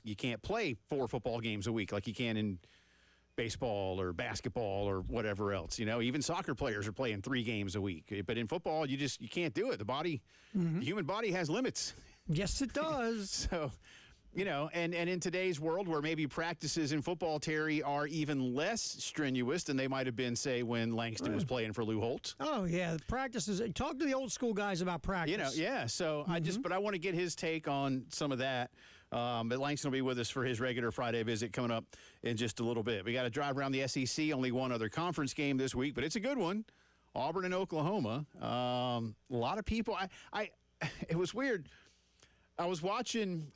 you can't play 4 football games a week like you can in baseball or basketball or whatever else. Even soccer players are playing 3 games a week. But in football, you can't do it. The human body has limits. Yes, it does. So, and in today's world where maybe practices in football, Terry, are even less strenuous than they might have been, say, when Langston was playing for Lou Holtz. Oh, yeah. The practices. Talk to the old school guys about practice. Yeah. So but I want to get his take on some of that. But Langston will be with us for his regular Friday visit coming up in just a little bit. We got to drive around the SEC. Only one other conference game this week, but it's a good one. Auburn and Oklahoma. A lot of people. It was weird. I was watching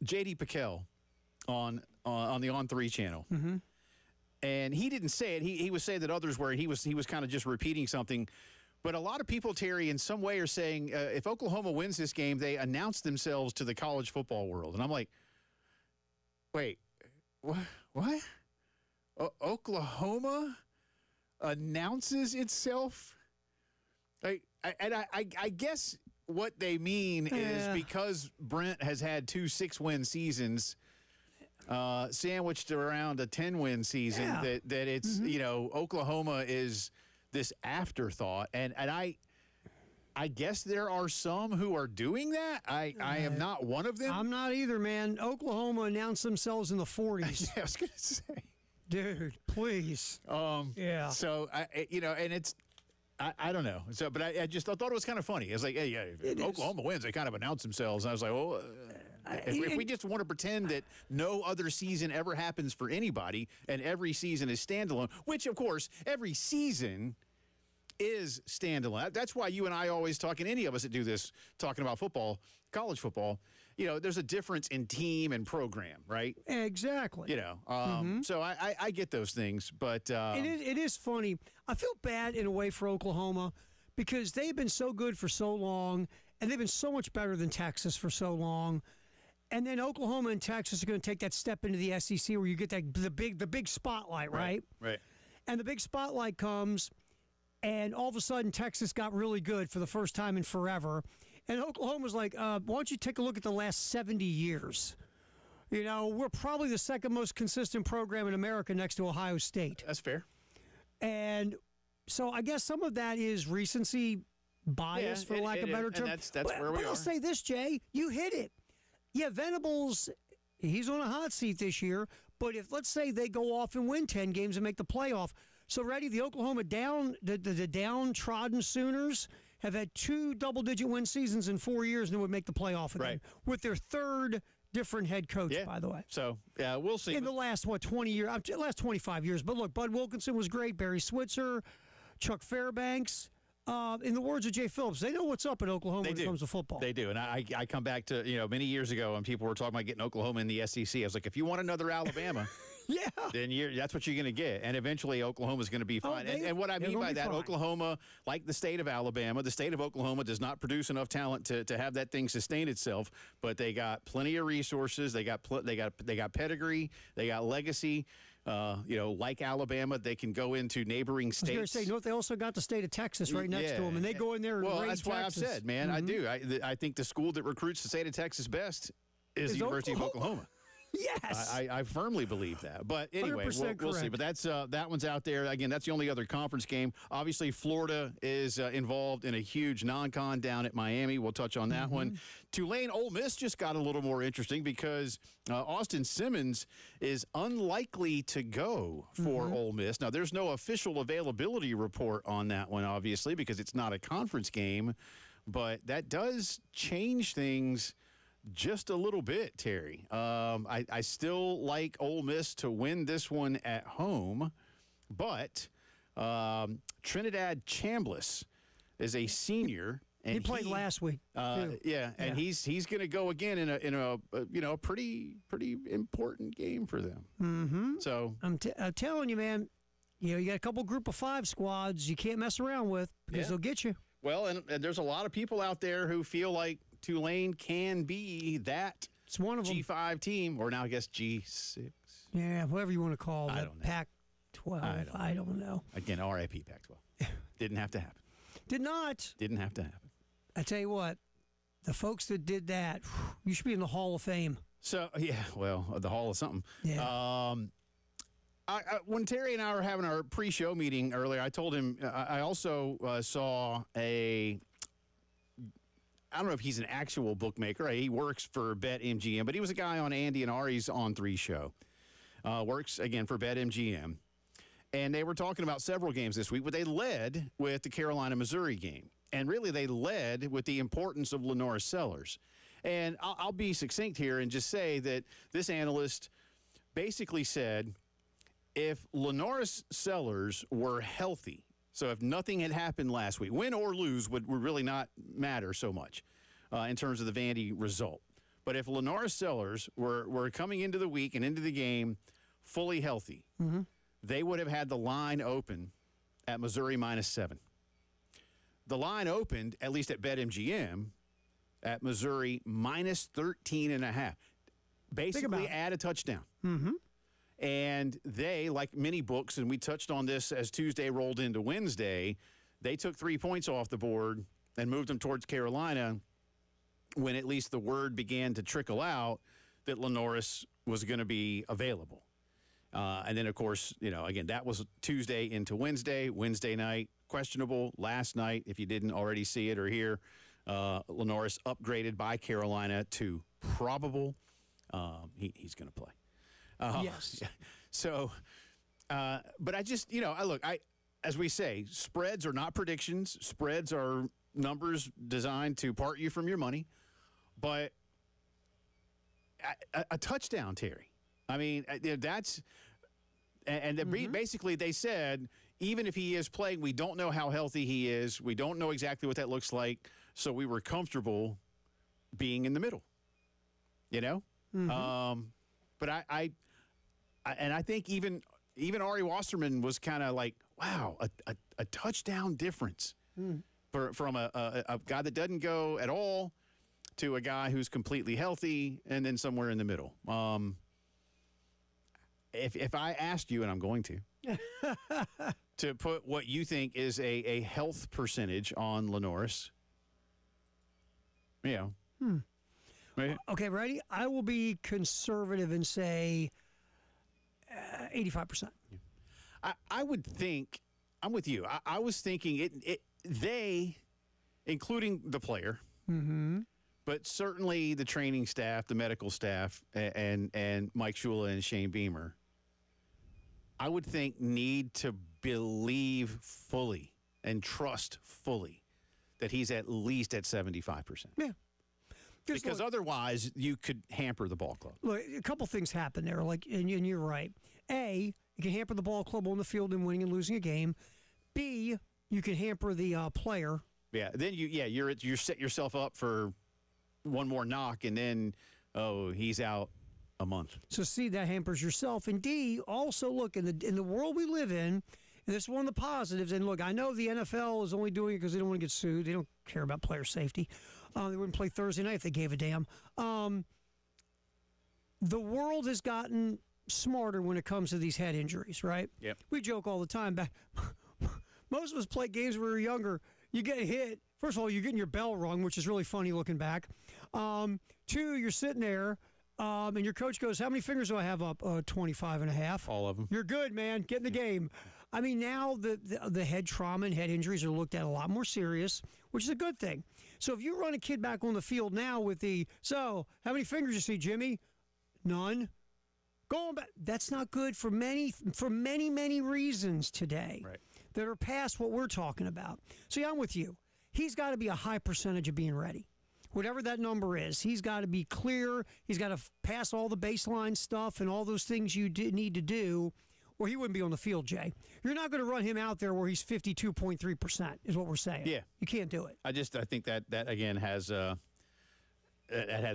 J.D. Piquel on the On3 channel, and he didn't say it. He was saying that others were. He was kind of just repeating something. But a lot of people, Terry, in some way are saying if Oklahoma wins this game, they announce themselves to the college football world. And I'm like, wait, what? Oklahoma announces itself? I guess what they mean is because Brent has had 2 6-win seasons sandwiched around a 10-win season, that it's, Oklahoma is this afterthought. And I guess there are some who are doing that. I am not one of them. I'm not either, man. Oklahoma announced themselves in the 40s. I was going to say. Dude, please. Yeah. So, and it's, I don't know. So, but I thought it was kind of funny. It's like, hey, if Oklahoma wins, they kind of announce themselves. And I was like, well, if we just want to pretend that no other season ever happens for anybody and every season is standalone, which, of course, every season is standalone. That's why you and I always talk, and any of us that do this, talking about football, college football, there's a difference in team and program, right? Exactly. So I get those things, but and it is funny. I feel bad in a way for Oklahoma because they've been so good for so long, and they've been so much better than Texas for so long. And then Oklahoma and Texas are going to take that step into the SEC where you get the big spotlight, right? Right. And the big spotlight comes. And all of a sudden, Texas got really good for the first time in forever. And Oklahoma's like, why don't you take a look at the last 70 years? We're probably the second most consistent program in America next to Ohio State. That's fair. And so I guess some of that is recency bias, for lack of a better term. That's where we are. But I'll say this, Jay. You hit it. Yeah, Venables, he's on a hot seat this year. But if, let's say, they go off and win 10 games and make the playoff, so ready, the Oklahoma the downtrodden Sooners have had 2 double-digit win seasons in 4 years and would make the playoff again with their third different head coach, by the way. So, we'll see. In the last, 20 years, last 25 years. But look, Bud Wilkinson was great, Barry Switzer, Chuck Fairbanks. In the words of Jay Phillips, they know what's up at Oklahoma when it comes to football. They do. And I come back to, many years ago when people were talking about getting Oklahoma in the SEC. I was like, if you want another Alabama, then that's what you're going to get. And eventually Oklahoma's going to be fine. And what I mean by that, Oklahoma, like the state of Alabama, the state of Oklahoma does not produce enough talent to have that thing sustain itself. But they got plenty of resources. They got pedigree. They got legacy. Like Alabama, they can go into neighboring states. I was going to say, they also got the state of Texas right next to them, and they go in there and raid that's why Texas. I've said, man, I do. I think the school that recruits the state of Texas best is the University of Oklahoma. Yes. I firmly believe that. But anyway, we'll see. But that's that one's out there. Again, that's the only other conference game. Obviously, Florida is involved in a huge non-con down at Miami. We'll touch on that one. Tulane Ole Miss just got a little more interesting because Austin Simmons is unlikely to go for Ole Miss. Now, there's no official availability report on that one, obviously, because it's not a conference game. But that does change things just a little bit, Terry. I still like Ole Miss to win this one at home, but Trinidad Chambliss is a senior. And he played last week. And he's going to go again in a pretty important game for them. So I'm telling you, man, you got a couple group of 5 squads you can't mess around with because they'll get you. Well, and there's a lot of people out there who feel like Tulane can be that it's one of them. G5 team, or now I guess G6. Yeah, whatever you want to call it. I don't know. Pac-12. I don't know. Again, RIP Pac-12. Didn't have to happen. Did not. Didn't have to happen. I tell you what, the folks that did that, you should be in the Hall of Fame. So, yeah, well, the Hall of something. Yeah. When Terry and I were having our pre-show meeting earlier, I told him I also saw I don't know if he's an actual bookmaker. He works for BetMGM, but he was a guy on Andy and Ari's On 3 show. Works, again, for BetMGM. And they were talking about several games this week, but they led with the Carolina-Missouri game. And really, they led with the importance of Lenora Sellers. And I'll be succinct here and just say that this analyst basically said if Lenora Sellers were healthy, so if nothing had happened last week, win or lose would really not matter so much in terms of the Vandy result. But if Lenora Sellers were coming into the week and into the game fully healthy, they would have had the line open at Missouri -7. The line opened, at least at BetMGM, at Missouri -13.5. Basically, add a touchdown. And they, like many books, and we touched on this as Tuesday rolled into Wednesday, they took 3 points off the board and moved them towards Carolina when at least the word began to trickle out that Lenoris was going to be available. And then, of course, again, that was Tuesday into Wednesday. Wednesday night, questionable. Last night, if you didn't already see it or hear, Lenoris upgraded by Carolina to probable. He's going to play. Yes. So, but I just, as we say, spreads are not predictions. Spreads are numbers designed to part you from your money. But a touchdown, Terry. I mean, that's basically they said, even if he is playing, we don't know how healthy he is. We don't know exactly what that looks like. So we were comfortable being in the middle, But I think even Ari Wasserman was kind of like, wow, a touchdown difference from a guy that doesn't go at all to a guy who's completely healthy and then somewhere in the middle. If I asked you, and I'm going to put what you think is a health percentage on Lenoris, Right? Okay, ready? I will be conservative and say 85%. I would think, I'm with you. I was thinking they, including the player, but certainly the training staff, the medical staff, and Mike Shula and Shane Beamer, I would think need to believe fully and trust fully that he's at least at 75%. Yeah. Because otherwise, you could hamper the ball club. Look, a couple things happen there, and you're right. A, you can hamper the ball club on the field in winning and losing a game. B, you can hamper the player. Yeah, then you set yourself up for one more knock, and then he's out a month. So C, that hampers yourself. And D, also look in the world we live in, and this is one of the positives. And look, I know the NFL is only doing it because they don't want to get sued. They don't care about player safety. They wouldn't play Thursday night if they gave a damn. The world has gotten smarter when it comes to these head injuries, right? Yep. We joke all the time. Most of us play games when we were younger. You get hit. First of all, you're getting your bell rung, which is really funny looking back. Two, you're sitting there, and your coach goes, how many fingers do I have up? 25 and a half. All of them. You're good, man. Get in the game. I mean, now the head trauma and head injuries are looked at a lot more serious, which is a good thing. So if you run a kid back on the field now with how many fingers you see, Jimmy? None. Going back, that's not good for many, many reasons today that are past what we're talking about. So yeah, I'm with you. He's got to be a high percentage of being ready. Whatever that number is, he's got to be clear. He's got to pass all the baseline stuff and all those things you need to do, or he wouldn't be on the field, Jay. You're not going to run him out there where he's 52.3%, is what we're saying. Yeah. You can't do it. I think that again has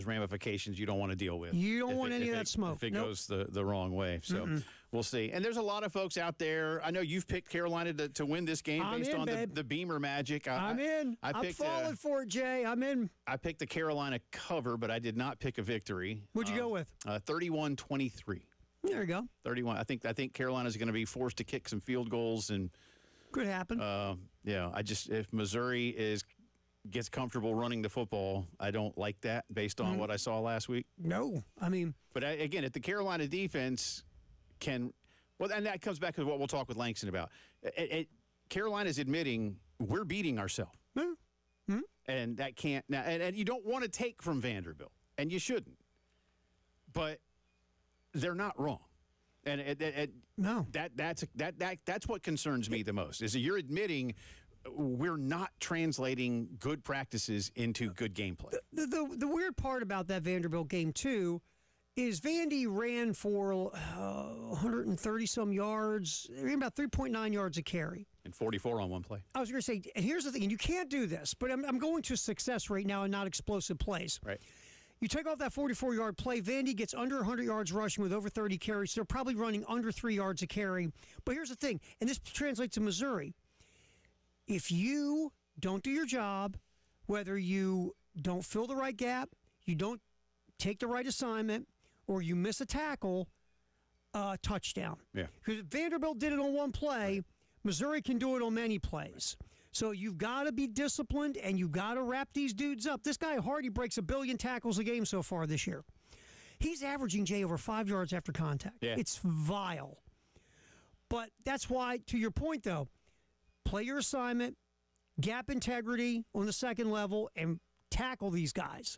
ramifications you don't want to deal with. You don't want any of that smoke. If it goes the wrong way. So we'll see. And there's a lot of folks out there. I know you've picked Carolina to win this game based on the Beamer magic. I'm in. I'm falling for it, Jay. I'm in. I picked the Carolina cover, but I did not pick a victory. What'd you go with? 31-23. There you go. 31. I think Carolina's going to be forced to kick some field goals and could happen. if Missouri is gets comfortable running the football. I don't like that based on what I saw last week. No, I mean. But again, if the Carolina defense can, well, and that comes back to what we'll talk with Langston about. Carolina's admitting we're beating ourselves. Mm-hmm. And that can't, now, and you don't want to take from Vanderbilt, and you shouldn't. But they're not wrong. And no, that's what concerns me the most, is that you're admitting we're not translating good practices into good gameplay. The weird part about that Vanderbilt game, too, is Vandy ran for 130-some yards, about 3.9 yards a carry. And 44 on one play. I was going to say, and here's the thing, and you can't do this, but I'm going to success rate now and not explosive plays. Right. You take off that 44-yard play, Vandy gets under 100 yards rushing with over 30 carries. So they're probably running under 3 yards a carry. But here's the thing, and this translates to Missouri. If you don't do your job, whether you don't fill the right gap, you don't take the right assignment, or you miss a tackle, touchdown. Yeah. Because Vanderbilt did it on one play, Missouri can do it on many plays. So you've got to be disciplined, and you've got to wrap these dudes up. This guy Hardy breaks 1 billion tackles a game so far this year. He's averaging, Jay, over 5 yards after contact. Yeah. It's vile. But that's why, to your point, though, play your assignment, gap integrity on the second level, and tackle these guys.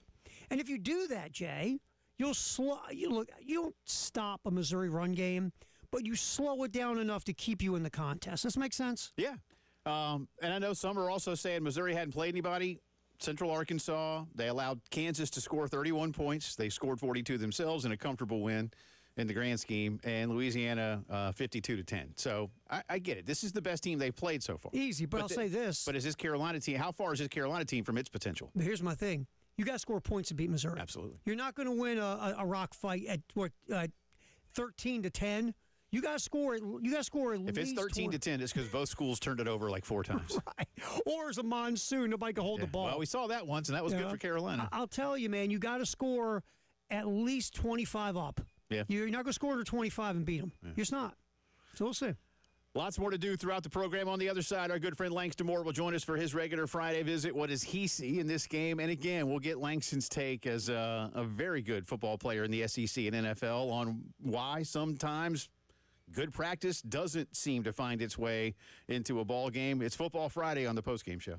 And if you do that, Jay, you don't stop a Missouri run game, but you slow it down enough to keep you in the contest. Does this make sense? Yeah. And I know some are also saying Missouri hadn't played anybody. Central Arkansas, they allowed Kansas to score 31 points. They scored 42 themselves in a comfortable win in the grand scheme. And Louisiana, 52-10. So I get it. This is the best team they've played so far. Easy, but I'll say this. But is this Carolina team, how far is this Carolina team from its potential? But here's my thing. You got to score points to beat Missouri. Absolutely. You're not going to win a rock fight at 13-10. You got to score. You got to score at least. If it's 13-10, it's because both schools turned it over like 4 times. Right. Or it's a monsoon. Nobody can hold the ball. Well, we saw that once, and that was good for Carolina. I'll tell you, man. You got to score at least 25 up. Yeah. You're not going to score under 25 and beat them. Yeah. You're just not. So we'll see. Lots more to do throughout the program. On the other side, our good friend Langston Moore will join us for his regular Friday visit. What does he see in this game? And again, we'll get Langston's take as a very good football player in the SEC and NFL on why sometimes good practice doesn't seem to find its way into a ball game. It's Football Friday on the Postgame Show.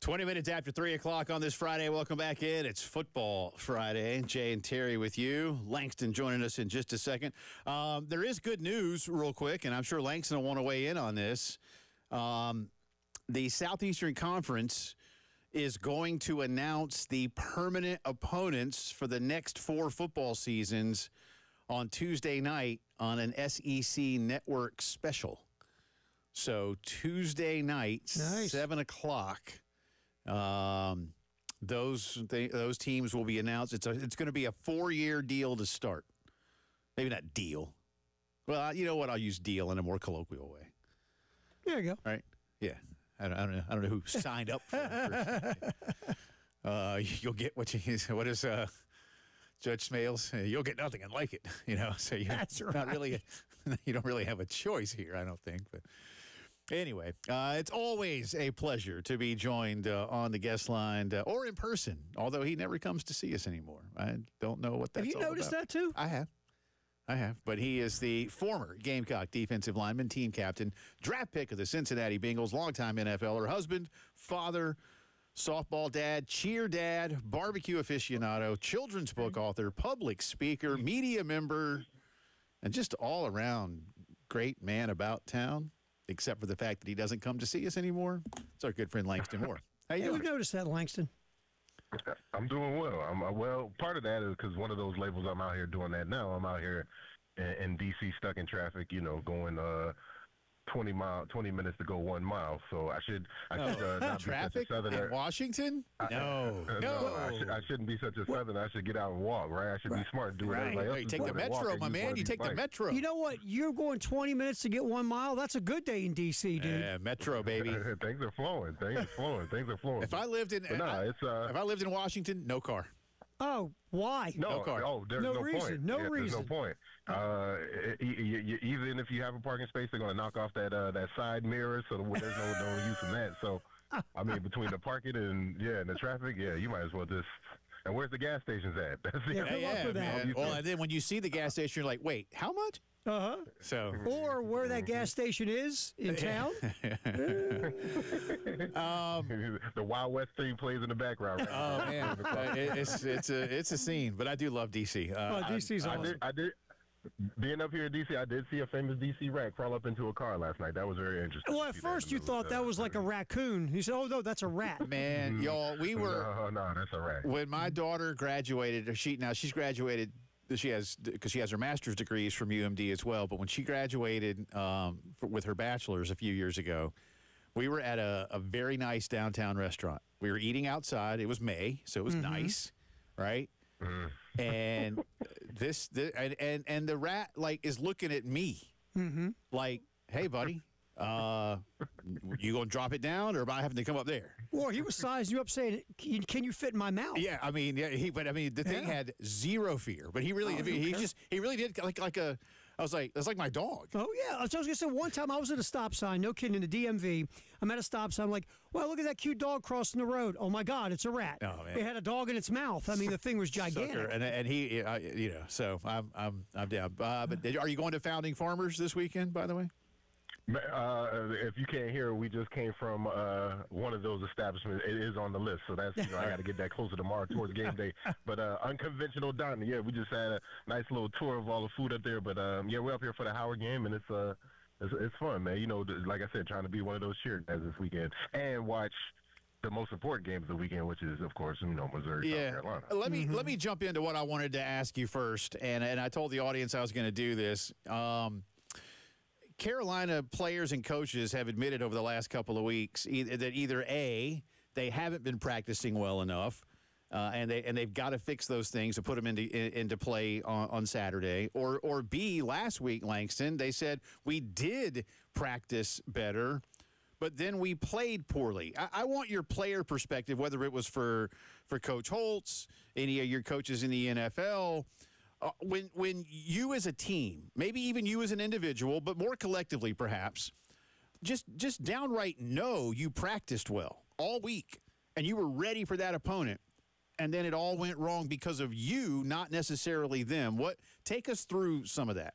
20 minutes after 3 o'clock on this Friday. Welcome back in. It's Football Friday. Jay and Terry with you. Langston joining us in just a second. There is good news real quick, and I'm sure Langston will want to weigh in on this. The Southeastern Conference is going to announce the permanent opponents for the next 4 football seasons on Tuesday night on an SEC network special. So Tuesday night, nice. 7 o'clock. Those teams will be announced. It's going to be a 4-year deal to start. Maybe not deal. Well, you know what? I'll use deal in a more colloquial way. There you go. Right? Yeah. I don't know who signed up for it. You'll get what is Judge Smales? You'll get nothing and like it. So That's right. Not really. You don't really have a choice here, I don't think. But anyway, it's always a pleasure to be joined on the guest line or in person, although he never comes to see us anymore. I don't know what that's all about. Have you noticed that too? I have. But he is the former Gamecock defensive lineman, team captain, draft pick of the Cincinnati Bengals, longtime NFLer, husband, father, softball dad, cheer dad, barbecue aficionado, children's book author, public speaker, media member, and just all around great man about town, except for the fact that he doesn't come to see us anymore. It's our good friend Langston Moore. How you doing? We've noticed that, Langston. I'm doing well. Well, part of that is because one of those labels, I'm out here doing that now. I'm out here in D.C. stuck in traffic, going 20 minutes to go 1 mile. So I should not traffic be such a southerner. in Washington? No. I shouldn't be such a southerner. I should get out and walk, right? I should be smart and do what everybody else You is take the doing. metro, my man. You take the metro. You know what? You're going 20 minutes to get 1 mile. That's a good day in D.C., dude. Yeah, metro, baby. Things are flowing. Things are flowing. If I lived in Washington, no car. Oh, why? No car. Oh, there's No no reason. point. No There's reason. no point. Even if you have a parking space, they're going to knock off that side mirror, so there's no use in that. So, I mean, between the parking and the traffic, you might as well just. And where's the gas stations at? That's Yeah, good luck with that. Man. Well, and then when you see the gas station, you're like, wait, how much? Uh-huh. So. Or where that gas station is in town. The Wild West theme plays in the background. Right Oh man, it's a scene. But I do love DC. DC's awesome. I did. Being up here in D.C., I did see a famous D.C. rat crawl up into a car last night. That was very interesting. Well, at first you thought that was like a raccoon. You said, oh, no, that's a rat. Man, y'all, we were. No, that's a rat. When my daughter graduated, she's graduated. Because she has her master's degrees from UMD as well. But when she graduated with her bachelor's a few years ago, we were at a very nice downtown restaurant. We were eating outside. It was May, so it was nice, right? And and the rat is looking at me like, hey, buddy, you gonna drop it down, or am I having to come up there? Well, he was sizing you up, saying, "Can you fit in my mouth?" Yeah, I mean, the thing had zero fear, but he really, he really did like a. I was like, that's like my dog. Oh yeah, I was gonna say one time I was at a stop sign, no kidding, in the DMV. I'm at a stop sign. I'm like, well, look at that cute dog crossing the road. Oh my God, it's a rat. Oh man, it had a dog in its mouth. I mean, the thing was gigantic. Sucker. And he, so I'm down. But are you going to Founding Farmers this weekend? By the way. If you can't hear, we just came from one of those establishments. It is on the list, so that's I got to get that closer tomorrow towards game day. But unconventional dining, we just had a nice little tour of all the food up there. But we're up here for the Howard game, and it's fun, man. Like I said, trying to be one of those cheer guys this weekend and watch the most important game of the weekend, which is, of course, Missouri, South Carolina. Let me jump into what I wanted to ask you first, and I told the audience I was going to do this. Carolina players and coaches have admitted over the last couple of weeks that either A, they haven't been practicing well enough, and they've got to fix those things to put them into play on Saturday, or B, last week, Langston, they said we did practice better, but then we played poorly. I want your player perspective, whether it was for Coach Holtz, any of your coaches in the NFL. When you as a team, maybe even you as an individual, but more collectively perhaps, just downright know you practiced well all week and you were ready for that opponent, and then it all went wrong because of you, not necessarily them. Take us through some of that.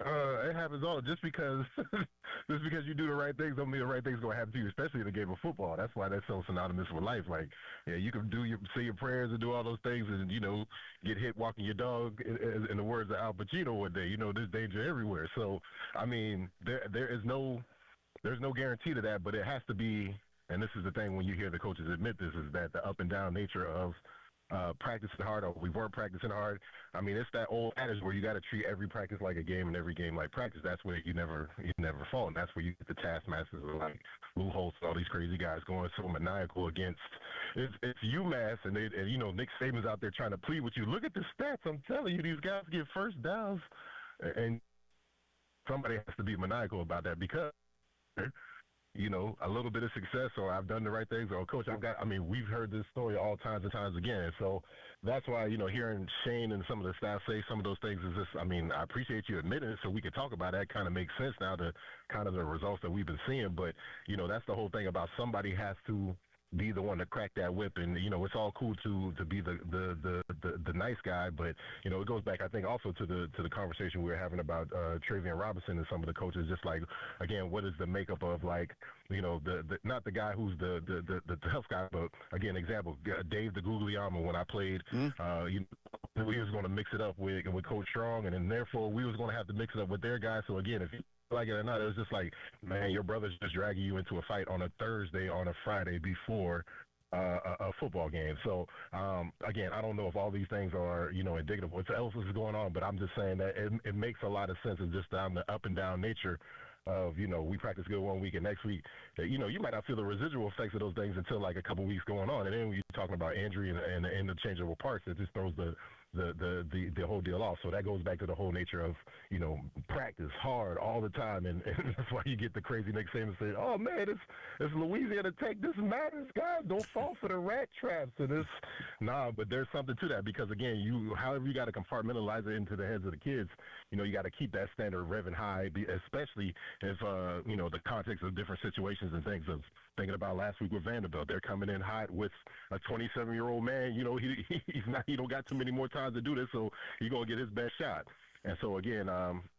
It happens all just because just because you do the right things don't mean the right things gonna happen to you, especially in the game of football. That's why that's so synonymous with life. Like, yeah, you can say your prayers and do all those things, and get hit walking your dog. In the words of Al Pacino one day, there's danger everywhere. So, I mean, there's no guarantee to that, but it has to be. And this is the thing when you hear the coaches admit this is that the up and down nature of practicing hard, or we weren't practicing hard. I mean, it's that old adage where you got to treat every practice like a game and every game like practice. That's where you never fall, and that's where you get the taskmasters like Lou Holtz and all these crazy guys going so maniacal against. It's UMass, and Nick Saban's out there trying to plead with you. Look at the stats. I'm telling you, these guys get first downs, and somebody has to be maniacal about that because. A little bit of success, or I've done the right things, or coach, we've heard this story all times and times again. So that's why, hearing Shane and some of the staff say some of those things is just, I appreciate you admitting it so we can talk about that. Kind of makes sense now to kind of the results that we've been seeing. But, that's the whole thing about somebody has to be the one to crack that whip, and it's all cool to be the nice guy, but it goes back, I think, also to the conversation we were having about Travian Robinson and some of the coaches. Just like, again, what is the makeup of, like, the not the guy who's the tough guy, but again, example, Dave the Guglielmo. When I played, we was going to mix it up with Coach Strong, and then therefore we was going to have to mix it up with their guys. So again, if you like it or not, it was just like, man, your brother's just dragging you into a fight on a Thursday, on a Friday before a football game. So, again, I don't know if all these things are, indicative of what else is going on, but I'm just saying that it makes a lot of sense. It's just the up and down nature of, we practice good one week and next week, you might not feel the residual effects of those things until like a couple weeks going on. And then when you're talking about injury and the interchangeable parts, it just throws the whole deal off. So that goes back to the whole nature of, practice hard all the time. And that's why you get the crazy Nick Saban saying, oh, man, it's Louisiana Tech. This matters, guys. Don't fall for the rat traps. And but there's something to that because, again, however you got to compartmentalize it into the heads of the kids, you got to keep that standard revving high, especially if, the context of different situations and things of thinking about last week with Vanderbilt. They're coming in hot with a 27-year-old man. He don't got too many more times to do this, so he's going to get his best shot. And so, again,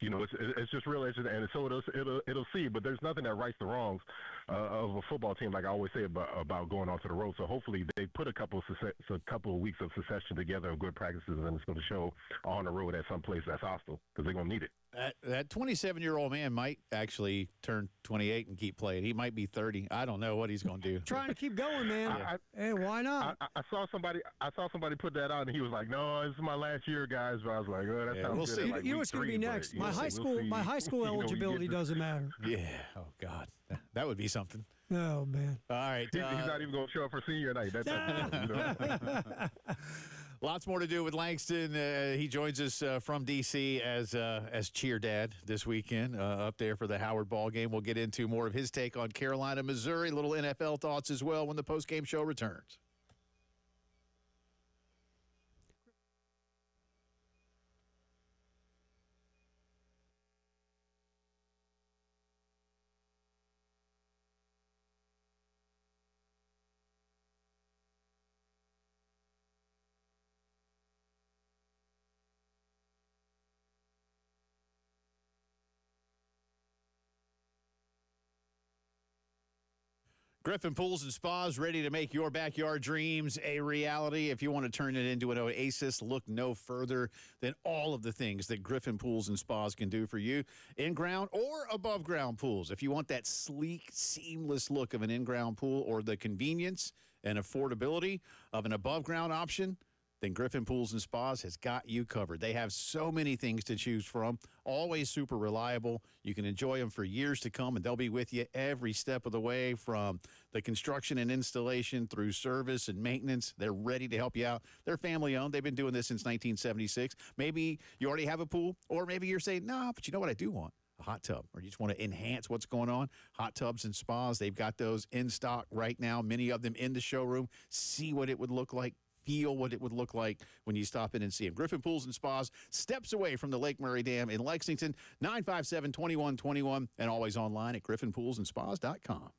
it's just real interesting, and so it'll see. But there's nothing that rights the wrongs of a football team, like I always say about going onto the road. So hopefully they put a couple of weeks of succession together of good practices, and it's going to show on the road at some place that's hostile because they're going to need it. That 27-year-old man might actually turn 28 and keep playing. He might be 30. I don't know what he's going to do. Trying to keep going, man. Hey, why not? I saw somebody put that out, and he was like, "No, this is my last year, guys." But I was like, "Oh, that sounds we'll good." See. Like you know what's going to be next? My high school eligibility doesn't matter. Yeah. Oh God, that would be something. Oh man. All right. He's not even going to show up for senior night. That's Lots more to do with Langston. He joins us from D.C. as cheer dad this weekend up there for the Howard ball game. We'll get into more of his take on Carolina, Missouri, little NFL thoughts as well when the postgame show returns. Griffin Pools and Spas, ready to make your backyard dreams a reality. If you want to turn it into an oasis, look no further than all of the things that Griffin Pools and Spas can do for you. In-ground or above-ground pools. If you want that sleek, seamless look of an in-ground pool or the convenience and affordability of an above-ground option, then Griffin Pools and Spas has got you covered. They have so many things to choose from, always super reliable. You can enjoy them for years to come, and they'll be with you every step of the way from the construction and installation through service and maintenance. They're ready to help you out. They're family-owned. They've been doing this since 1976. Maybe you already have a pool, or maybe you're saying, no, but you know what I do want? A hot tub, or you just want to enhance what's going on. Hot tubs and spas, they've got those in stock right now, many of them in the showroom. See what it would look like. Feel what it would look like when you stop in and see them. Griffin Pools and Spas, steps away from the Lake Murray Dam in Lexington, 957-2121, and always online at griffinpoolsandspas.com.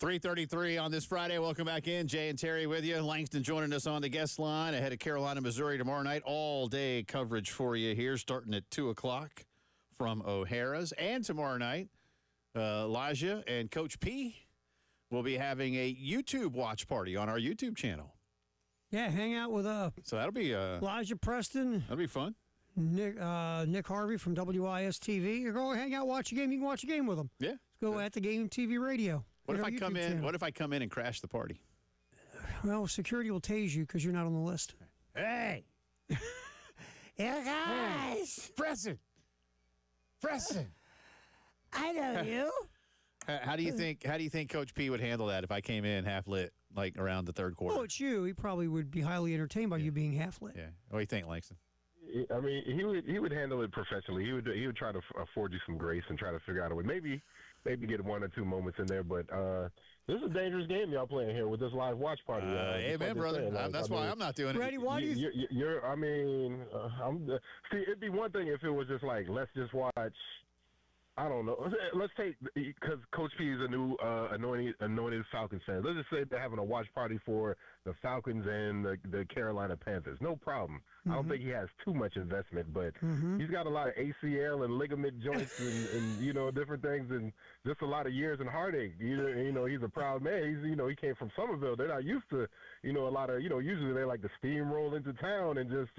3:33 on this Friday. Welcome back in. Jay and Terry with you. Langston joining us on the guest line ahead of Carolina, Missouri tomorrow night. All-day coverage for you here starting at 2 o'clock from O'Hara's. And tomorrow night, Elijah and Coach P will be having a YouTube watch party on our YouTube channel. Yeah, hang out with So that'll be Elijah Preston. That'll be fun. Nick Harvey from WIS-TV. You go hang out, watch a game. You can watch a game with them. Yeah. Go at the game TV radio. What if I come in? Channel. What if I come in and crash the party? Well, security will tase you because you're not on the list. Hey, yeah, guys, Preston. I know you. How do you think Coach P would handle that if I came in half lit, like around the third quarter? Oh, it's you. He probably would be highly entertained by you being half lit. Yeah. What do you think, Langston? I mean, he would handle it professionally. He would try to afford you some grace and try to figure out a way. Maybe get 1 or 2 moments in there, but this is a dangerous game y'all playing here with this live watch party. Amen, brother. That's why I'm not doing it. Ready? Why do you? See, it'd be one thing if it was just like, let's just watch. I don't know. Let's take, because Coach P is a new anointed Falcons fan. Let's just say they're having a watch party for the Falcons and the Carolina Panthers. No problem. I don't think he has too much investment, but he's got a lot of ACL and ligament joints and different things, and just a lot of years and heartache. He's a proud man. He came from Somerville. They're not used to a lot of usually they like to steamroll into town and just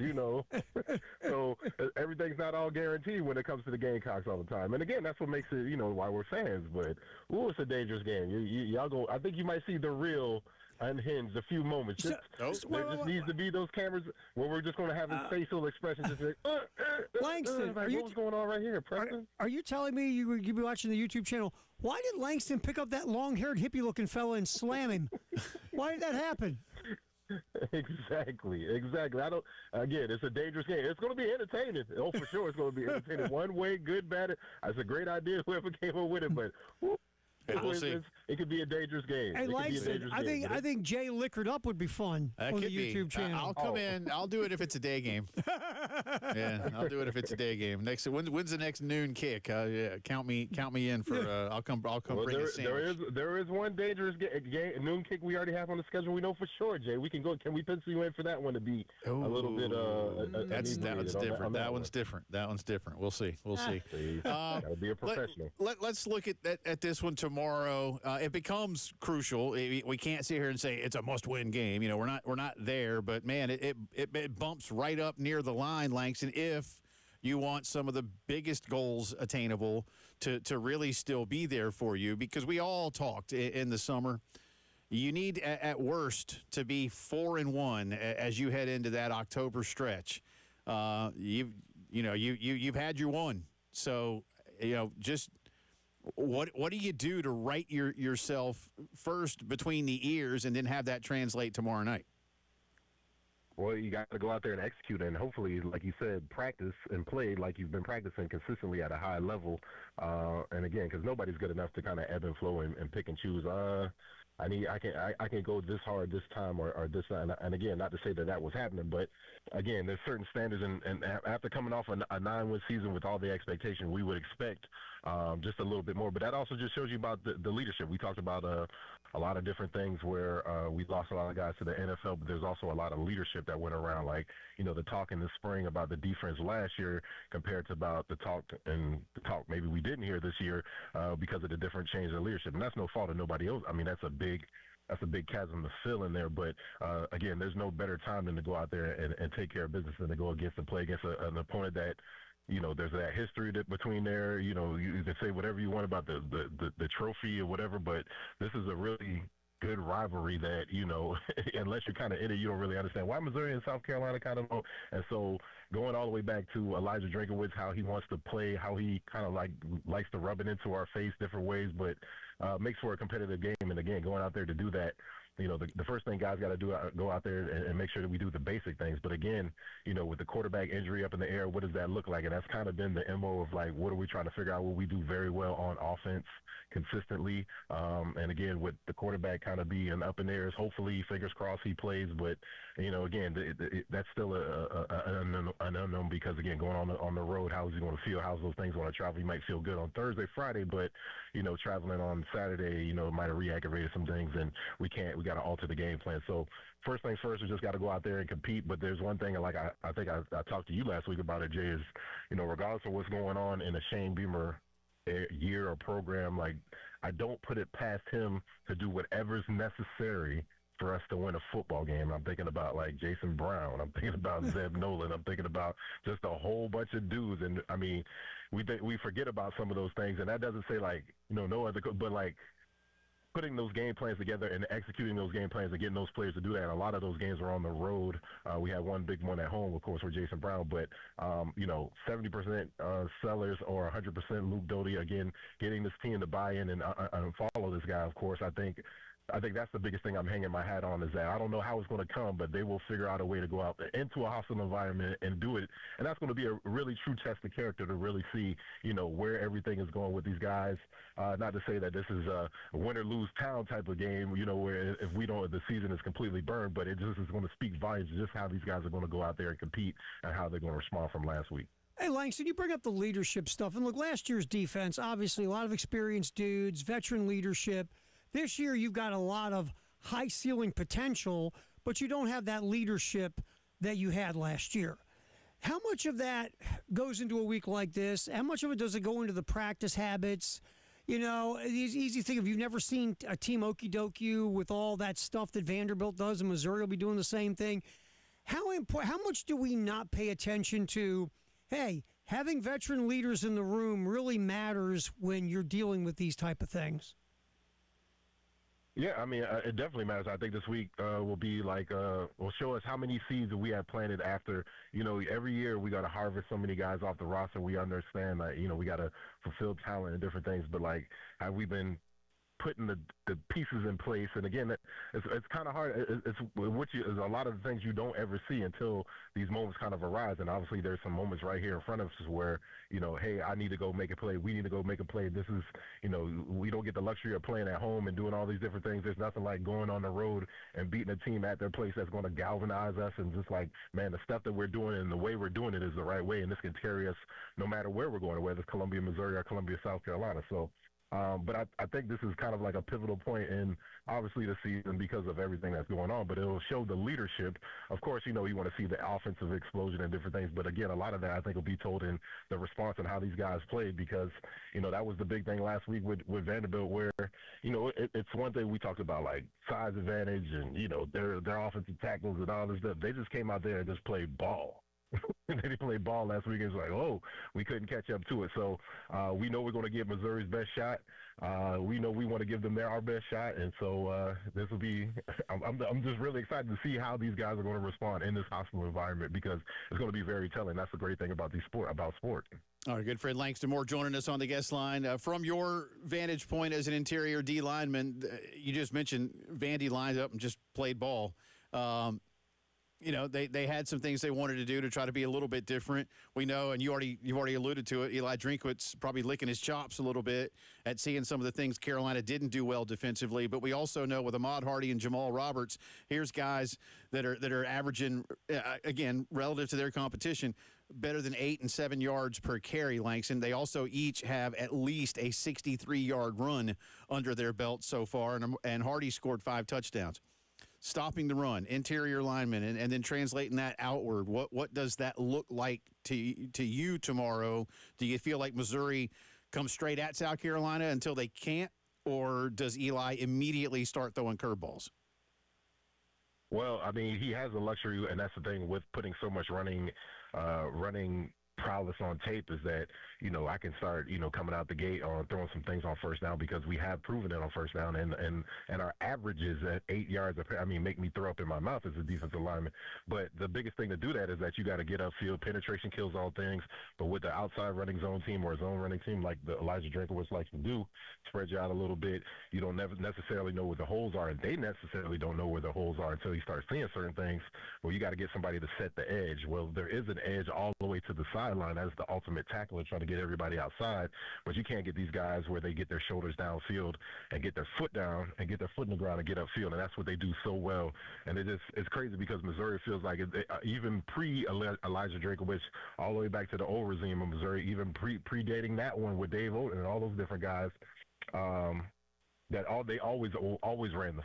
so everything's not all guaranteed when it comes to the Gamecocks all the time. And again, that's what makes it why we're fans. But it's a dangerous game. Y'all go. I think you might see the real unhinged a few moments. There just needs to be those cameras where we're just going to have his facial expressions. Just like, Langston, what's going on right here, Preston? Are you telling me you be watching the YouTube channel? Why did Langston pick up that long-haired, hippie-looking fella and slam him? Why did that happen? Exactly. Again, it's a dangerous game. It's going to be entertaining. Oh, for sure, it's going to be entertaining. One way, good, bad. It's a great idea. Whoever came up with it, but. We'll see. It could be a dangerous game. Hey, Langston, I think Jay liquored up would be fun on the YouTube channel. I'll come in. I'll do it if it's a day game. Yeah, I'll do it if it's a day game. When's the next noon kick? Count me in for. I'll come bring a sandwich. There is one dangerous noon kick we already have on the schedule. We know for sure, Jay. We can go. Can we pencil you in for that one to be a little bit? That one's different. That one's different. We'll see. That'll be a professional. Let's look at this one tomorrow. It becomes crucial. We can't sit here and say it's a must-win game. We're not there, but man, it bumps right up near the line, Langston. If you want some of the biggest goals attainable to really still be there for you, because we all talked in the summer. You need at worst to be 4-1 as you head into that October stretch. You've had your one, so just. What do you do to right yourself first between the ears and then have that translate tomorrow night? Well, you got to go out there and execute, and hopefully, like you said, practice and play like you've been practicing consistently at a high level. And again, because nobody's good enough to kind of ebb and flow and pick and choose. I can go this hard this time or this time. And again, not to say that was happening, but again, there's certain standards, and after coming off a 9-win season with all the expectation, we would expect just a little bit more. But that also just shows you about the leadership. We talked about a lot of different things where we lost a lot of guys to the NFL, but there's also a lot of leadership that went around, like the talk in the spring about the defense last year compared to about the talk maybe we didn't hear this year because of the different change in leadership. And that's no fault of nobody else. I mean, that's a big chasm to fill in there. But, again, there's no better time than to go out there and take care of business than to go against and play against an opponent that, there's that history between there. You can say whatever you want about the trophy or whatever, but this is a really good rivalry that, unless you're kind of in it, you don't really understand why Missouri and South Carolina kind of know. And so going all the way back to Elijah Drinkowitz, how he wants to play, how he kind of likes to rub it into our face different ways, but makes for a competitive game. And again, going out there to do that, the first thing guys got to do, go out there and make sure that we do the basic things. But again, with the quarterback injury up in the air, what does that look like? And that's kind of been the MO of like, what are we trying to figure out? What we do very well on offense consistently. And again, with the quarterback kind of being up in the air, hopefully, fingers crossed, he plays. But again, that's still an unknown because again, going on the road, how is he going to feel? How's those things going to travel? He might feel good on Thursday, Friday, but traveling on Saturday, might have reactivated some things, and we got to alter the game plan. So first things first, we just got to go out there and compete. But there's one thing, like I think I talked to you last week about it, Jay, is regardless of what's going on in a Shane Beamer year or program, like I don't put it past him to do whatever's necessary for us to win a football game. I'm thinking about like Jason Brown. I'm thinking about Zeb Nolan. I'm thinking about just a whole bunch of dudes. And I mean, we forget about some of those things, and that doesn't say like no other, but like putting those game plans together and executing those game plans and getting those players to do that. And a lot of those games were on the road. We had one big one at home, of course, with Jason Brown, but 70% Sellers or 100% Luke Doty. Again, getting this team to buy in and follow this guy. Of course, I think that's the biggest thing I'm hanging my hat on, is that I don't know how it's going to come, but they will figure out a way to go out into a hostile environment and do it. And that's going to be a really true test of character to really see, where everything is going with these guys. Not to say that this is a win or lose town type of game, where if we don't, the season is completely burned, but it just is going to speak volumes to just how these guys are going to go out there and compete and how they're going to respond from last week. Hey, Langston, you bring up the leadership stuff. And look, last year's defense, obviously a lot of experienced dudes, veteran leadership. This year, you've got a lot of high ceiling potential, but you don't have that leadership that you had last year. How much of that goes into a week like this? How much of it does it go into the practice habits? It's easy to think of, you've never seen a team okie doke you with all that stuff that Vanderbilt does, and Missouri will be doing the same thing. How much do we not pay attention to, hey, having veteran leaders in the room really matters when you're dealing with these type of things? Yeah, I mean, it definitely matters. I think this week will be like, will show us how many seeds that we have planted after, every year we got to harvest so many guys off the roster. We understand that, we got to fulfill talent and different things, but like, have we been putting the pieces in place? And again, it's kind of hard. It's a lot of the things you don't ever see until these moments kind of arise. And obviously there's some moments right here in front of us where, hey, I need to go make a play. We need to go make a play. This is, we don't get the luxury of playing at home and doing all these different things. There's nothing like going on the road and beating a team at their place that's going to galvanize us. And just like, man, the stuff that we're doing and the way we're doing it is the right way. And this can carry us no matter where we're going, whether it's Columbia, Missouri, or Columbia, South Carolina. So, but I think this is kind of like a pivotal point in, obviously, the season because of everything that's going on. But it'll show the leadership. Of course, you want to see the offensive explosion and different things. But, again, a lot of that I think will be told in the response and how these guys played because, that was the big thing last week with Vanderbilt where, it's one thing we talked about, like size advantage and, their offensive tackles and all this stuff. They just came out there and just played ball. They didn't play ball last week. It's like, we couldn't catch up to it. So we know we're going to get Missouri's best shot. We know we want to give them our best shot. And so this will be – I'm just really excited to see how these guys are going to respond in this hostile environment because it's going to be very telling. That's the great thing about sport. All right, good friend Langston Moore joining us on the guest line. From your vantage point as an interior D lineman, you just mentioned Vandy lined up and just played ball. They had some things they wanted to do to try to be a little bit different. We know, and you've already alluded to it, Eli Drinkwitz probably licking his chops a little bit at seeing some of the things Carolina didn't do well defensively. But we also know with Ahmad Hardy and Jamal Roberts, here's guys that are averaging, again, relative to their competition, better than 8 and 7 yards per carry, Langston. They also each have at least a 63-yard run under their belt so far, and Hardy scored 5 touchdowns. Stopping the run, interior linemen, and then translating that outward. What does that look like to you tomorrow? Do you feel like Missouri comes straight at South Carolina until they can't, or does Eli immediately start throwing curveballs? Well, I mean, he has the luxury, and that's the thing with putting so much running prowess on tape is that, I can start, coming out the gate on throwing some things on first down because we have proven it on first down. And our averages at 8 yards, make me throw up in my mouth as a defensive lineman. But the biggest thing to do that is that you got to get upfield. Penetration kills all things. But with the outside running zone team or a zone running team like the Elijah Drinkowitz likes to do, spread you out a little bit. You don't necessarily know where the holes are, and they necessarily don't know where the holes are until you start seeing certain things. Well, you got to get somebody to set the edge. Well, there is an edge all the way to the sideline as the ultimate tackler trying to get everybody outside, but you can't get these guys where they get their shoulders downfield and get their foot down and get their foot in the ground and get upfield, and that's what they do so well. And it's crazy because Missouri feels like even pre-Elijah Drinkowitz, all the way back to the old regime of Missouri, even predating that one with Dave Oden and all those different guys, they always ran the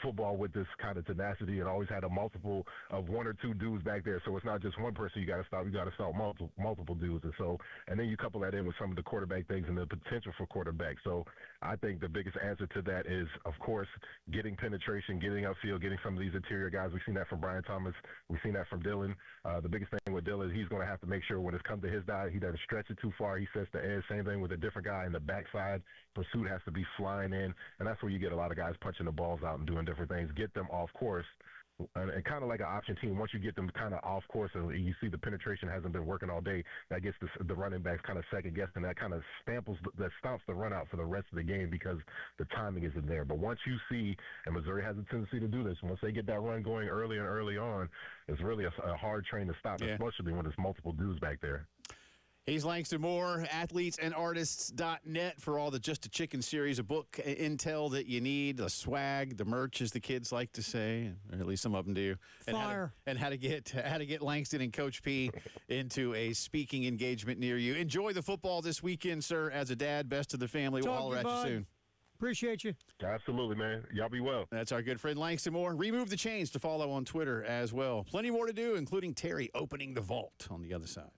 football with this kind of tenacity, and always had a multiple of one or two dudes back there. So it's not just one person you got to stop. You got to stop multiple dudes. And then you couple that in with some of the quarterback things and the potential for quarterback. So I think the biggest answer to that is, of course, getting penetration, getting upfield, getting some of these interior guys. We've seen that from Brian Thomas. We've seen that from Dylan. The biggest thing with Dylan is he's going to have to make sure when it's come to his diet, he doesn't stretch it too far. He sets the edge. Same thing with a different guy in the backside. Pursuit has to be flying in, and that's where you get a lot of guys punching the balls out and doing different things. Get them off course, and kind of like an option team. Once you get them kind of off course, and you see the penetration hasn't been working all day, that gets the running backs kind of second guessing. That kind of stomps the run out for the rest of the game because the timing isn't there. But once you see, and Missouri has a tendency to do this, once they get that run going early and early on, it's really a hard train to stop, especially when there's multiple dudes back there. He's Langston Moore, athletesанdartists.net for all the Just a Chicken series of book intel that you need, the swag, the merch, as the kids like to say, or at least some of them do. Fire. And how to get Langston and Coach P into a speaking engagement near you. Enjoy the football this weekend, sir. As a dad, best to the family. We'll holler at you soon. Appreciate you. Absolutely, man. Y'all be well. That's our good friend Langston Moore. Remove the chains to follow on Twitter as well. Plenty more to do, including Terry opening the vault on the other side.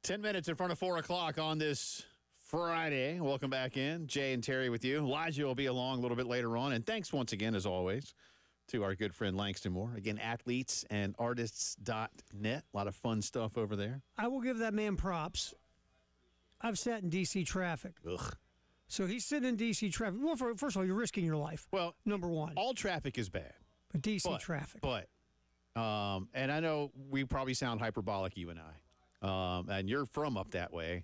10 minutes in front of 4 o'clock on this Friday. Welcome back in. Jay and Terry with you. Elijah will be along a little bit later on. And thanks once again, as always, to our good friend Langston Moore. Again, athletesandartists.net. A lot of fun stuff over there. I will give that man props. I've sat in D.C. traffic. Ugh. So he's sitting in D.C. traffic. Well, first of all, you're risking your life. Well, number one. All traffic is bad. But D.C. traffic. But, and I know we probably sound hyperbolic, you and I. And you're from up that way,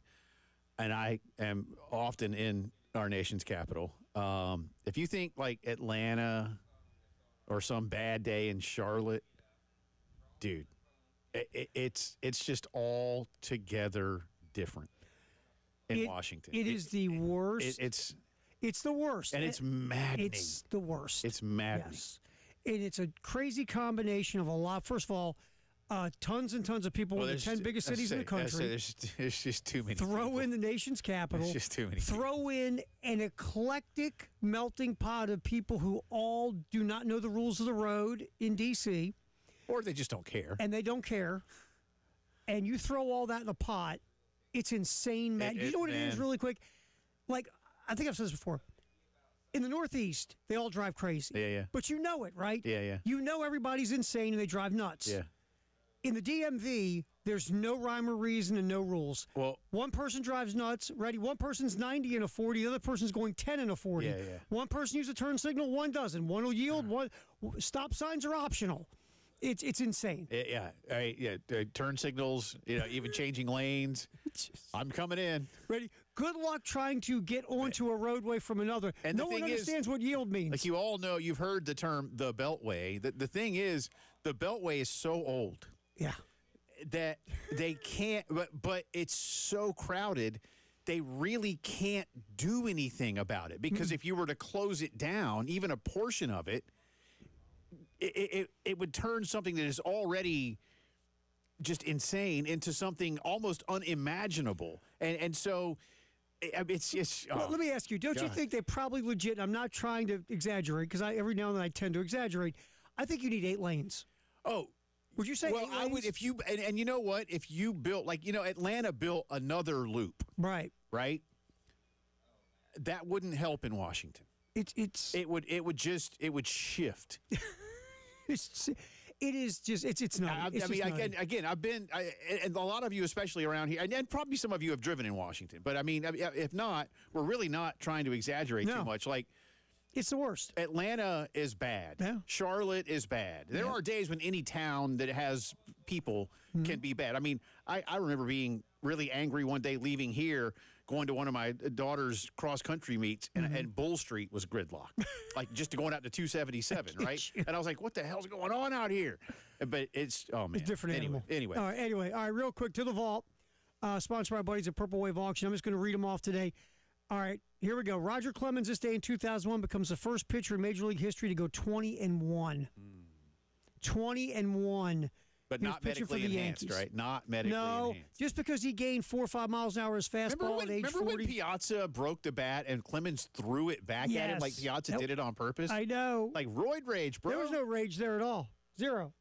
and I am often in our nation's capital. If you think like Atlanta or some bad day in Charlotte, dude, it's just all together different in Washington. It is the worst. It's the worst. And it's maddening. It's the worst. It's maddening. Yes. And it's a crazy combination of a lot. First of all, tons and tons of people in the 10 biggest cities in the country. There's just too many. Throw in the nation's capital. There's just too many. Throw in an eclectic melting pot of people who all do not know the rules of the road in D.C. Or they just don't care. And they don't care. And you throw all that in a pot, it's insane. You know what it is really quick? Like, I think I've said this before. In the Northeast, they all drive crazy. Yeah, yeah. But you know it, right? Yeah, yeah. You know everybody's insane and they drive nuts. Yeah. In the DMV, there's no rhyme or reason and no rules. Well, one person drives nuts. Ready? One person's 90 in a 40. The other person's going 10 in a 40. Yeah, yeah. One person uses a turn signal. One doesn't. One will yield. One stop signs are optional. It's insane. Turn signals. Even changing lanes. I'm coming in. Ready? Good luck trying to get onto a roadway from another. And no one understands what yield means. Like you all know, you've heard the term the Beltway. The thing is, the Beltway is so old. Yeah. That they can't, but it's so crowded, they really can't do anything about it. Because if you were to close it down, even a portion of it, it would turn something that is already just insane into something almost unimaginable. And so it's just. Well, let me ask you, don't you think they probably legit, I'm not trying to exaggerate, because every now and then I tend to exaggerate, I think you need 8 lanes. Oh, would you say? Well, I would if you and you know what? If you built Atlanta built another loop, right? That wouldn't help in Washington. It would shift. It's not. Again, I've been, and a lot of you, especially around here, and probably some of you have driven in Washington. But I mean, if not, we're really not trying to exaggerate too much. Like. It's the worst. Atlanta is bad. Yeah. Charlotte is bad. There are days when any town that has people can be bad. I mean, I remember being really angry one day leaving here, going to one of my daughter's cross-country meets, and Bull Street was gridlocked. Like, just going out to 277, right? And I was like, what the hell's going on out here? But it's, oh, man. It's different animal. Anyway. All right, real quick, to the vault, sponsored by our buddies at Purple Wave Auction. I'm just going to read them off today. All right, here we go. Roger Clemens, this day in 2001, becomes the first pitcher in Major League history to go 20-1. 20-1. But not medically enhanced, right? Not medically enhanced. Just because he gained 4 or 5 miles an hour as fastball at age 40. Remember when Piazza broke the bat and Clemens threw it back at him like Piazza did it on purpose? I know. Like roid rage, bro. There was no rage there at all. Zero.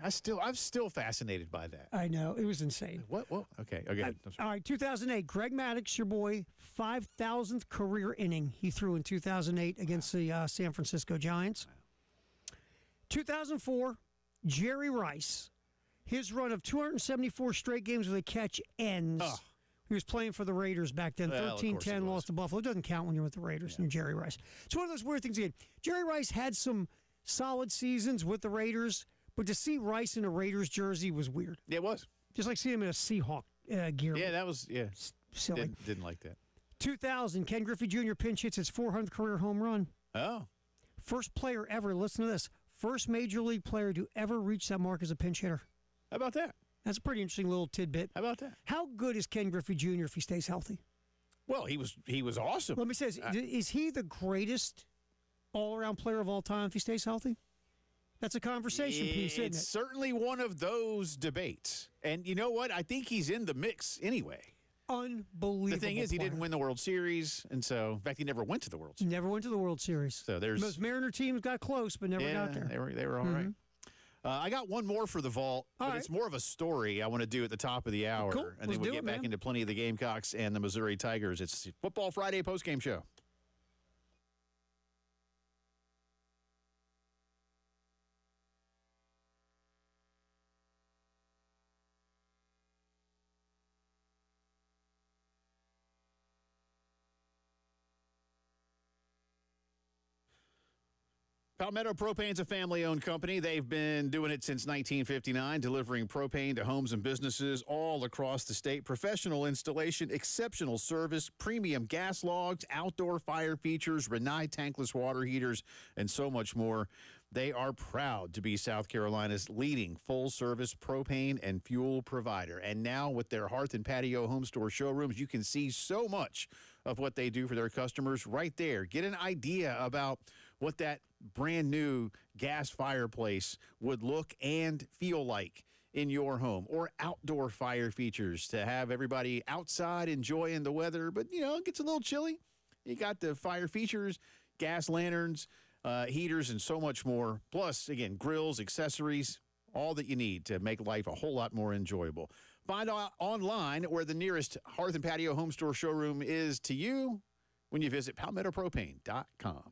I'm still fascinated by that. I know. It was insane. What? Okay. All right, 2008, Greg Maddux, your boy, 5,000th career inning he threw in 2008 against the San Francisco Giants. 2004, Jerry Rice, his run of 274 straight games with a catch ends. He was playing for the Raiders back then. 13-10, lost to Buffalo. It doesn't count when you're with the Raiders and Jerry Rice. It's one of those weird things again. Jerry Rice had some solid seasons with the Raiders, but to see Rice in a Raiders jersey was weird. It was. Just like seeing him in a Seahawk gear. Yeah, that was, silly. Didn't like that. 2000, Ken Griffey Jr. pinch hits his 400th career home run. Oh. First player ever, listen to this, first Major League player to ever reach that mark as a pinch hitter. How about that? That's a pretty interesting little tidbit. How about that? How good is Ken Griffey Jr. if he stays healthy? Well, he was awesome. Let me say this. Is he the greatest all-around player of all time if he stays healthy? That's a conversation piece, isn't it? It's certainly one of those debates. And you know what? I think he's in the mix anyway. Unbelievable. The thing is, he didn't win the World Series, and so, in fact, he never went to the World Series. Never went to the World Series. So there's most Mariner teams got close, but never got there. They were all right. I got one more for the vault, but it's more of a story I want to do at the top of the hour. Cool. And then we'll get back into plenty of the Gamecocks and the Missouri Tigers. It's Football Friday postgame show. Palmetto Propane is a family-owned company. They've been doing it since 1959, delivering propane to homes and businesses all across the state. Professional installation, exceptional service, premium gas logs, outdoor fire features, Rinnai tankless water heaters, and so much more. They are proud to be South Carolina's leading full-service propane and fuel provider. And now with their Hearth and Patio home store showrooms, you can see so much of what they do for their customers right there. Get an idea about what that brand new gas fireplace would look and feel like in your home, or outdoor fire features to have everybody outside enjoying the weather. But, you know, it gets a little chilly. You got the fire features, gas lanterns, heaters, and so much more. Plus, again, grills, accessories, all that you need to make life a whole lot more enjoyable. Find out online where the nearest Hearth and Patio home store showroom is to you when you visit palmettopropane.com.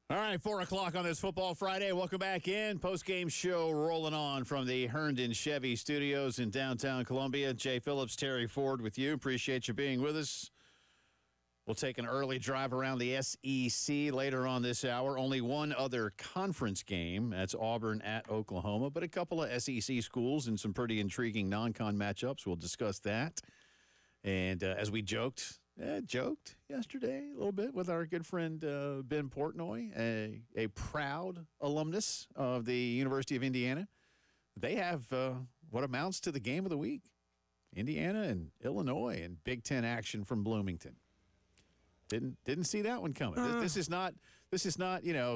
All right, 4 o'clock on this Football Friday. Welcome back in. Postgame show rolling on from the Herndon Chevy Studios in downtown Columbia. Jay Phillips, Terry Ford with you. Appreciate you being with us. We'll take an early drive around the SEC later on this hour. Only one other conference game. That's Auburn at Oklahoma, but a couple of SEC schools and some pretty intriguing non-con matchups. We'll discuss that. And as we joked yesterday a little bit with our good friend Ben Portnoy, a proud alumnus of the University of Indiana. They have what amounts to the game of the week. Indiana and Illinois and Big Ten action from Bloomington. Didn't see that one coming. This is not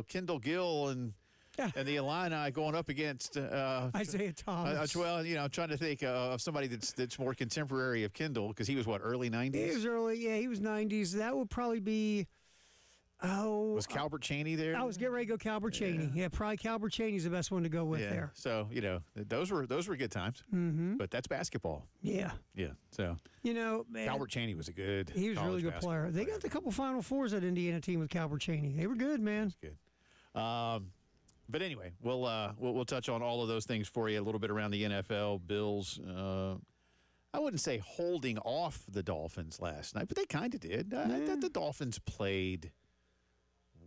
Kendall Gill and the Illini going up against Isaiah Thomas. Trying to think of somebody that's more contemporary of Kendall, because he was early 90s? He was early, he was 90s. That would probably be, was Calbert Chaney there? I was getting ready to go Calbert Chaney. Yeah, probably Calbert Chaney's the best one to go with there. So, those were good times. Mm-hmm. But that's basketball. Yeah. Yeah, so. Man, Calbert Chaney was he was a really good player. They got a couple Final Fours at Indiana team with Calbert Chaney. They were good, man. That's good. But anyway, we'll touch on all of those things for you, a little bit around the NFL. Bills, I wouldn't say holding off the Dolphins last night, but they kind of did. I thought the Dolphins played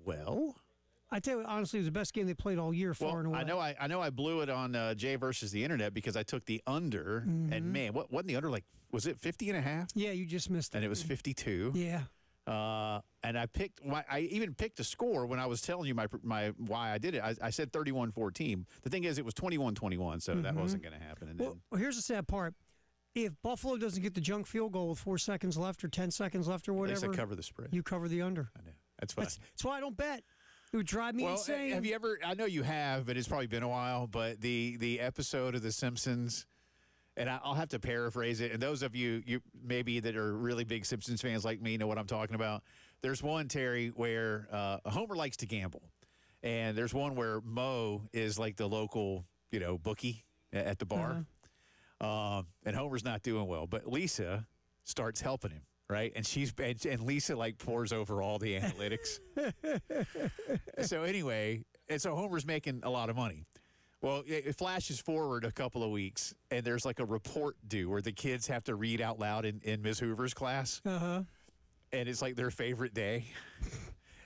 well. I tell you, honestly, it was the best game they played all year, far and away. I know I blew it on Jay versus the Internet because I took the under, and man, wasn't the under was it 50.5? Yeah, you just missed it. And it was 52. Yeah. And I even picked a score when I was telling you my why I did it. I said 31-14. The thing is, it was 21-21, so that wasn't going to happen. And well, here's the sad part. If Buffalo doesn't get the junk field goal with 4 seconds left or 10 seconds left or whatever, they said cover the spread. You cover the under. I know. That's fine. That's why I don't bet. It would drive me insane. Have you ever? I know you have, but it's probably been a while. But the episode of The Simpsons. And I'll have to paraphrase it. And those of you maybe that are really big Simpsons fans like me know what I'm talking about. There's one, Terry, where Homer likes to gamble. And there's one where Mo is like the local, bookie at the bar. And Homer's not doing well. But Lisa starts helping him, right? And Lisa, pours over all the analytics. So anyway, so Homer's making a lot of money. Well, it flashes forward a couple of weeks, and there's a report due where the kids have to read out loud in Ms. Hoover's class. Uh-huh. And it's their favorite day.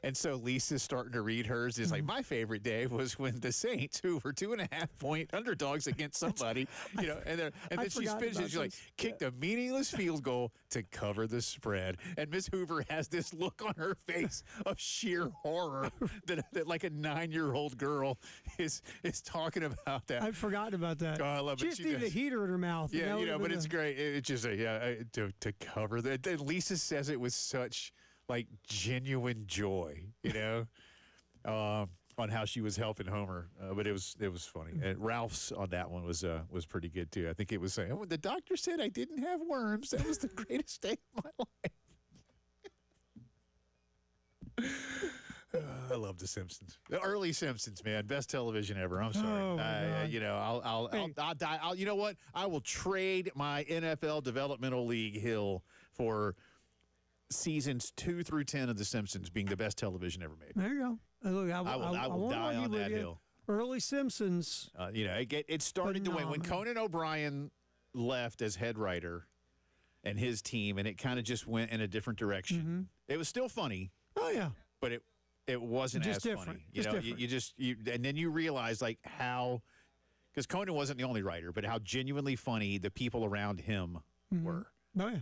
And so Lisa's starting to read hers. It's my favorite day was when the Saints, who were 2.5-point underdogs against somebody, and then she finishes, she's kicked a meaningless field goal to cover the spread. And Miss Hoover has this look on her face of sheer horror that a 9-year-old girl is talking about that. I've forgotten about that. Oh, I love she it. Just needed a heater in her mouth. Yeah, but it's great. It's just to cover that. And Lisa says it with such genuine joy, on how she was helping Homer. But it was funny. And Ralph's on that one was pretty good too. I think it was saying, "Oh, the doctor said I didn't have worms. That was the greatest day of my life." I love The Simpsons. The early Simpsons, man, best television ever. I'm sorry. Oh, I'll die. You know what? I will trade my NFL Developmental League hill for seasons 2 through 10 of The Simpsons being the best television ever made. There you go. Look, I will die on that hill. Early Simpsons. It started to win when Conan O'Brien left as head writer and his team, and it kind of just went in a different direction. Mm-hmm. It was still funny. Oh yeah, but it wasn't just as different. funny. And then you realize how, because Conan wasn't the only writer, but how genuinely funny the people around him were. Oh, yeah.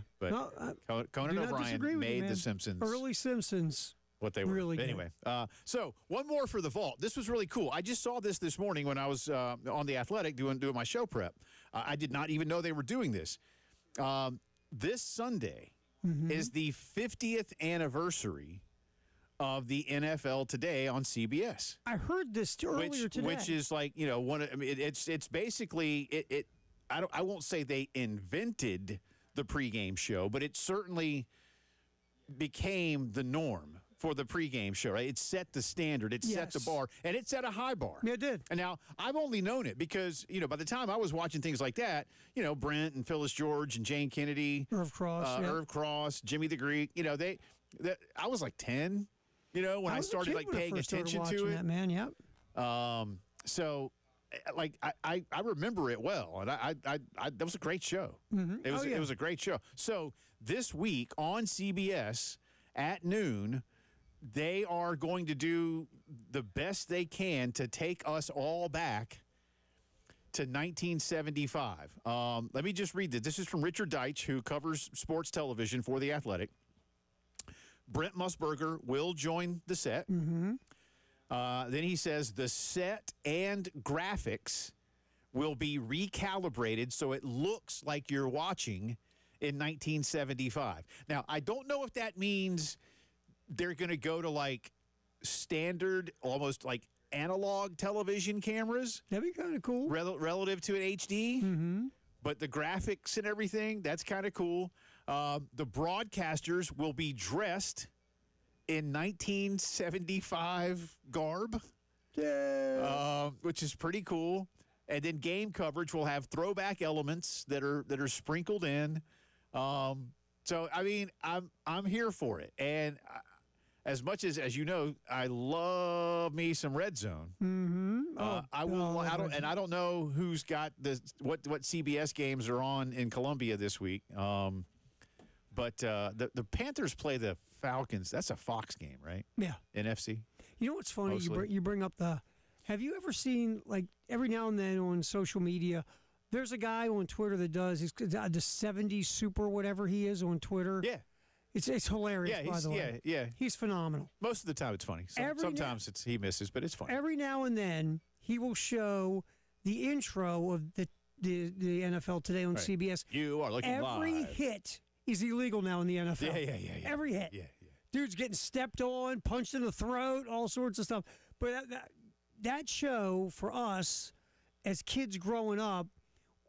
But Conan O'Brien made The Simpsons. Early Simpsons. What they were. Really anyway, so one more for the vault. This was really cool. I just saw this morning when I was on The Athletic doing my show prep. I did not even know they were doing this. This Sunday is the 50th anniversary of the NFL Today on CBS. I heard this earlier today. Which is it's basically I won't say they invented the pregame show, but it certainly became the norm for the pregame show, right? It set the standard. It set the bar, and it set a high bar. Yeah, it did. And now, I've only known it because, by the time I was watching things like that, Brent and Phyllis George and Jane Kennedy. Irv Cross. Irv Cross, Jimmy the Greek, I was 10, when I started like paying attention to it. That, man, yep. So, like I remember it well, and I that was a great show. Mm-hmm. It was a great show. So this week on CBS at noon, they are going to do the best they can to take us all back to 1975. Let me just read this. This is from Richard Deitch, who covers sports television for The Athletic. Brent Musburger will join the set. Mm-hmm. Then he says the set and graphics will be recalibrated so it looks like you're watching in 1975. Now, I don't know if that means they're going to go to like standard, almost like analog television cameras. That'd be kind of cool. Relative to an HD. Mm-hmm. But the graphics and everything, that's kind of cool. The broadcasters will be dressed in 1975 garb, which is pretty cool. And then game coverage will have throwback elements that are sprinkled in. So I mean, I'm here for it. And as much as you know, I love me some Red Zone. Mm-hmm. I don't know who's got what CBS games are on in Columbia this week. But the Panthers play the Falcons. That's a Fox game, right? Yeah. NFC. You know what's funny? You bring up have you ever seen, like, every now and then on social media, there's a guy on Twitter that does the 70s super whatever he is on Twitter. Yeah. It's hilarious, by the way. Yeah. He's phenomenal. Most of the time it's funny. Sometimes he misses, but it's funny. Every now and then he will show the intro of the NFL Today on CBS. You are looking live. Every hit is illegal now in the NFL. Yeah. Every hit. Yeah. Dude's getting stepped on, punched in the throat, all sorts of stuff. But that show for us as kids growing up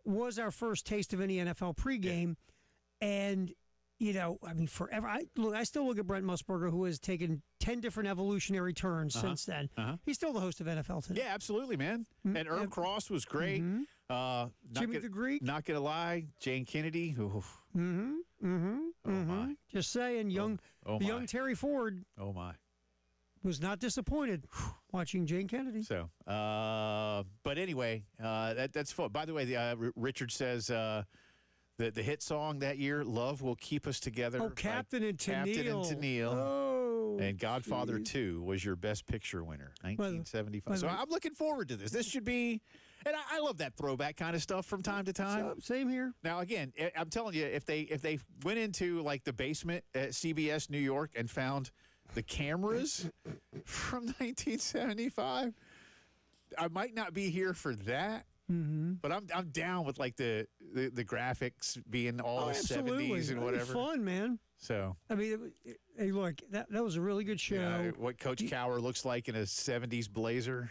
was our first taste of any NFL pregame. Yeah. And, I mean, forever. I still look at Brent Musburger, who has taken 10 different evolutionary turns since then. He's still the host of NFL Today. Yeah, absolutely, man. And Irv Cross was great. Mm-hmm. Jimmy the Greek. Not going to lie, Jane Kennedy. Oof. Mm-hmm. Mm-hmm. Oh, my. Just saying, young Terry Ford. Oh, my. Was not disappointed watching Jane Kennedy. So, but anyway, that's fun. By the way, Richard says the hit song that year, "Love Will Keep Us Together." Oh, Captain and Tennille. Oh, and Godfather 2 was your Best Picture winner, 1975. So I'm looking forward to this. This should be, and I love that throwback kind of stuff from time to time. Same here. Now, again, I'm telling you, if they went into like the basement at CBS New York and found the cameras from 1975, I might not be here for that. Mm-hmm. But I'm down with like the graphics being all the 70s and whatever. Fun, man. So I mean, hey, look, that was a really good show. Yeah, what Coach Cowher looks like in a 70s blazer.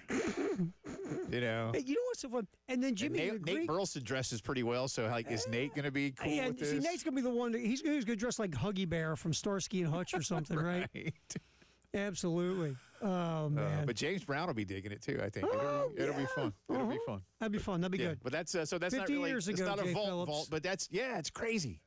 Hey, what's so fun? And then Jimmy Nate Burleson dresses pretty well. So like, is Nate going to be cool with this? See, Nate's going to be the one. He's going to dress like Huggy Bear from Starsky and Hutch or something, right? Absolutely. Oh man! But James Brown will be digging it too. I think it'll be fun. It'll be fun. That'd be fun. That'd be good. But that's not really. Years ago, it's not Jay a vault, Phillips. but it's crazy.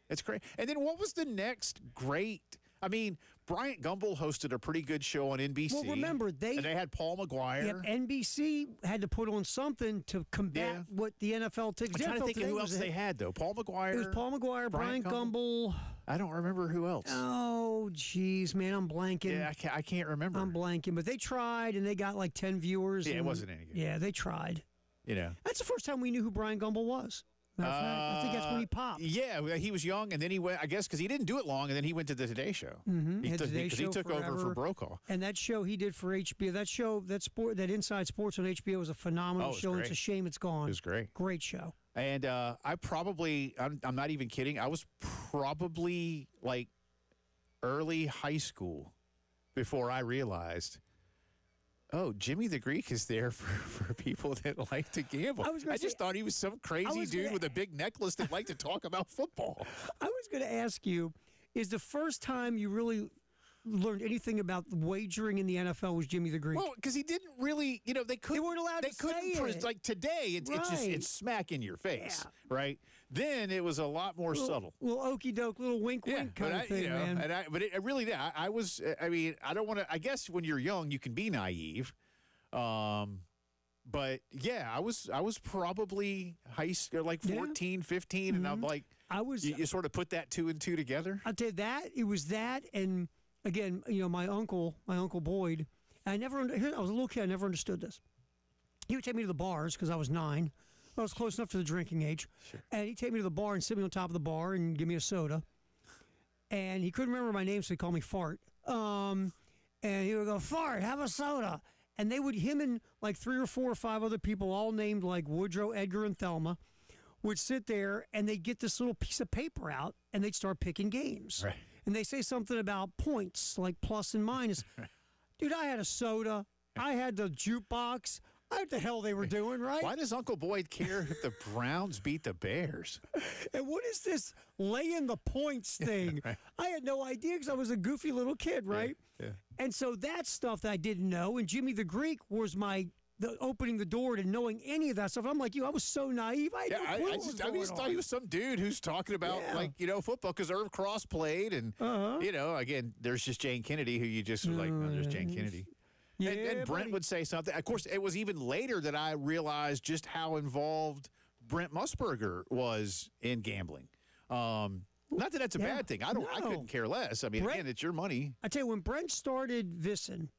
It's crazy. And then what was the next great? I mean, Bryant Gumbel hosted a pretty good show on NBC. Well, remember they had Paul McGuire. Yeah, NBC had to put on something to combat what the NFL took. I'm trying to think of who else they had though. Paul McGuire. It was Paul McGuire, Bryant Gumbel. I don't remember who else. Oh, geez, man, I'm blanking. Yeah, I can't remember. I'm blanking, but they tried and they got like 10 viewers. Yeah, it wasn't any good. Yeah, they tried. That's the first time we knew who Bryant Gumbel was. Matter of fact, I think that's when he popped. Yeah, he was young, and then he went, I guess, because he didn't do it long, and then he went to the Today Show. Mm-hmm. He took over for Brokaw. And that show he did for HBO, that Inside Sports on HBO was a phenomenal show. Great. It's a shame it's gone. It was great. Great show. And I'm not even kidding, I was probably like early high school before I realized, Jimmy the Greek is there for people that like to gamble. I just thought he was some crazy dude with a big necklace that liked to talk about football. I was going to ask you, is the first time you really learned anything about wagering in the NFL was Jimmy the Greek. Well, because he didn't really, they weren't allowed to say it. Like today, it's smack in your face, right? Then it was a lot more subtle. Little okey doke, little wink wink kind of thing, man. But it really did. I don't want to. I guess when you're young, you can be naive. But yeah, I was probably high school, like 14, 15, and I'm like, you sort of put that 2 and 2 together. I'll tell you that it was that, and again, my uncle Boyd. I was a little kid. I never understood this. He would take me to the bars because I was 9. I was close enough to the drinking age, and he'd take me to the bar and sit me on top of the bar and give me a soda. And he couldn't remember my name, so he called me Fart. And he would go, Fart, have a soda. And him and like 3 or 4 or 5 other people, all named like Woodrow, Edgar, and Thelma, would sit there and they'd get this little piece of paper out and they'd start picking games. Right. And they say something about points, like plus and minus. Dude, I had a soda. I had the jukebox. I know what the hell they were doing, right? Why does Uncle Boyd care if the Browns beat the Bears? And what is this laying the points thing? Right. I had no idea because I was a goofy little kid, right? Yeah. And so that's stuff that I didn't know. And Jimmy the Greek was opening the door to knowing any of that stuff. I'm like I was so naive. I just thought he was some dude who's talking about football because Irv Cross played, and again, there's just Jane Kennedy who you just like, no, there's Jane Kennedy. Yeah, and Brent would say something. Of course, it was even later that I realized just how involved Brent Musburger was in gambling. Not that that's a bad thing. I couldn't care less. I mean, again, it's your money. I tell you, when Brent started Visson,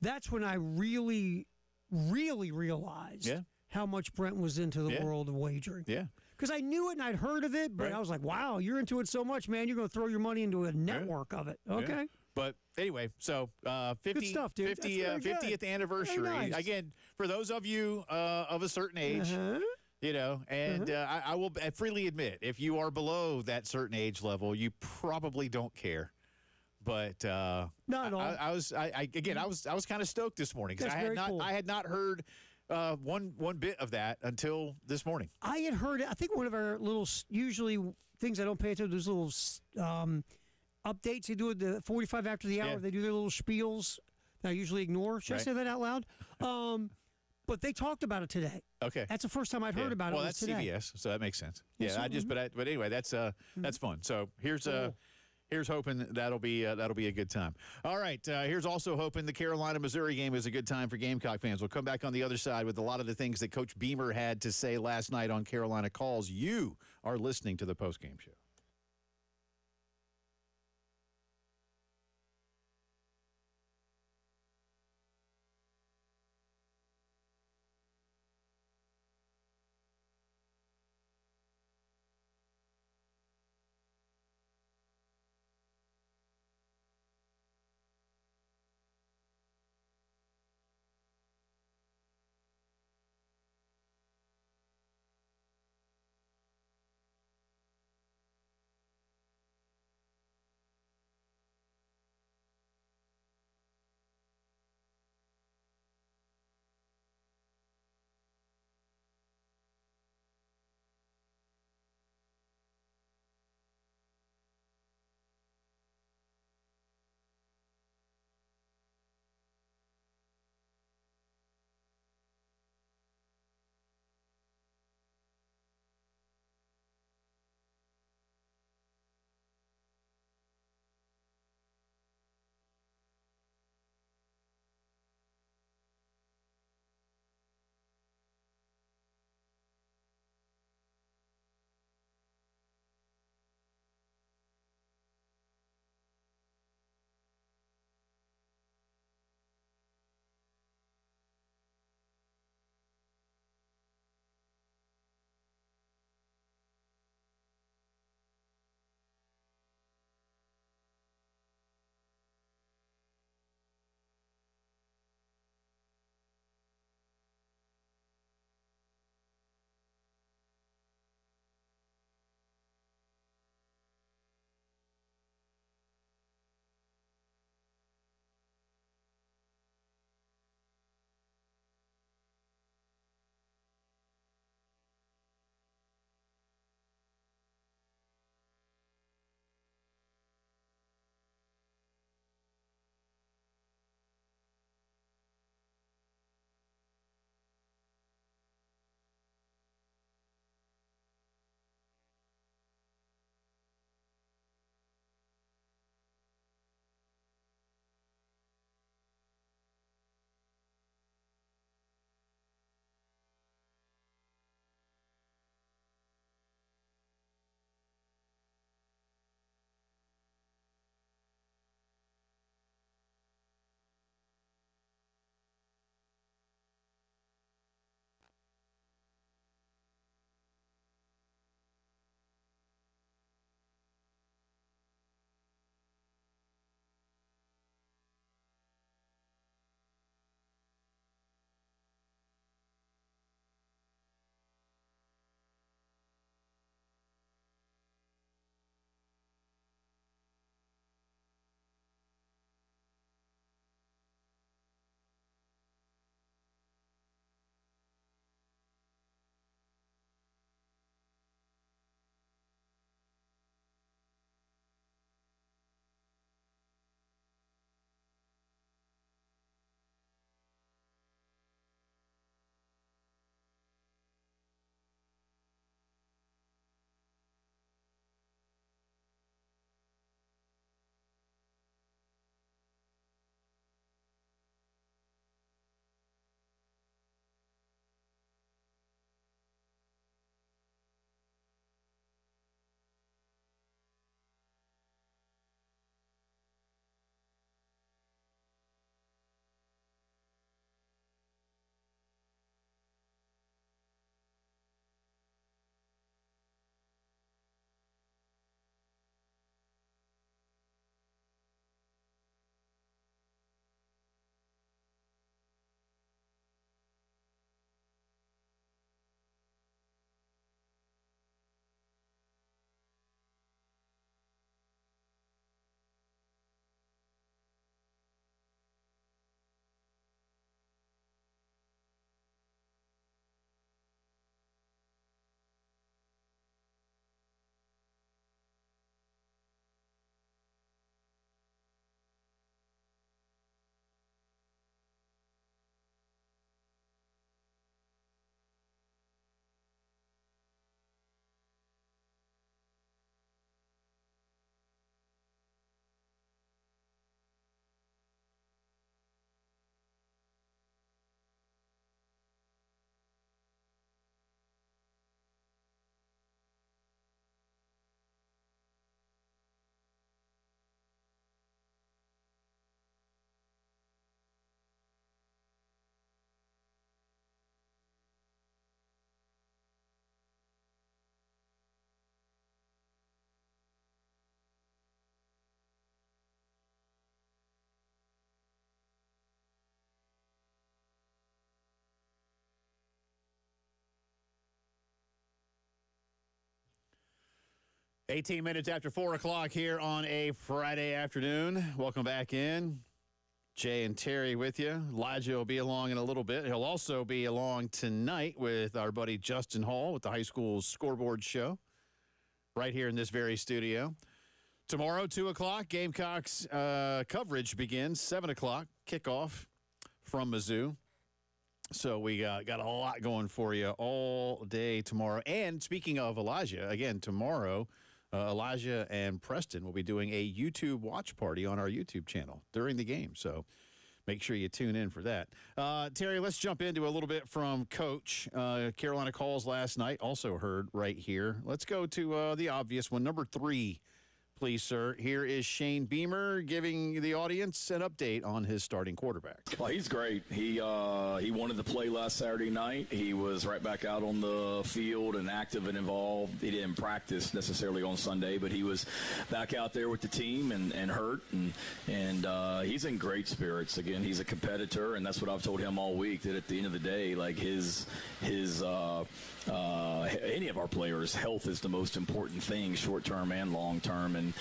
that's when I really, really realized how much Brent was into the world of wagering. Yeah. Because I knew it and I'd heard of it, but I was like, wow, you're into it so much, man. You're going to throw your money into a network of it. Okay. Yeah. But anyway, so 50, good stuff, dude. 50th anniversary. Nice. Again, for those of you of a certain age, I will freely admit, if you are below that certain age level, you probably don't care. But not at all. I was kind of stoked this morning because I had not heard one bit of that until this morning. I had heard it. I think one of our little usually things I don't pay attention to, those little updates they do at the 45 after the hour. Yeah. They do their little spiels that I usually ignore. Should I say that out loud? But they talked about it today. Okay, that's the first time I'd heard about it. Well, that's today. CBS, so that makes sense. Yeah, but anyway, that's fun. So here's hoping that'll be a good time. All right, here's also hoping the Carolina-Missouri game is a good time for Gamecock fans. We'll come back on the other side with a lot of the things that Coach Beamer had to say last night on Carolina Calls. You are listening to the Postgame Show. 18 minutes after 4 o'clock here on a Friday afternoon. Welcome back in. Jay and Terry with you. Elijah will be along in a little bit. He'll also be along tonight with our buddy Justin Hall with the high school scoreboard show right here in this very studio. Tomorrow, 2 o'clock, Gamecocks coverage begins. 7 o'clock, kickoff from Mizzou. So we got a lot going for you all day tomorrow. And speaking of Elijah, again, tomorrow, Elijah and Preston will be doing a YouTube watch party on our YouTube channel during the game. So make sure you tune in for that. Terry, let's jump into a little bit from Coach. Carolina calls last night, also heard right here. Let's go to the obvious one, number 3. Please, sir. Here is Shane Beamer giving the audience an update on his starting quarterback. Well, he's great. He wanted to play last Saturday night. He was right back out on the field and active and involved. He didn't practice necessarily on Sunday, but he was back out there with the team and hurt. And he's in great spirits. Again, he's a competitor, and that's what I've told him all week, that at the end of the day, like his any of our players' health is the most important thing, short-term and long-term. And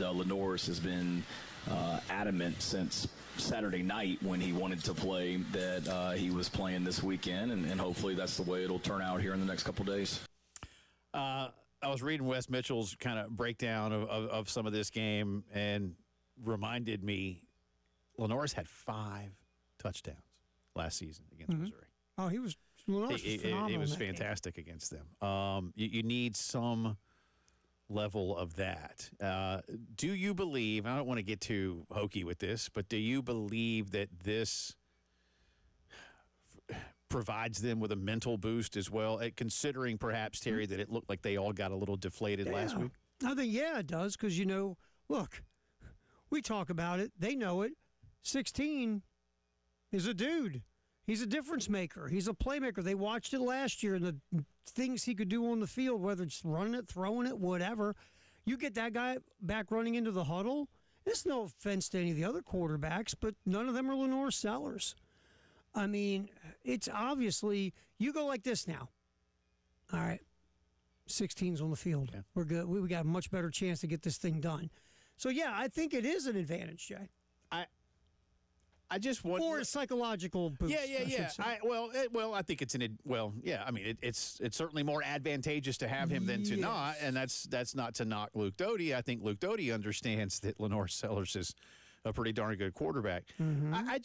Lenoris has been adamant since Saturday night when he wanted to play that he was playing this weekend, and hopefully that's the way it'll turn out here in the next couple days. I was reading Wes Mitchell's kind of breakdown of some of this game and reminded me Lenoris had 5 touchdowns last season against Missouri. Oh, he was phenomenal. It was fantastic against them. You need some level of that. Do you believe, I don't want to get too hokey with this, but do you believe that this provides them with a mental boost as well, considering perhaps, Terry, that it looked like they all got a little deflated last week? I think, it does, because, look, we talk about it. They know it. 16 is a dude. He's a difference maker. He's a playmaker. They watched it last year and the things he could do on the field, whether it's running it, throwing it, whatever. You get that guy back running into the huddle. It's no offense to any of the other quarterbacks, but none of them are Lenore Sellers. I mean, it's obviously, you go like this now. All right, 16's on the field. Yeah. We're good. We got a much better chance to get this thing done. So, I think it is an advantage, Jay. I just want, or a psychological boost. Yeah. I think it's I mean, it's certainly more advantageous to have him than to not, and that's not to knock Luke Doty. I think Luke Doty understands that Lenore Sellers is a pretty darn good quarterback. Mm-hmm. I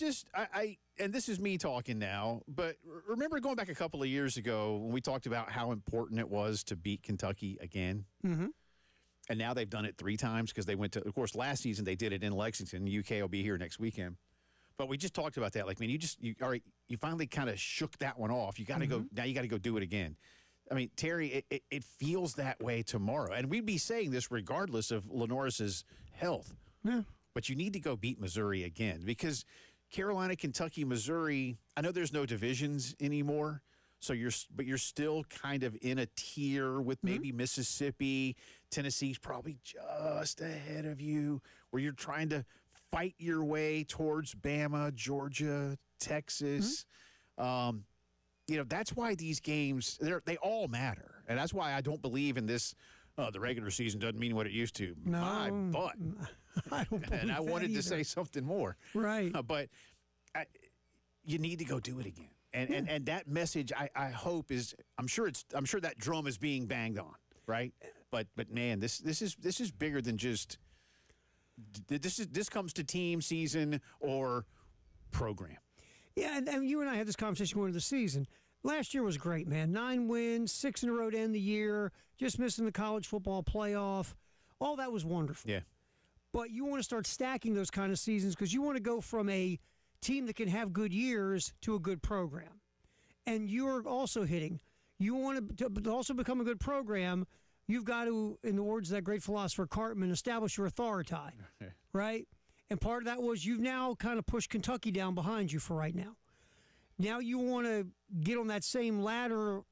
and this is me talking now, but remember going back a couple of years ago when we talked about how important it was to beat Kentucky again. Mm-hmm. And now they've done it 3 times because they went to, of course, last season they did it in Lexington. UK will be here next weekend. But we just talked about that. Like, man, you finally kind of shook that one off. You got to go, now you got to go do it again. I mean, Terry, it feels that way tomorrow. And we'd be saying this regardless of Lenoris's health. Yeah. But you need to go beat Missouri again because Carolina, Kentucky, Missouri, I know there's no divisions anymore. So you're still kind of in a tier with maybe Mississippi. Tennessee's probably just ahead of you where you're trying to fight your way towards Bama, Georgia, Texas. That's why these games, they all matter. And that's why I don't believe in this, the regular season doesn't mean what it used to. No, my butt. I don't believe and I wanted either. to say something more. Right. But you need to go do it again. And that message, I hope is, I'm sure that drum is being banged on, right? But man, this is bigger than just, this comes to team, season, or program. Yeah, and you and I had this conversation going into the season. Last year was great, man. 9 wins, 6 in a row to end the year, just missing the college football playoff. All that was wonderful. Yeah. But you want to start stacking those kind of seasons because you want to go from a team that can have good years to a good program. And you're also hitting. You want to also become a good program. You've got to, in the words of that great philosopher Cartman, establish your authority, right? And part of that was you've now kind of pushed Kentucky down behind you for right now. Now you want to get on that same ladder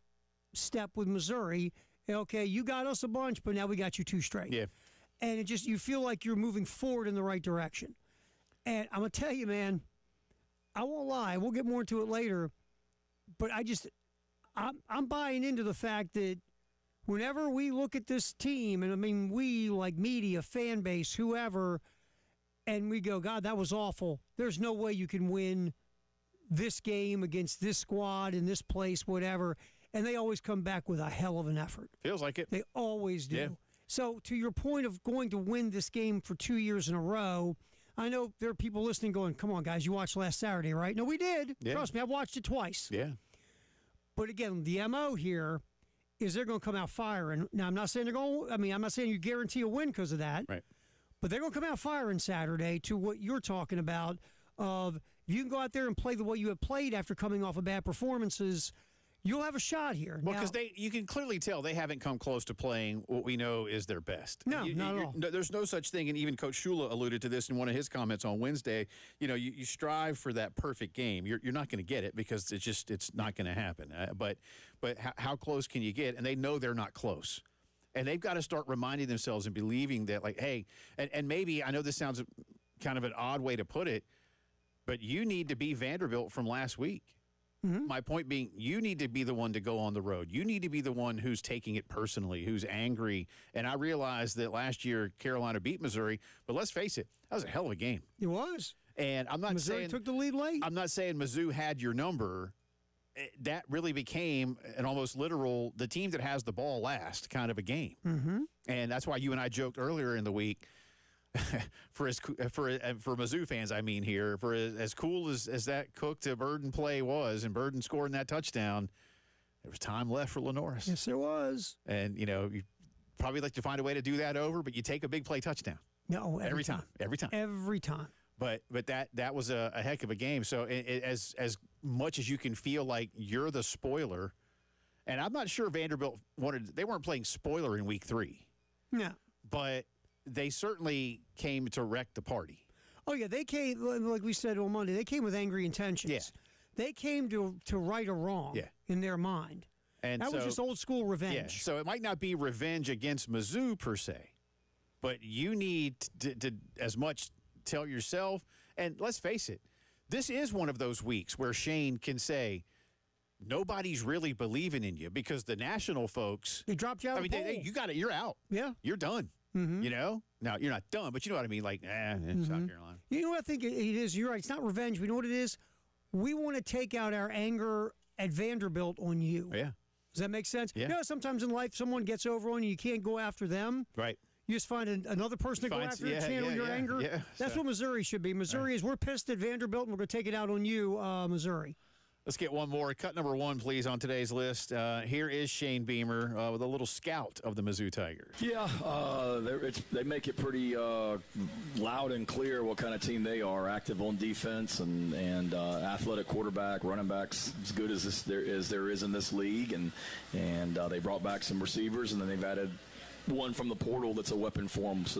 step with Missouri. Okay, you got us a bunch, but now we got you 2 straight. Yeah. And you feel like you're moving forward in the right direction. And I'm going to tell you, man, I won't lie. We'll get more into it later. But I'm buying into the fact that whenever we look at this team, and I mean we, like media, fan base, whoever, and we go, God, that was awful. There's no way you can win this game against this squad in this place, whatever. And they always come back with a hell of an effort. Feels like it. They always do. Yeah. So to your point of going to win this game for 2 years in a row, I know there are people listening going, come on, guys, you watched last Saturday, right? No, we did. Yeah. Trust me, I watched it twice. Yeah. But again, the MO here is they're going to come out firing. Now, I'm not saying I'm not saying you guarantee a win because of that. Right. But they're going to come out firing Saturday to what you're talking about of if you can go out there and play the way you have played after coming off of bad performances, you'll have a shot here. Well, because you can clearly tell they haven't come close to playing what we know is their best. No, not at all. There's no such thing, and even Coach Shula alluded to this in one of his comments on Wednesday. You strive for that perfect game. You're not going to get it because it's not going to happen. But how close can you get? And they know they're not close. And they've got to start reminding themselves and believing that, like, hey, and maybe, I know this sounds kind of an odd way to put it, but you need to be Vanderbilt from last week. Mm-hmm. My point being, you need to be the one to go on the road. You need to be the one who's taking it personally, who's angry. And I realized that last year Carolina beat Missouri, but let's face it, that was a hell of a game. It was. And I'm not Missouri saying took the lead late. I'm not saying Mizzou had your number. That really became an almost literal, the team that has the ball last kind of a game. Mm-hmm. And that's why you and I joked earlier in the week, for Mizzou fans, I mean here, for as cool as that Cook to Burden play was, and Burden scoring that touchdown, there was time left for Lenoris. Yes, there was. And, you probably like to find a way to do that over, but you take a big play touchdown. No, every time. Every time. Every time. But that was a heck of a game. So as much as you can feel like you're the spoiler, and I'm not sure Vanderbilt they weren't playing spoiler in week 3. No. But they certainly came to wreck the party. Oh, yeah, they came, like we said on Monday, they came with angry intentions. Yeah. They came to right a wrong in their mind. And that was just old school revenge. Yeah, so it might not be revenge against Mizzou per se, but you need to as much tell yourself, and let's face it, this is one of those weeks where Shane can say, nobody's really believing in you because the national folks. They dropped you out. You got it. You're out. Yeah. You're done. Mm-hmm. Now you're not done, but you know what I mean. Like, South Carolina. You know what I think it is? You're right. It's not revenge. We know what it is. We want to take out our anger at Vanderbilt on you. Yeah. Does that make sense? Yeah. Sometimes in life someone gets over on you. You can't go after them. Right. You just find another person to go after and channel your anger. Yeah. That's what Missouri should be. Missouri is we're pissed at Vanderbilt and we're going to take it out on you, Missouri. Let's get one more. Cut number 1, please, on today's list. Here is Shane Beamer with a little scout of the Mizzou Tigers. Yeah, they make it pretty loud and clear what kind of team they are. Active on defense and athletic quarterback, running backs as good as there is in this league. And they brought back some receivers, and then they've added one from the portal that's a weapon for them. So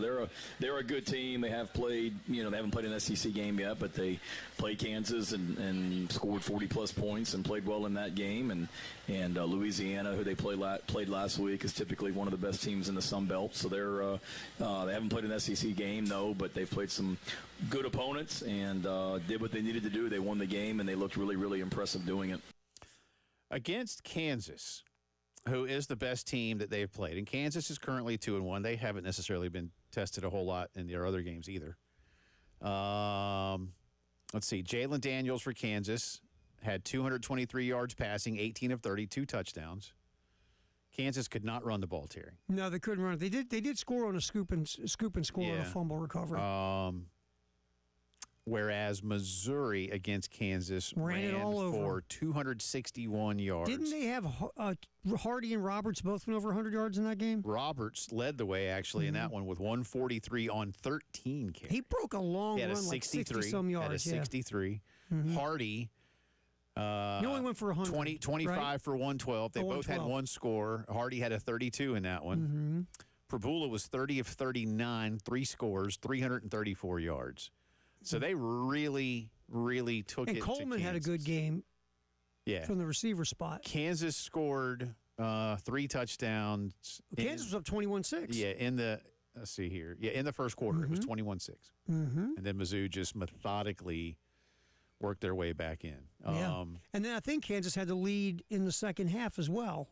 they're a good team. They have played, they haven't played an SEC game yet, but they played Kansas and scored 40-plus points and played well in that game. And Louisiana, who they played last week, is typically one of the best teams in the Sun Belt. So they haven't played an SEC game, no, but they've played some good opponents and did what they needed to do. They won the game, and they looked really, really impressive doing it. Against Kansas, who is the best team that they've played. And Kansas is currently 2-1. They haven't necessarily been tested a whole lot in their other games either. Let's see. Jalen Daniels for Kansas had 223 yards passing, 18 of 32 touchdowns. Kansas could not run the ball, Terry. No, they couldn't run it. They did score on a scoop and score on a fumble recovery. Whereas Missouri against Kansas ran all over for 261 yards. Didn't they have Hardy and Roberts both went over 100 yards in that game? Roberts led the way, actually, in that one with 143 on 13 carries. He broke a long run, like 60-some yards. Had a 63. Hardy, he only went for 100. 25 right? for 112. They both had one score. Hardy had a 32 in that one. Prabula was 30 of 39, 3 scores, 334 yards. So they really, really took it to Kansas. And Coleman had a good game from the receiver spot. Kansas scored 3 touchdowns. Kansas was up 21-6. Yeah, let's see here. Yeah, in the first quarter, it was 21-6. And then Mizzou just methodically worked their way back in. And then I think Kansas had the lead in the second half as well.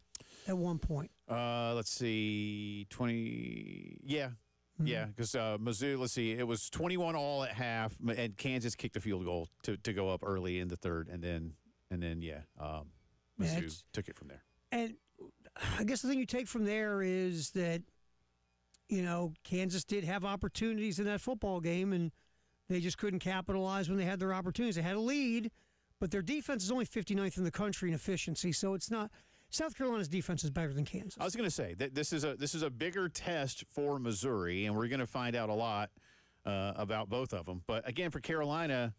at one point. Let's see, 20. Yeah. Mm-hmm. Yeah, because Mizzou, let's see, it was 21 all at half, and Kansas kicked a field goal to go up early in the third, and then Mizzou took it from there. And I guess the thing you take from there is that, Kansas did have opportunities in that football game, and they just couldn't capitalize when they had their opportunities. They had a lead, but their defense is only 59th in the country in efficiency, so it's not. South Carolina's defense is better than Kansas. I was going to say that this is a bigger test for Missouri, and we're going to find out a lot about both of them. But again, for Carolina,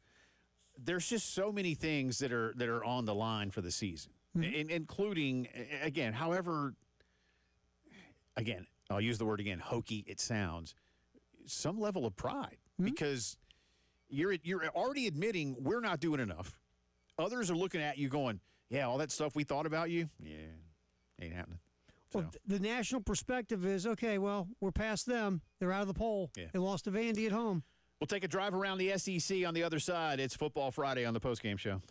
there's just so many things that are on the line for the season, including again, I'll use the word again, hokey it sounds, some level of pride because you're already admitting we're not doing enough. Others are looking at you going, yeah, all that stuff we thought about you, ain't happening. Well, the national perspective is, okay, well, we're past them. They're out of the poll. Yeah. They lost to Vandy at home. We'll take a drive around the SEC on the other side. It's Football Friday on the Postgame Show.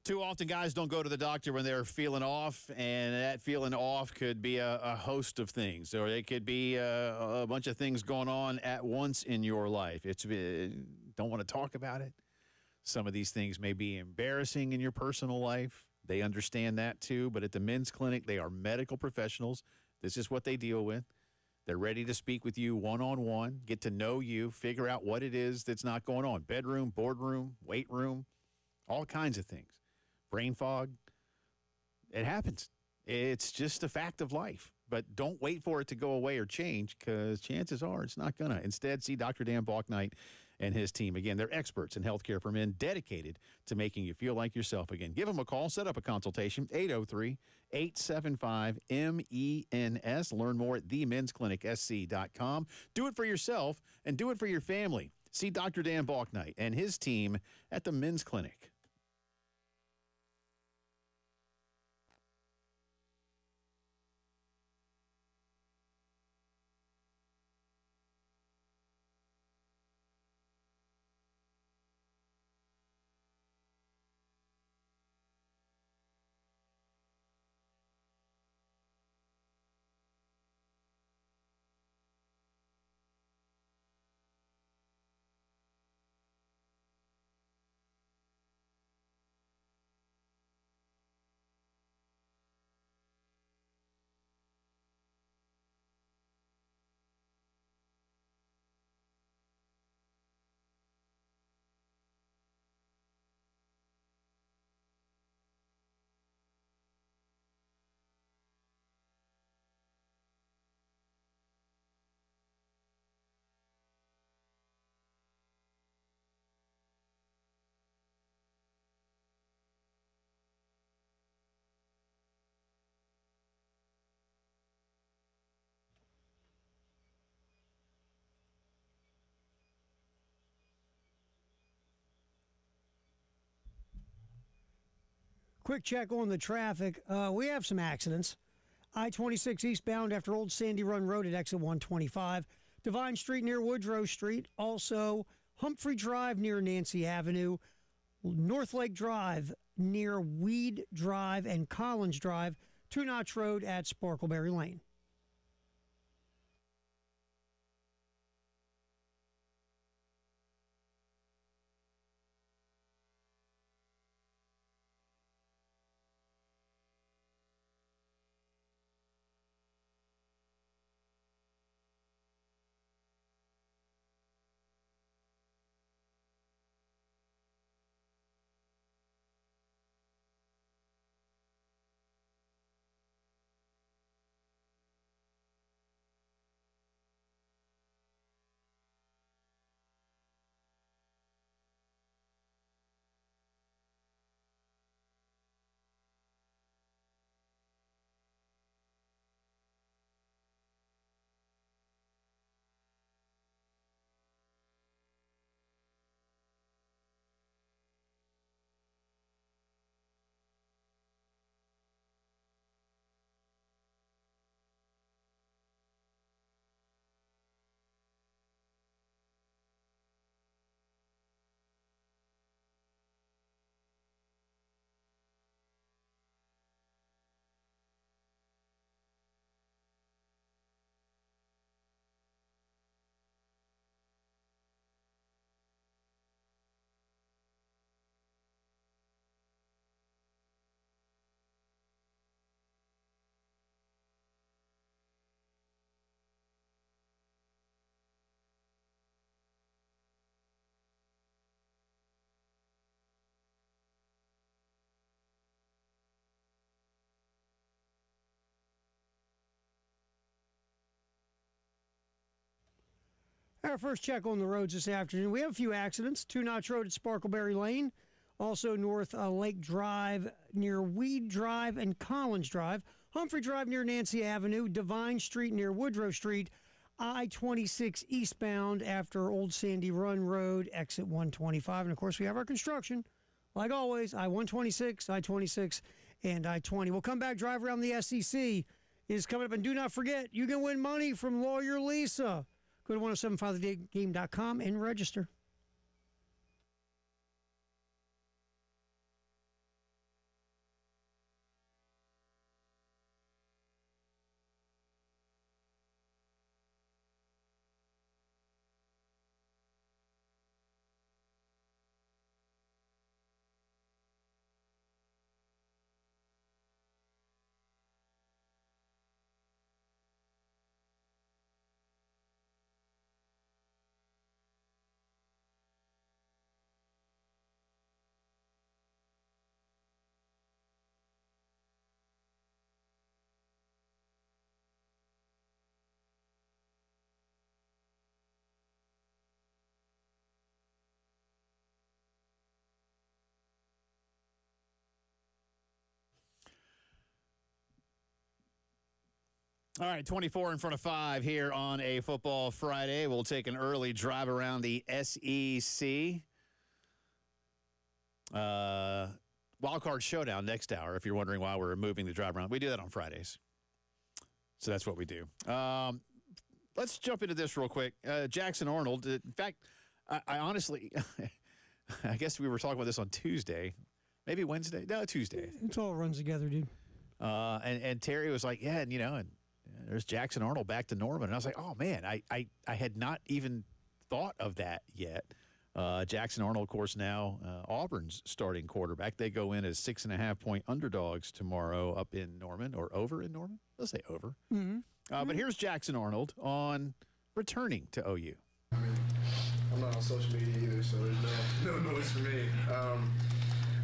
Too often, guys don't go to the doctor when they're feeling off, and that feeling off could be a host of things, or it could be a bunch of things going on at once in your life. Don't want to talk about it. Some of these things may be embarrassing in your personal life. They understand that too, but at the men's clinic, they are medical professionals. This is what they deal with. They're ready to speak with you one-on-one, get to know you, figure out what it is that's not going on. Bedroom, boardroom, weight room, all kinds of things. Brain fog, it happens. It's just a fact of life. But don't wait for it to go away or change because chances are it's not going to. Instead, see Dr. Dan Balknight and his team. Again, they're experts in healthcare for men dedicated to making you feel like yourself again. Give them a call. Set up a consultation, 803-875-MENS. Learn more at themensclinicsc.com. Do it for yourself and do it for your family. See Dr. Dan Balknight and his team at the Men's Clinic. Quick check on the traffic. We have some accidents. I-26 eastbound after Old Sandy Run Road at exit 125. Divine Street near Woodrow Street. Also, Humphrey Drive near Nancy Avenue. North Lake Drive near Weed Drive and Collins Drive. Two Notch Road at Sparkleberry Lane. Our first check on the roads this afternoon. We have a few accidents. 2 Notch Road at Sparkleberry Lane. Also North Lake Drive near Weed Drive and Collins Drive. Humphrey Drive near Nancy Avenue. Divine Street near Woodrow Street. I-26 eastbound after Old Sandy Run Road, exit 125. And, of course, we have our construction. Like always, I-126, I-26, and I-20. We'll come back, drive around the SEC is coming up. And do not forget, you can win money from Lawyer Lisa. Go to 1075thegame.com and register. All right, 24 in front of 5 here on a Football Friday. We'll take an early drive around the SEC. Wild Card Showdown next hour, if you're wondering why we're moving the drive around. We do that on Fridays. So that's what we do. Let's jump into this real quick. Jackson Arnold, in fact, I honestly, I guess we were talking about this on Tuesday. Maybe Wednesday? No, Tuesday. It all runs together, dude. And Terry was like, yeah, and, you know, and there's Jackson Arnold back to Norman. And I was like, oh, man, I had not even thought of that yet. Jackson Arnold, of course, now Auburn's starting quarterback. They go in as 6.5-point underdogs tomorrow up in Norman, or over in Norman. Let's say over. Mm-hmm. But here's Jackson Arnold on returning to OU. I mean, I'm not on social media either, so there's no noise for me.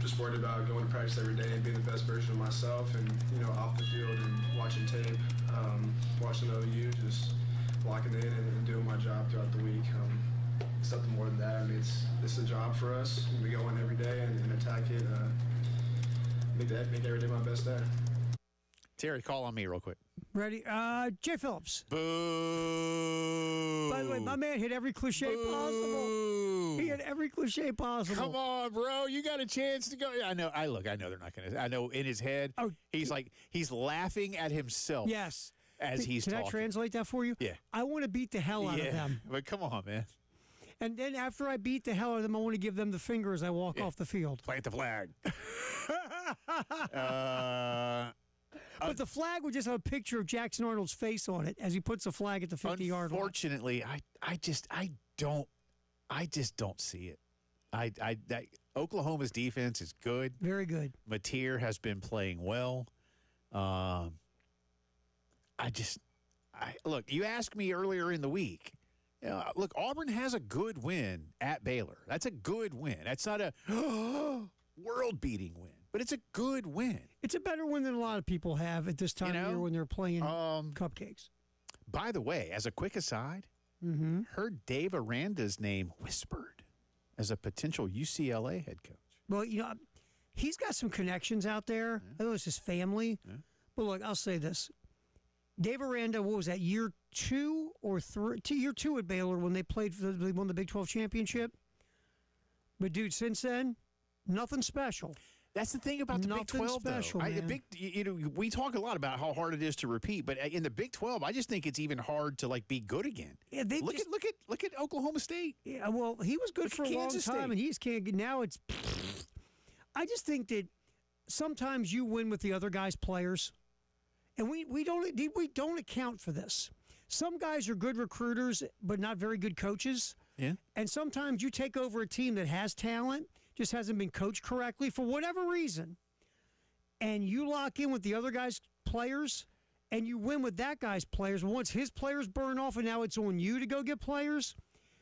Just worried about going to practice every day and being the best version of myself, and you know, off the field and watching tape, watching OU, just locking in and doing my job throughout the week. It's nothing more than that. I mean, it's a job for us. We go in every day and attack it. Make every day my best day. Terry, call on me real quick. Ready? Jay Phillips. Boo. By the way, my man hit every cliche possible. He hit every cliche possible. Come on, bro. You got a chance to go. I know. I know they're not going to. I know in his head, he's laughing at himself. Yes. As he's talking. Can I translate that for you? Yeah. I want to beat the hell out of them. But come on, man. And then after I beat the hell out of them, I want to give them the finger as I walk off the field. Plant the flag. But the flag would just have a picture of Jackson Arnold's face on it as he puts the flag at the 50-yard line. Unfortunately, I just don't see it. Oklahoma's defense is good. Very good. Mateer has been playing well. Look, you asked me earlier in the week. Look, Auburn has a good win at Baylor. That's a good win. That's not a world-beating win, but it's a good win. It's a better win than a lot of people have at this time of year when they're playing cupcakes. By the way, as a quick aside, heard Dave Aranda's name whispered as a potential UCLA head coach. Well, he's got some connections out there. I know it's his family. Yeah. But look, I'll say this. Dave Aranda, what was that, year 2 or 3? Year 2 at Baylor when they won the Big 12 championship. But, dude, since then, nothing special. That's the thing about the Big 12, special, though. We talk a lot about how hard it is to repeat, but in the Big 12, I just think it's even hard to be good again. Yeah, look at Oklahoma State. Yeah, well, he was good for a long time, and he's can't get now. It's. I just think that sometimes you win with the other guys' players, and we don't account for this. Some guys are good recruiters, but not very good coaches. Yeah, and sometimes you take over a team that has talent. Just hasn't been coached correctly for whatever reason, and you lock in with the other guy's players, and you win with that guy's players. Once his players burn off and now it's on you to go get players,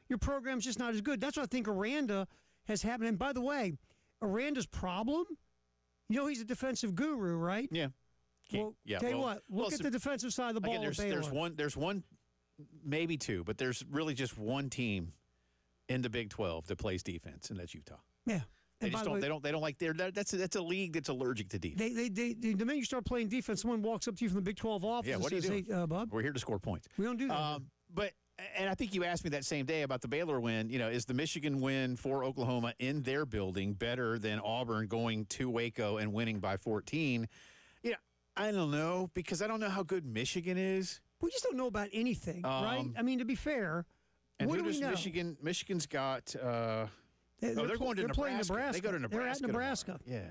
your program's just not as good. That's what I think Aranda has happened. And by the way, Aranda's problem, he's a defensive guru, right? Yeah. Well, tell you what, look at the defensive side of the ball. Again, there's one maybe two, but there's really just one team in the Big 12 that plays defense, and that's Utah. Yeah. They just don't. They don't like that's a league that's allergic to defense. The minute you start playing defense, someone walks up to you from the Big 12 office. Yeah, what and are you says, doing? Hey, Bob, we're here to score points. We don't do that. And I think you asked me that same day about the Baylor win. Is the Michigan win for Oklahoma in their building better than Auburn going to Waco and winning by 14? I don't know, because I don't know how good Michigan is. We just don't know about anything, right? I mean, to be fair, and what who do we know? Michigan's got. They're going to Nebraska. Playing Nebraska. They go to Nebraska. They're at Nebraska. Tomorrow. Yeah.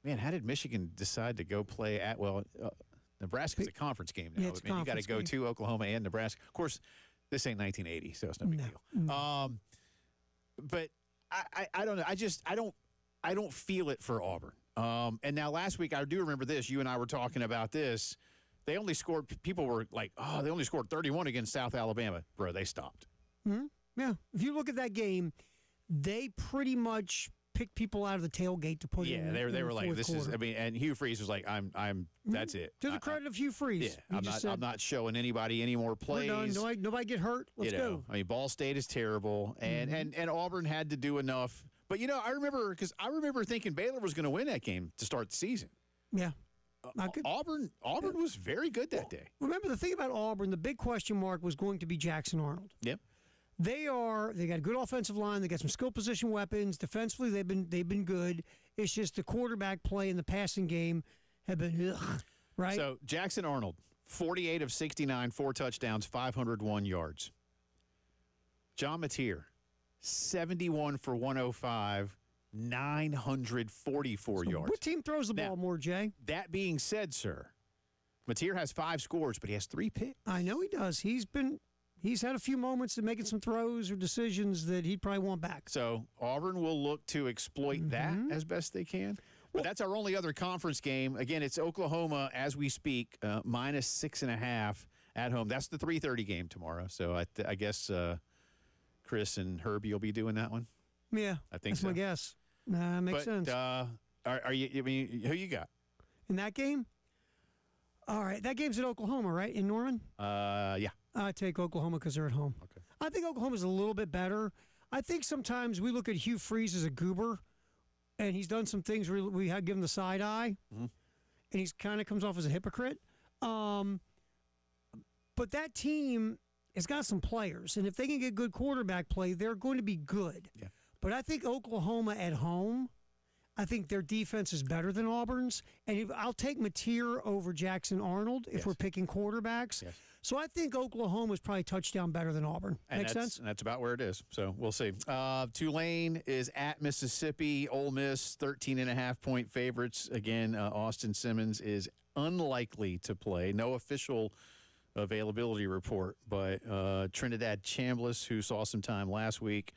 Man, how did Michigan decide to go play at? Nebraska's a conference game now. Yeah, it's a conference you got to go game. to Oklahoma and Nebraska. Of course, this ain't 1980, so it's no big deal. But I don't know. I don't feel it for Auburn. And now last week, I do remember this. You and I were talking about this. They only scored. People were like, they only scored 31 against South Alabama. Bro, they stopped. Mm-hmm. Yeah. If you look at that game, they pretty much picked people out of the tailgate to put in. Yeah, they were like, this quarter. is. I mean, and Hugh Freeze was like, I'm. That's it. To the credit of Hugh Freeze. Yeah, I'm not showing anybody any more plays. We're done. Nobody get hurt. Let's go. I mean, Ball State is terrible, and Auburn had to do enough. But I remember thinking Baylor was going to win that game to start the season. Yeah. Auburn was very good that day. Remember, the thing about Auburn, the big question mark was going to be Jackson Arnold. Yep. They got a good offensive line. They got some skill position weapons. Defensively, they've been good. It's just the quarterback play and the passing game have been right. So Jackson Arnold, 48 of 69, 4 touchdowns, 501 yards. John Mateer, 71 for 105, 944 yards. What team throws the ball more, Jay? That being said, sir, Mateer has 5 scores, but he has 3 picks. I know he does. He's had a few moments of making some throws or decisions that he'd probably want back. So Auburn will look to exploit that as best they can. But that's our only other conference game. Again, it's Oklahoma as we speak, minus 6.5 at home. That's the 3:30 game tomorrow. So I guess Chris and Herbie will be doing that one. Yeah, I think that's my guess. Makes sense. Are you? I mean, who you got in that game? All right, that game's at Oklahoma, right? In Norman? Yeah. I take Oklahoma because they're at home. Okay. I think Oklahoma's a little bit better. I think sometimes we look at Hugh Freeze as a goober, and he's done some things where we have given the side eye, and he kind of comes off as a hypocrite. But that team has got some players, and if they can get good quarterback play, they're going to be good. Yeah. But I think Oklahoma at home, I think their defense is better than Auburn's, and I'll take Mateer over Jackson Arnold if we're picking quarterbacks. Yes. So I think Oklahoma is probably touchdown better than Auburn. Make sense? That's about where it is. So we'll see. Tulane is at Mississippi. Ole Miss, 13.5-point favorites. Again, Austin Simmons is unlikely to play. No official availability report, but Trinidad Chambliss, who saw some time last week,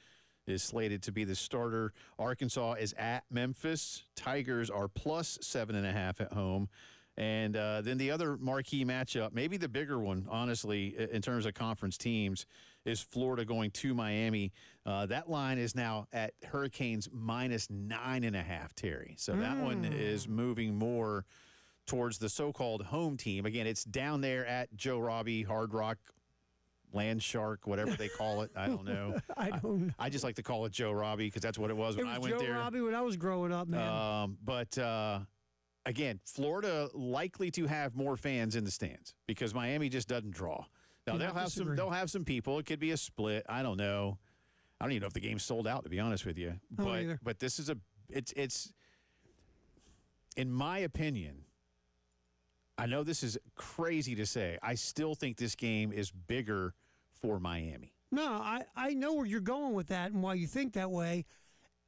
is slated to be the starter. Arkansas is at Memphis. Tigers are plus 7.5 at home. And then the other marquee matchup, maybe the bigger one, honestly, in terms of conference teams, is Florida going to Miami. That line is now at Hurricanes minus 9.5, Terry. So that one is moving more towards the so-called home team. Again, it's down there at Joe Robbie, Hard Rock, Land Shark, whatever they call it. I don't know. I don't know. I just like to call it Joe Robbie because that's what it was when I went there. Joe Robbie when I was growing up, man. Again, Florida likely to have more fans in the stands because Miami just doesn't draw. Now they'll have some people. It could be a split. I don't know. I don't even know if the game's sold out, to be honest with you. But this is it's in my opinion, I know this is crazy to say. I still think this game is bigger for Miami. No, I know where you're going with that and why you think that way.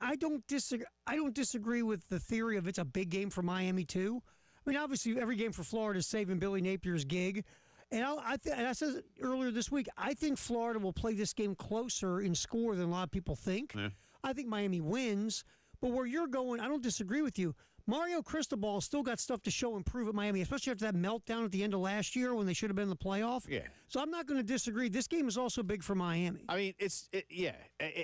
I don't disagree with the theory of it's a big game for Miami too. I mean, obviously every game for Florida is saving Billy Napier's gig. And I said earlier this week, I think Florida will play this game closer in score than a lot of people think. Yeah. I think Miami wins. But where you're going, I don't disagree with you. Mario Cristobal still got stuff to show and prove at Miami, especially after that meltdown at the end of last year when they should have been in the playoff. Yeah. So I'm not going to disagree. This game is also big for Miami. I mean,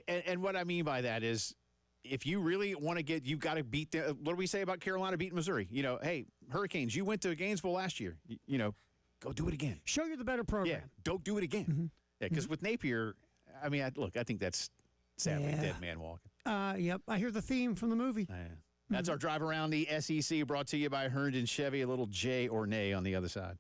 and what I mean by that is if you really want to you've got to beat what do we say about Carolina beating Missouri? Hey, Hurricanes, you went to Gainesville last year. Go do it again. Show you're the better program. Yeah, don't do it again. Mm-hmm. Yeah, because with Napier, I mean, I think that's sadly dead man walking. Yep. I hear the theme from the movie. That's our drive around the SEC, brought to you by Herndon Chevy. A little J or nay on the other side.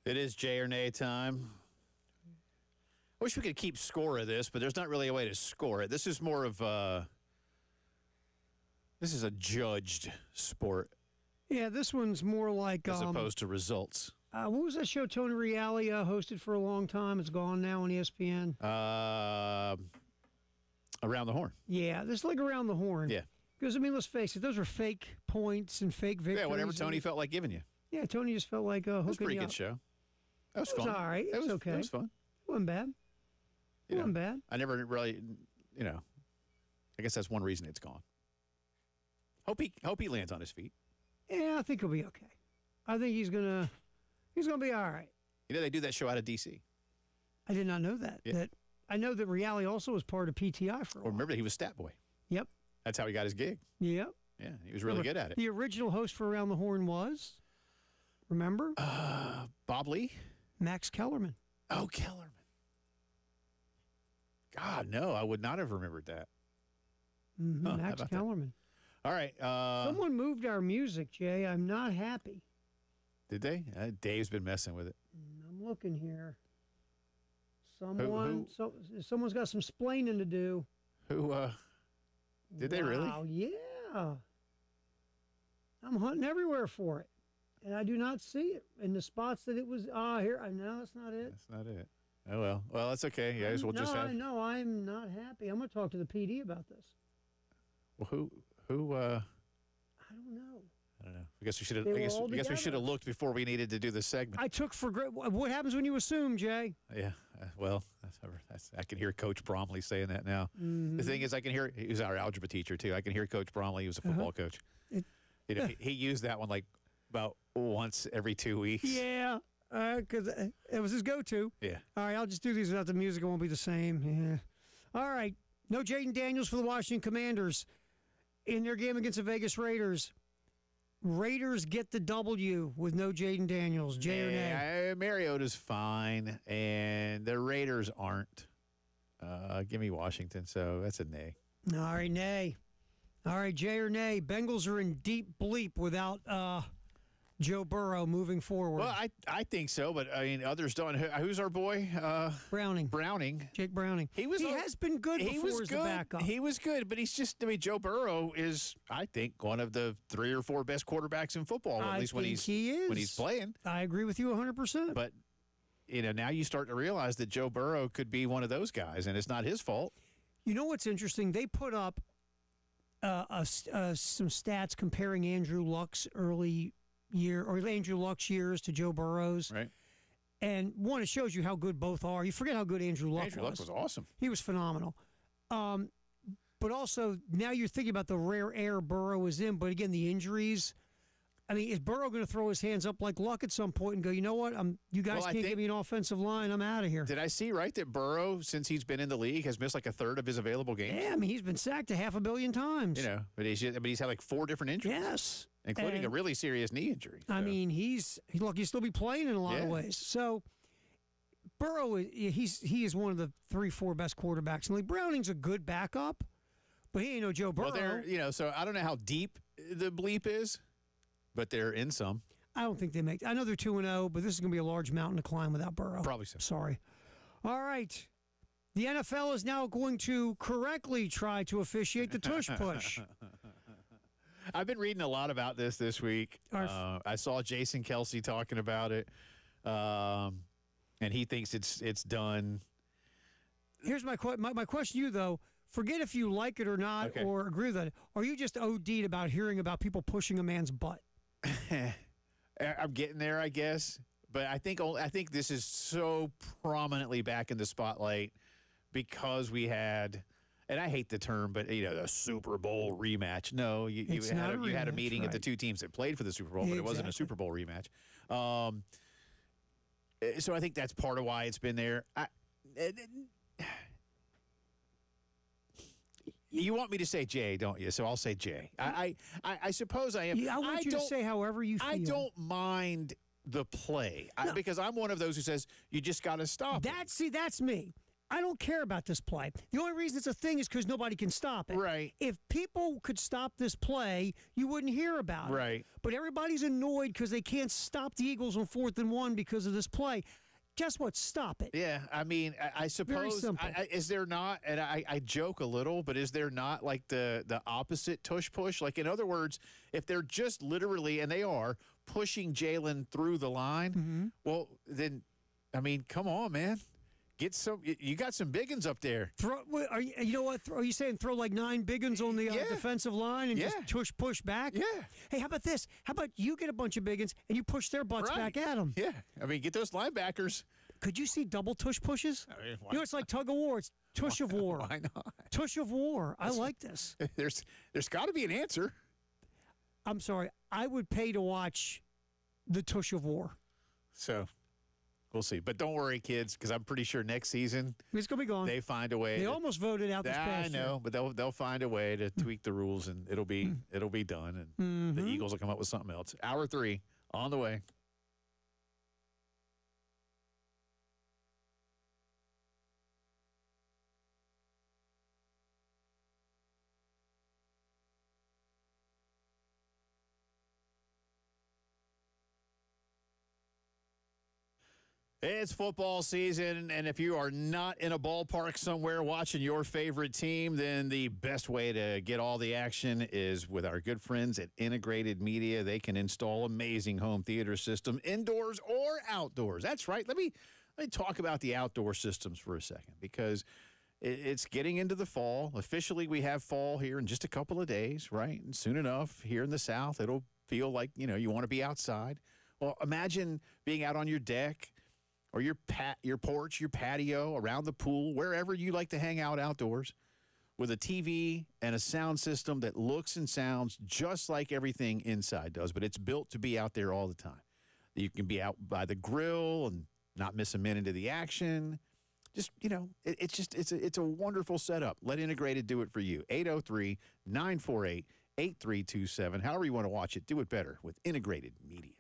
It is J or nay time. I wish we could keep score of this, but there's not really a way to score it. This is more of This is a judged sport. Yeah, this one's more like as opposed to results. What was that show Tony Reale hosted for a long time? It's gone now on ESPN. Around the Horn. Yeah, this is like Around the Horn. Yeah. Because, I mean, let's face it, those are fake points and fake victories. Yeah, whatever Tony felt like giving you. Yeah, Tony just felt like hooking you up. It was a pretty good show. That was fun. It was all right. It was okay. It was fun. It wasn't bad. It wasn't bad. I never really, I guess that's one reason it's gone. Hope he lands on his feet. Yeah, I think he'll be okay. I think he's gonna be all right. They do that show out of D.C. I did not know that. Yeah. I know that Reale also was part of PTI for a while. Remember, he was Stat Boy. Yep. That's how he got his gig. Yep. Yeah, he was really good at it. The original host for Around the Horn was, remember? Bob Lee? Max Kellerman. Oh, Kellerman. God, no, I would not have remembered that. Mm-hmm. Max Kellerman. All right. Someone moved our music, Jay. I'm not happy. Did they? Dave's been messing with it. I'm looking here. Someone's got some splaining to do. Who? Did they really? Oh, yeah. I'm hunting everywhere for it, and I do not see it in the spots that it was. Here. No, that's not it. That's not it. Oh, well. Well, that's okay. You guys will just have. No, I'm not happy. I'm going to talk to the PD about this. Well, who? I don't know. I don't know. I guess we should have. I guess we should have looked before we needed to do this segment. I took for granted. What happens when you assume, Jay? Yeah. Well, I can hear Coach Bromley saying that now. Mm-hmm. The thing is, I can hear. He was our algebra teacher too. I can hear Coach Bromley. He was a football coach. He used that one like about once every 2 weeks. Yeah. Because it was his go-to. Yeah. All right, I'll just do these without the music. It won't be the same. Yeah. All right. No Jaden Daniels for the Washington Commanders in their game against the Vegas Raiders. Raiders get the W with no Jaden Daniels. Jay or nay? Mariota's fine, and the Raiders aren't. Give me Washington, so that's a nay. All right, nay. All right, Jay or nay? Bengals are in deep bleep without Joe Burrow moving forward. Well, I think so, but I mean others don't. Who's our boy? Browning. Jake Browning. He has been good before as the backup. He was good, but he's just. I mean, Joe Burrow is, I think, one of the 3 or 4 best quarterbacks in football. At least when he's playing. I agree with you 100%. But now you start to realize that Joe Burrow could be one of those guys, and it's not his fault. You know what's interesting? They put up some stats comparing Andrew Luck's early year or Andrew Luck's years to Joe Burrow's. Right. And one, it shows you how good both are. You forget how good Andrew Luck was. Andrew Luck was awesome. He was phenomenal. But also, now you're thinking about the rare air Burrow is in. But again, the injuries. I mean, is Burrow going to throw his hands up like Luck at some point and go, you know what? You guys can't give me an offensive line. I'm out of here. Did I see right that Burrow, since he's been in the league, has missed like a third of his available games? Yeah, I mean, he's been sacked 500 million times. But he's had like 4 different injuries. Yes. Including a really serious knee injury. I mean, he'll still be playing in a lot of ways. So Burrow, he is one of the 3-4 best quarterbacks in the league. Browning's a good backup, but he ain't no Joe Burrow. Well, so I don't know how deep the bleep is, but they're in some. I don't think they make. I know they're 2-0, but this is going to be a large mountain to climb without Burrow. Probably so. Sorry. All right. The NFL is now going to correctly try to officiate the tush push. I've been reading a lot about this week. I saw Jason Kelsey talking about it, and he thinks it's done. Here's my question to you, though. Forget if you like it or not or agree with it. Are you just OD'd about hearing about people pushing a man's butt? I'm getting there, I guess. But I think this is so prominently back in the spotlight because we had – and I hate the term, but the Super Bowl rematch. No, you had a meeting of the 2 teams that played for the Super Bowl, but it wasn't a Super Bowl rematch. So I think that's part of why it's been there. You want me to say Jay, don't you? So I'll say Jay. I suppose I am. I want you to say however you feel. I don't mind the play because I'm one of those who says you just got to stop it. That's me. I don't care about this play. The only reason it's a thing is because nobody can stop it. Right. If people could stop this play, you wouldn't hear about it. Right. But everybody's annoyed because they can't stop the Eagles on 4th and 1 because of this play. guess what? Stop it. Yeah, I mean, I suppose, is there not, and I joke a little, but is there not like the opposite tush-push? Like, in other words, if they're just literally, and they are, pushing Jalen through the line, well, then, I mean, come on, man. Get some. You got some big uns up there. You know what? Are you saying throw like 9 big uns on the defensive line and just push back? Yeah. Hey, how about this? How about you get a bunch of big uns and you push their butts back at them? Yeah. I mean, get those linebackers. Could you see double tush pushes? I mean, you know, it's like tug of war. It's tush of war. Why not? Tush of war. I like this. There's got to be an answer. I'm sorry. I would pay to watch the tush of war. So. We'll see. But don't worry, kids, because I'm pretty sure next season it's going to be gone. They find a way. They almost voted out this past year. I know, but they'll find a way to tweak the rules, and it'll be done, and the Eagles will come up with something else. Hour 3 on the way. It's football season, and if you are not in a ballpark somewhere watching your favorite team, then the best way to get all the action is with our good friends at Integrated Media. They can install amazing home theater system indoors or outdoors. That's right. Let me talk about the outdoor systems for a second, because it's getting into the fall. Officially, we have fall here in just a couple of days, right? And soon enough, here in the South, it'll feel like, you want to be outside. Well, imagine being out on your deck, or your porch, your patio, around the pool, wherever you like to hang out outdoors, with a TV and a sound system that looks and sounds just like everything inside does, but it's built to be out there all the time. You can be out by the grill and not miss a minute of the action. Just, it's a wonderful setup. Let Integrated do it for you. 803-948-8327. However you want to watch it, do it better with Integrated Media.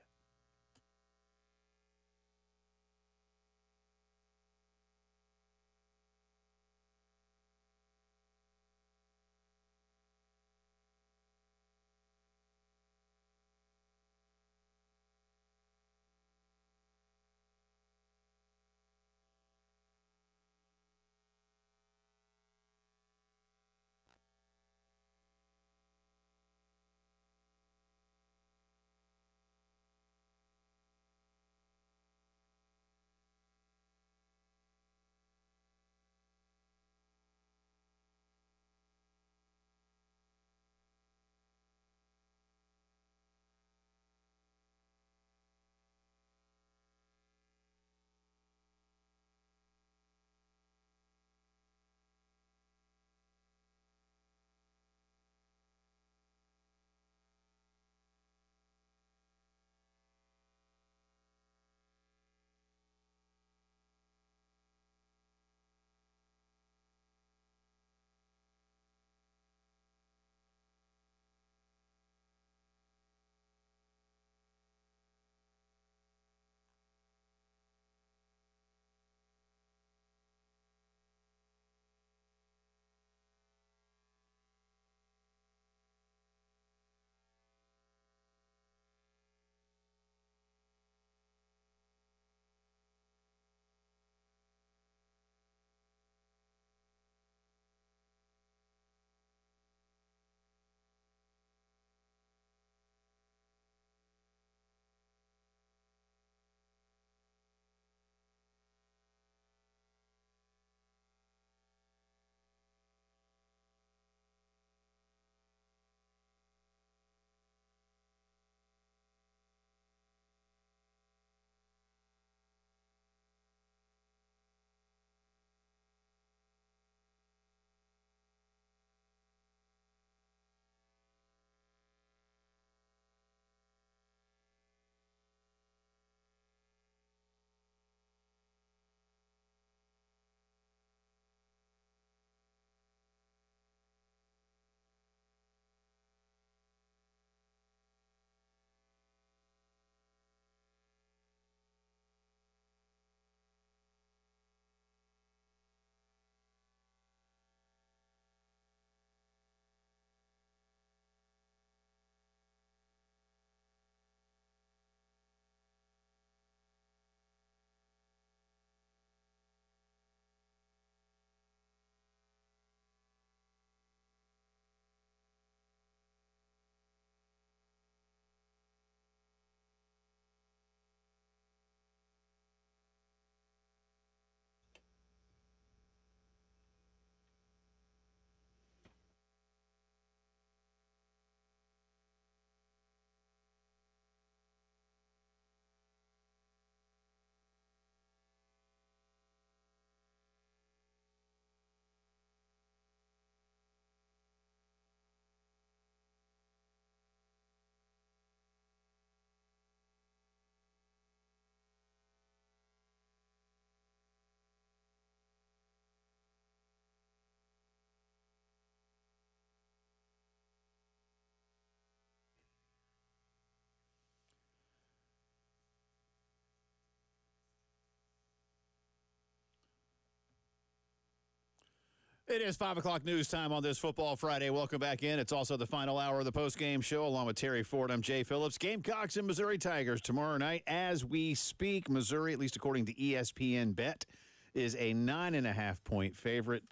It is 5 o'clock news time on this Football Friday. Welcome back in. It's also the final hour of the postgame show, along with Terry Ford. I'm Jay Phillips. Gamecocks and Missouri Tigers tomorrow night as we speak. Missouri, at least according to ESPN Bet, is a 9.5-point favorite.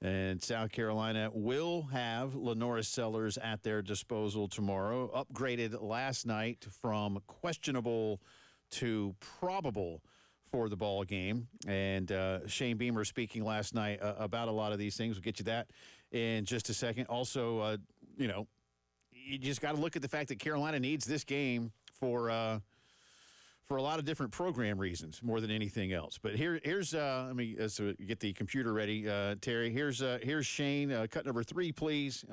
And South Carolina will have Lenora Sellers at their disposal tomorrow. Upgraded last night from questionable to probable for the ball game. And Shane Beamer speaking last night about a lot of these things. We'll get you that in just a second. Also, you just got to look at the fact that Carolina needs this game for a lot of different program reasons more than anything else. But here's let me get the computer ready, Terry. Here's Shane. Cut number 3, please.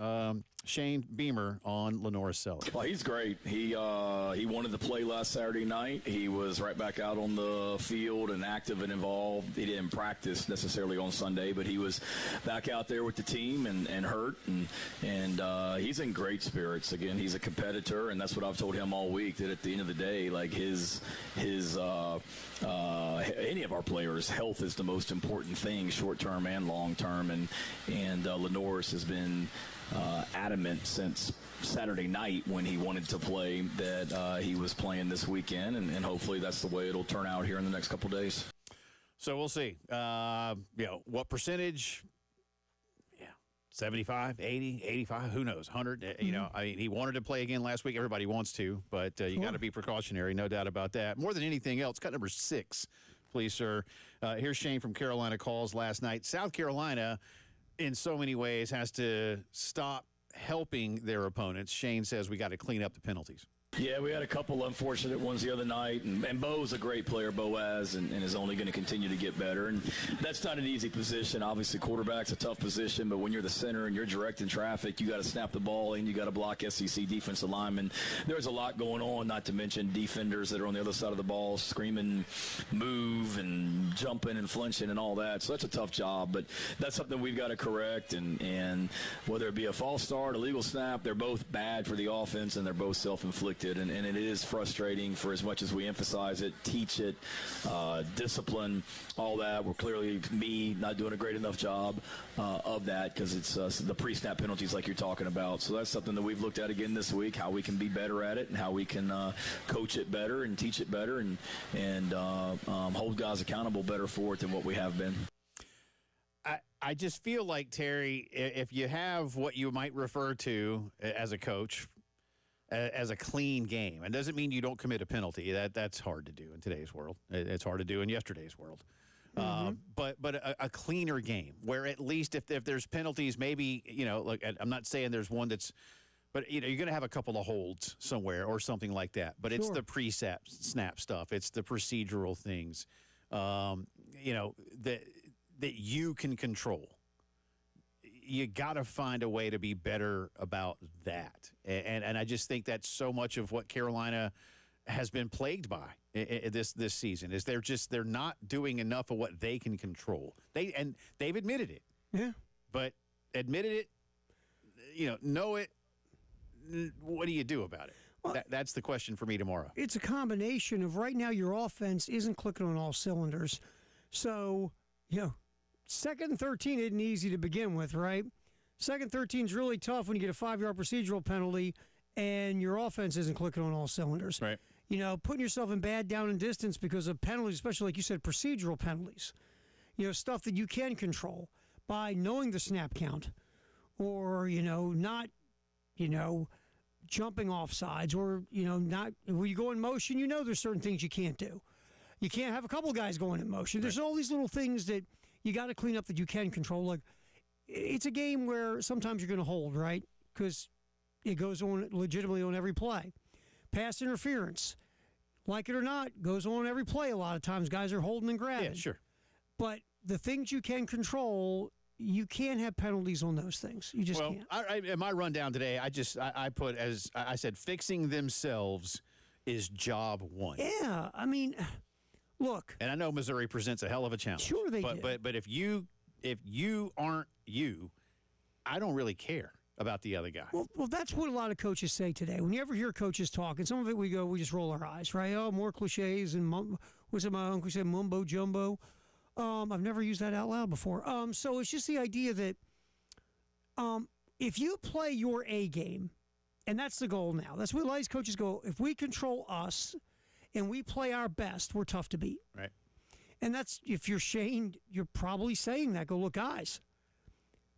Shane Beamer on Lenora Sellers. Well, he's great. He wanted to play last Saturday night. He was right back out on the field and active and involved. He didn't practice necessarily on Sunday, but he was back out there with the team and hurt. And he's in great spirits. Again, he's a competitor, and that's what I've told him all week, that at the end of the day, like any of our players, health is the most important thing, short-term and long-term. And Lenore's has been adamant since Saturday night when he wanted to play that he was playing this weekend, and hopefully that's the way it'll turn out here in the next couple days. So we'll see. What percentage? 75, 80, 85, who knows, 100. He wanted to play again last week. Everybody wants to, but you got to be precautionary, no doubt about that. More than anything else, cut number 6, please, sir. Here's Shane from Carolina calls last night. South Carolina, in so many ways, has to stop helping their opponents. Shane says we got to clean up the penalties. Yeah, we had a couple unfortunate ones the other night, and Bo's a great player, Boaz, and is only going to continue to get better. And that's not an easy position. Obviously, quarterback's a tough position, but when you're the center and you're directing traffic, you got to snap the ball and you got to block SEC defensive linemen. There's a lot going on, not to mention defenders that are on the other side of the ball screaming, move, and jumping and flinching and all that. So that's a tough job, but that's something we've got to correct. And whether it be a false start, a legal snap, they're both bad for the offense, and they're both self-inflicted. And it is frustrating for as much as we emphasize it, teach it, discipline, all that. We're clearly, not doing a great enough job of that because it's the pre-snap penalties like you're talking about. So that's something that we've looked at again this week, how we can be better at it and how we can coach it better and teach it better and hold guys accountable better for it than what we have been. I just feel like, Terry, if you have what you might refer to as a coach as a clean game, and doesn't mean you don't commit a penalty. That's hard to do in today's world. It's hard to do in yesterday's world. But a cleaner game where at least if there's penalties, maybe, look, I'm not saying there's one that's, but you're going to have a couple of holds somewhere or something like that. But it's the pre-snap stuff. It's the procedural things, that you can control. You got to find a way to be better about that. And I just think that's so much of what Carolina has been plagued by this season is they're not doing enough of what they can control. They've admitted it. Yeah. But admitted it, know it, what do you do about it? Well, that's the question for me tomorrow. It's a combination of right now your offense isn't clicking on all cylinders. So, second and 13 isn't easy to begin with, right? Second 13 is really tough when you get a 5-yard procedural penalty and your offense isn't clicking on all cylinders. Right. Putting yourself in bad down and distance because of penalties, especially like you said, procedural penalties. Stuff that you can control by knowing the snap count or, not, jumping off sides or, not when you go in motion, there's certain things you can't do. You can't have a couple guys going in motion. There's all these little things that you got to clean up that you can control. Like, it's a game where sometimes you're going to hold, right? Because it goes on legitimately on every play. Pass interference, like it or not, goes on every play a lot of times. Guys are holding and grabbing. Yeah, sure. But the things you can control, you can't have penalties on those things. You just can't. In my rundown today, I put, as I said, fixing themselves is job one. Yeah, look. And I know Missouri presents a hell of a challenge. Sure they do. But if you aren't you, I don't really care about the other guy. Well, that's what a lot of coaches say today. When you ever hear coaches talk, and some of it we just roll our eyes, right? Oh, more cliches and what's it my uncle said, mumbo jumbo. I've never used that out loud before. So it's just the idea that If you play your A game, and that's the goal now. That's what a lot of these coaches go, if we control us and we play our best, we're tough to beat. Right. And that's, if you're Shane, you're probably saying that. Go, look, guys,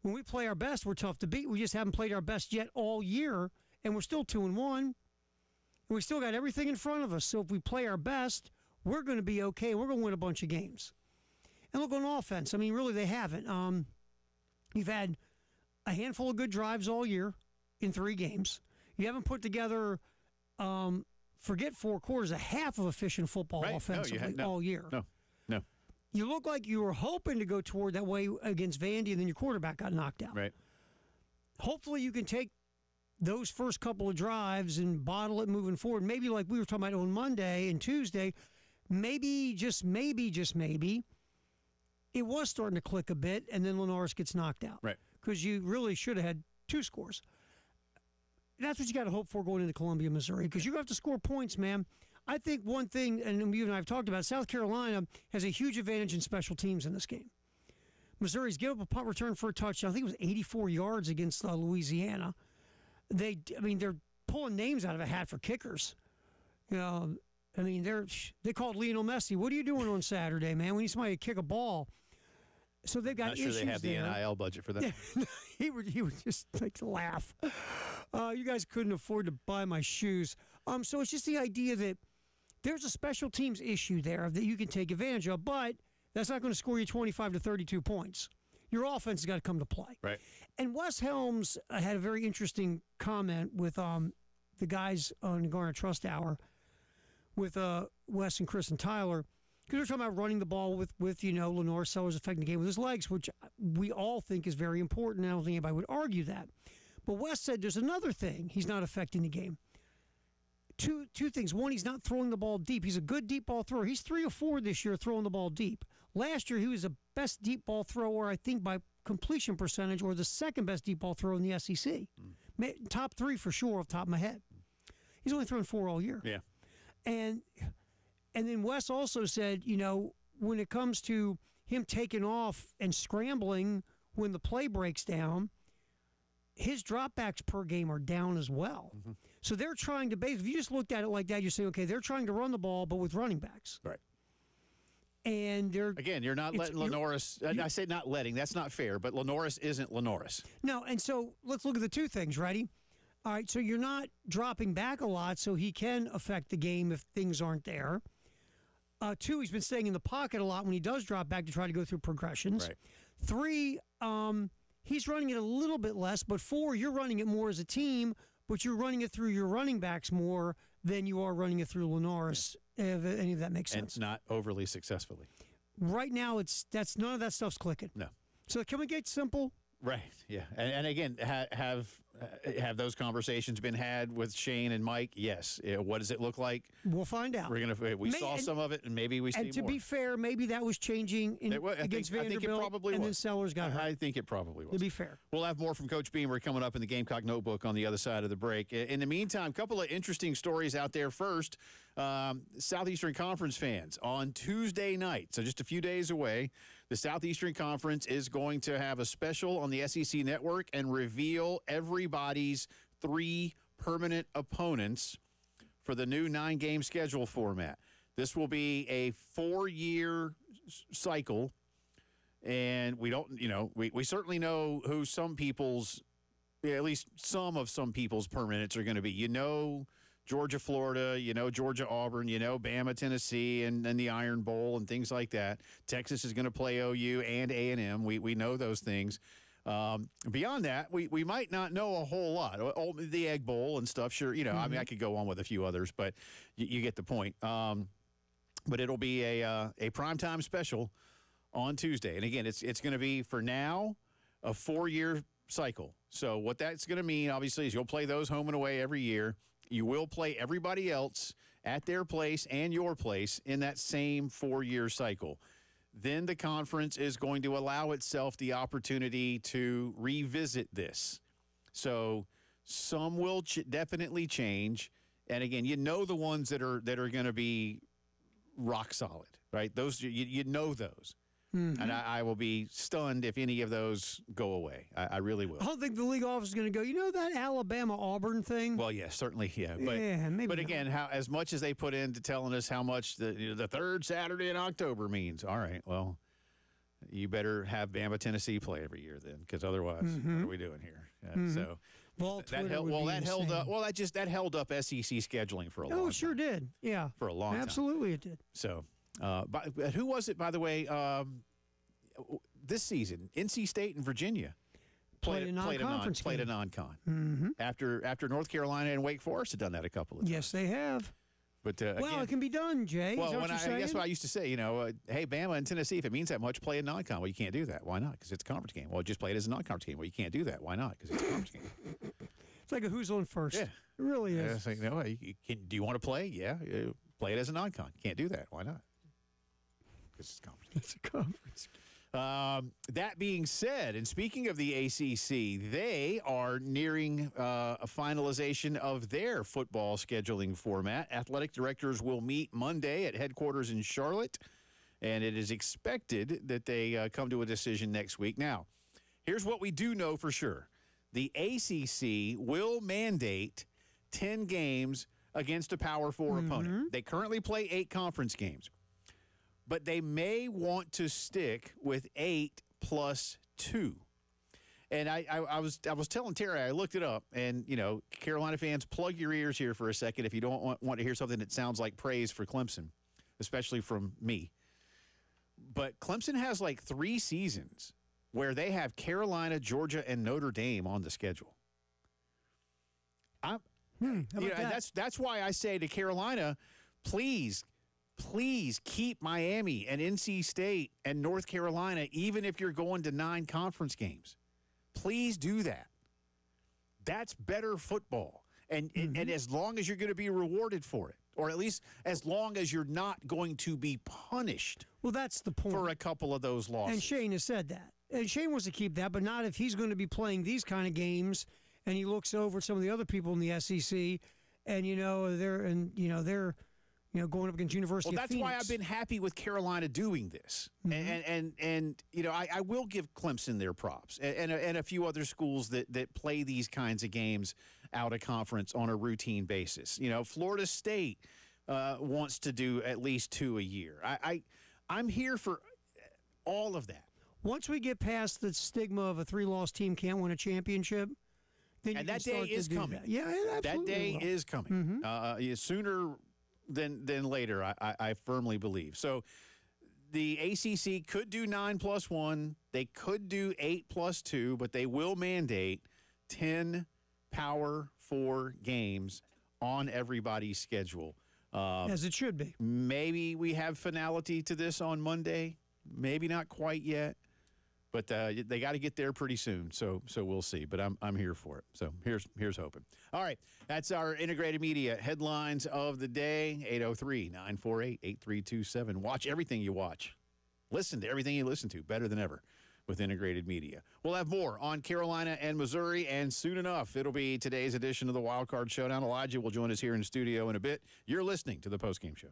when we play our best, we're tough to beat. We just haven't played our best yet all year, and we're still 2-1. And we still got everything in front of us. So if we play our best, we're going to be okay. We're going to win a bunch of games. And look, on offense, I mean, really, they haven't. You've had a handful of good drives all year in 3 games. You haven't put together, forget 4 quarters, a half of efficient football offensively all year. No. You look like you were hoping to go toward that way against Vandy, and then your quarterback got knocked out. Right. Hopefully you can take those first couple of drives and bottle it moving forward. Maybe like we were talking about on Monday and Tuesday, maybe, just maybe, it was starting to click a bit, and then Linares gets knocked out. Right. Because you really should have had 2 scores. That's what you got to hope for going into Columbia, Missouri, because you have to score points, man. I think one thing, and you and I have talked about, South Carolina has a huge advantage in special teams in this game. Missouri's given up a punt return for a touchdown. I think it was 84 yards against Louisiana. They're pulling names out of a hat for kickers. They called Lionel Messi. What are you doing on Saturday, man? We need somebody to kick a ball. So they've got issues there. Not sure they have the NIL budget for that. He would just laugh. You guys couldn't afford to buy my shoes. So it's just the idea that there's a special teams issue there that you can take advantage of, but that's not going to score you 25 to 32 points. Your offense has got to come to play. Right. And Wes Helms had a very interesting comment with the guys on the Garner Trust Hour with Wes and Chris and Tyler. Because we're talking about running the ball with Lenore Sellers affecting the game with his legs, which we all think is very important. I don't think anybody would argue that. But Wes said there's another thing he's not affecting the game. Two things. One, he's not throwing the ball deep. He's a good deep ball thrower. He's 3 or 4 this year throwing the ball deep. Last year, he was the best deep ball thrower, I think, by completion percentage, or the second best deep ball thrower in the SEC. Top 3 for sure off the top of my head. He's only thrown 4 all year. Yeah. And then Wes also said, when it comes to him taking off and scrambling when the play breaks down, his dropbacks per game are down as well. Mm-hmm. So they're trying to if you just looked at it like that, you say, okay, they're trying to run the ball, but with running backs. Right. And you're not letting Lenoris. I say not letting. That's not fair. But Lenoris isn't Lenoris. No, and so let's look at the 2 things. Ready? All right. So you're not dropping back a lot, so he can affect the game if things aren't there. 2, he's been staying in the pocket a lot when he does drop back to try to go through progressions. Right. 3, he's running it a little bit less. But 4, you're running it more as a team, but you're running it through your running backs more than you are running it through Linares, if any of that makes sense. And not overly successfully. Right now, none of that stuff's clicking. No. So can we get simple? Right. Yeah. And again, have those conversations been had with Shane and Mike? Yes. What does it look like? We'll find out. We saw some of it, and maybe we see more. And to be fair, maybe that was changing against Vanderbilt. I think it probably and was. then Sellers got hurt. I think it probably was. To be fair. We'll have more from Coach Beamer coming up in the Gamecock Notebook on the other side of the break. In the meantime, a couple of interesting stories out there. First, Southeastern Conference fans, on Tuesday night, so just a few days away, the Southeastern Conference is going to have a special on the SEC Network and reveal everybody's 3 permanent opponents for the new 9-game schedule format. This will be a 4-year cycle, and we don't, we certainly know who some people's, at least some people's permanents are going to be. Georgia, Florida, Georgia, Auburn, Bama, Tennessee, and the Iron Bowl and things like that. Texas is going to play OU and A&M. We know those things. Beyond that, we might not know a whole lot. The Egg Bowl and stuff, sure. I mean, I could go on with a few others, but you get the point. But it'll be a primetime special on Tuesday. And again, it's going to be, for now, a 4-year cycle. So what that's going to mean, obviously, is you'll play those home and away every year. You will play everybody else at their place and your place in that same 4-year cycle. Then the conference is going to allow itself the opportunity to revisit this. So some will definitely change. And again, the ones that are going to be rock solid, right? Those you know those. And I will be stunned if any of those go away. I really will. I don't think the league office is going to go, that Alabama-Auburn thing? Well, yeah, certainly, yeah. Maybe but again, as much as they put into telling us how much the third Saturday in October means, all right, well, you better have Bama, Tennessee play every year then, because otherwise, what are we doing here? So that held up SEC scheduling for a long time. Oh, it sure did. Yeah. For a long time. Absolutely it did. So, but who was it, by the way, this season? NC State and Virginia played a non-con. Mm-hmm. After North Carolina and Wake Forest had done that a couple of times. Yes, they have. But it can be done, Jay. Well, that's what I used to say. Hey, Bama and Tennessee, if it means that much, play a non-con. Well, you can't do that. Why not? Because it's a conference game. Well, just play it as a non-conference game. Well, you can't do that. Why not? Because it's a conference game. It's like a who's on first. Yeah, it really is. Like, do you want to play? Yeah, play it as a non-con. Can't do that. Why not? Because it's a conference game. It's a conference game. That being said, and speaking of the ACC, they are nearing a finalization of their football scheduling format. Athletic directors will meet Monday at headquarters in Charlotte, and it is expected that they come to a decision next week. Now, here's what we do know for sure. The ACC will mandate 10 games against a Power 4 opponent. They currently play 8 conference games. But they may want to stick with 8 plus 2. And I was telling Terry, I looked it up, and, Carolina fans, plug your ears here for a second if you don't want to hear something that sounds like praise for Clemson, especially from me. But Clemson has like 3 seasons where they have Carolina, Georgia, and Notre Dame on the schedule. That's why I say to Carolina, please keep Miami and NC State and North Carolina, even if you're going to 9 conference games. Please do that. That's better football. And as long as you're going to be rewarded for it, or at least as long as you're not going to be punished. Well, that's the point. For a couple of those losses. And Shane has said that. And Shane wants to keep that, but not if he's going to be playing these kind of games and he looks over at some of the other people in the SEC and, they're going up against University of Phoenix. Well, that's why I've been happy with Carolina doing this. And I will give Clemson their props and a few other schools that play these kinds of games out of conference on a routine basis. Florida State wants to do at least 2 a year. I'm here for all of that. Once we get past the stigma of a 3-loss team can't win a championship, then that day is coming. That. Yeah, absolutely. That day is coming. Sooner than later, I firmly believe. So the ACC could do 9 plus 1. They could do 8 plus 2, but they will mandate 10 Power 4 games on everybody's schedule. As it should be. Maybe we have finality to this on Monday. Maybe not quite yet. But they got to get there pretty soon, so we'll see. But I'm here for it. So here's hoping. All right, that's our integrated media headlines of the day. 803-948-8327. Watch everything you watch. Listen to everything you listen to. Better than ever with integrated media. We'll have more on Carolina and Missouri, and soon enough, it'll be today's edition of the Wild Card Showdown. Elijah will join us here in the studio in a bit. You're listening to the Postgame Show.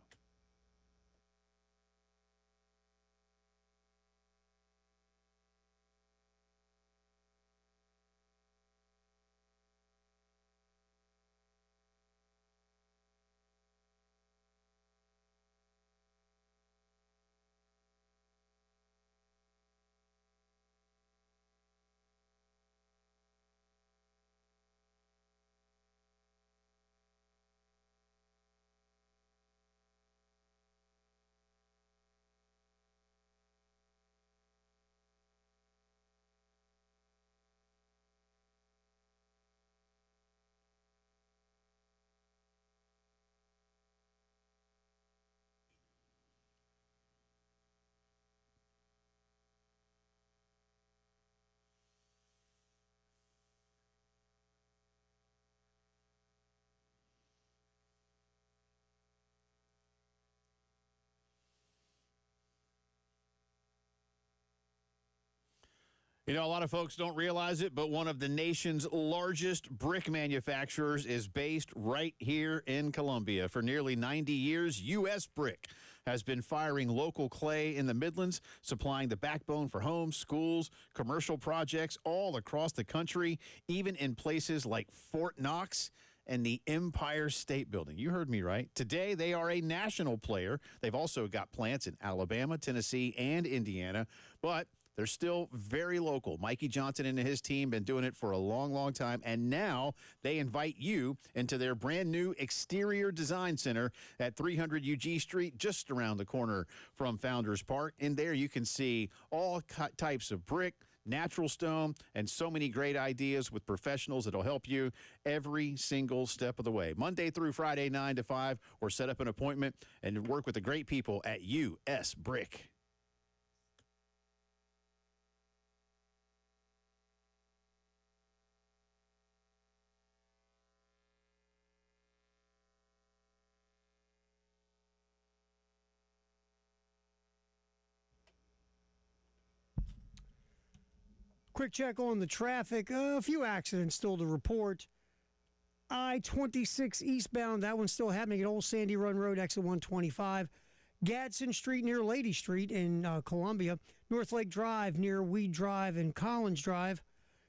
A lot of folks don't realize it, but one of the nation's largest brick manufacturers is based right here in Columbia. For nearly 90 years, U.S. Brick has been firing local clay in the Midlands, supplying the backbone for homes, schools, commercial projects all across the country, even in places like Fort Knox and the Empire State Building. You heard me right. Today, they are a national player. They've also got plants in Alabama, Tennessee, and Indiana, but they're still very local. Mikey Johnson and his team been doing it for a long, long time, and now they invite you into their brand new exterior design center at 300 UG Street, just around the corner from Founders Park. In there, you can see all types of brick, natural stone, and so many great ideas with professionals that'll help you every single step of the way. Monday through Friday, 9 to 5, or set up an appointment and work with the great people at US Brick. Quick check on the traffic. A few accidents still to report. I-26 eastbound, that one's still happening at Old Sandy Run Road, exit 125. Gadsden Street near Lady Street in Columbia. North Lake Drive near Weed Drive and Collins Drive.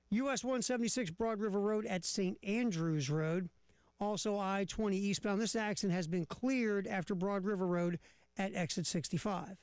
US 176 Broad River Road at St. Andrews Road. Also I-20 eastbound. This accident has been cleared after Broad River Road at exit 65.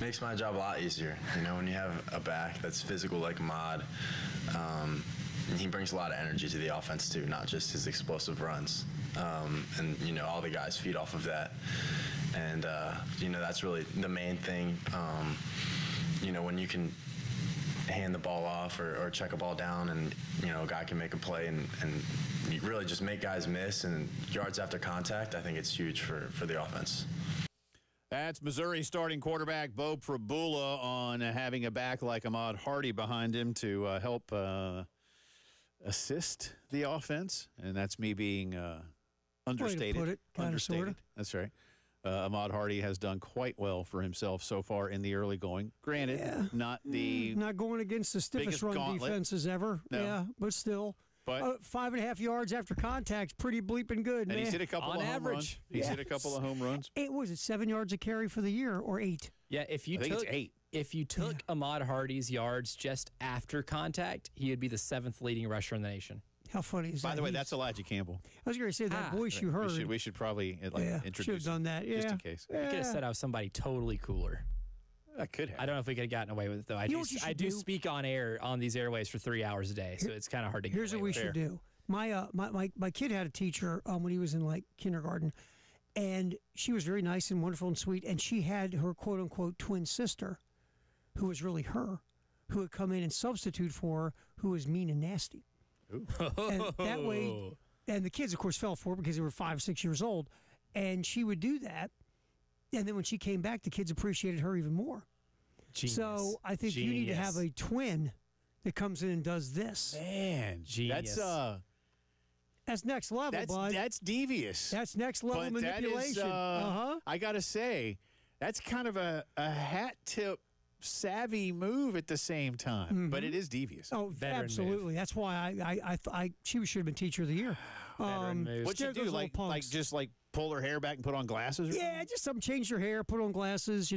Makes my job a lot easier. You know, when you have a back that's physical like Ahmad, and he brings a lot of energy to the offense too, not just his explosive runs. And, you know, all the guys feed off of that. And, you know, that's really the main thing. You know, when you can hand the ball off or check a ball down and, you know, a guy can make a play and you really just make guys miss and yards after contact, I think it's huge for the offense. That's Missouri starting quarterback Bo Prabula on having a back like Ahmad Hardy behind him to help assist the offense. And that's me being understated. Way to put it, understated. sorta. That's right. Ahmad Hardy has done quite well for himself so far in the early going. Granted, not going against the stiffest run gauntlet. defenses ever. No. Yeah, but still. But 5.5 yards after contact, pretty bleeping good, man. And he's hit a couple of home runs. He's hit a couple of home runs. Was it 7 yards a carry for the year or 8? Yeah, I think it's 8. If you took Ahmad Hardy's yards just after contact, he would be the 7th leading rusher in the nation. How funny is that? By the way, that's Elijah Campbell. I was going to say that voice you heard. We should probably introduce should have done that. just in case. We could have said I was somebody totally cooler. I could have. I don't know if we could have gotten away with it, though. I do speak on air on these airways for 3 hours a day, so it's kind of hard to get Here's away what we with. should do. My kid had a teacher when he was in like kindergarten, and she was very nice and wonderful and sweet, and she had her quote unquote twin sister, who was really her, who would come in and substitute for her, who was mean and nasty. And that way, and the kids of course fell for it because they were 5 or 6 years old, and she would do that, and then when she came back, the kids appreciated her even more. Genius. So I think you need to have a twin that comes in and does this. Man, genius. That's next level, bud. That's devious. That's next level manipulation. I got to say, that's kind of a hat tip savvy move at the same time, but it is devious. Oh, absolutely. Move. That's why she should have been teacher of the year. What'd you do? Like just pull her hair back and put on glasses? Or something? Just something. Change her hair, put on glasses.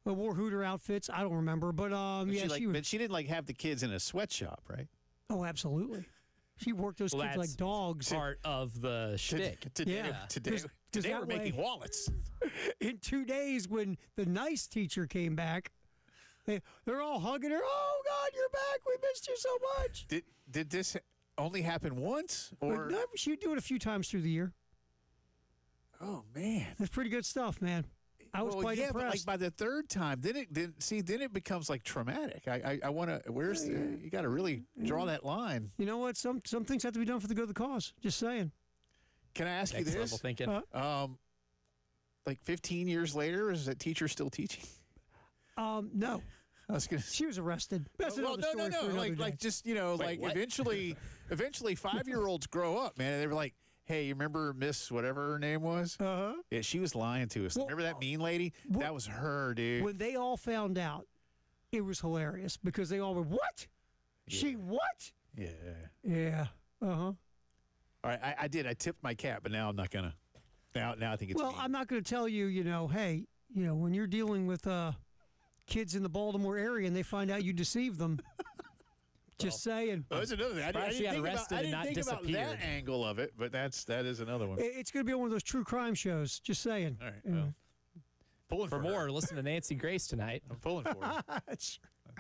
Wore Hooter outfits. I don't remember, but but she didn't have the kids in a sweatshop, right? Oh, absolutely. She worked those kids like dogs. Part of the shtick. Today we're making wallets. In 2 days, when the nice teacher came back, they're all hugging her. Oh God, you're back! We missed you so much. Did this only happen once, or no, she would do it a few times through the year? Oh man, that's pretty good stuff, man. I was quite impressed. But by the third time, then it becomes traumatic. I want to. You got to really draw that line. You know what? Some things have to be done for the good of the cause. Just saying. Can I ask you this? Level thinking. 15 years later, is that teacher still teaching? No. She was arrested. That's another story for another day. Just eventually 5-year-olds grow up, man, and they were like, hey, you remember Miss whatever her name was? Yeah, she was lying to us. Remember that mean lady? That was her, dude. When they all found out, it was hilarious because they all were, what? Yeah. She what? Yeah. Yeah. All right, I did. I tipped my cap, but now I'm not gonna. Now I think it's. Well, mean. I'm not going to tell you. Hey, when you're dealing with kids in the Baltimore area and they find out you deceived them. Just saying. Well, that's another thing. I didn't think about that angle of it, but that is another one. It's going to be on one of those true crime shows. Just saying. All right. Well, pulling for more. Listen to Nancy Grace tonight. I'm pulling for her.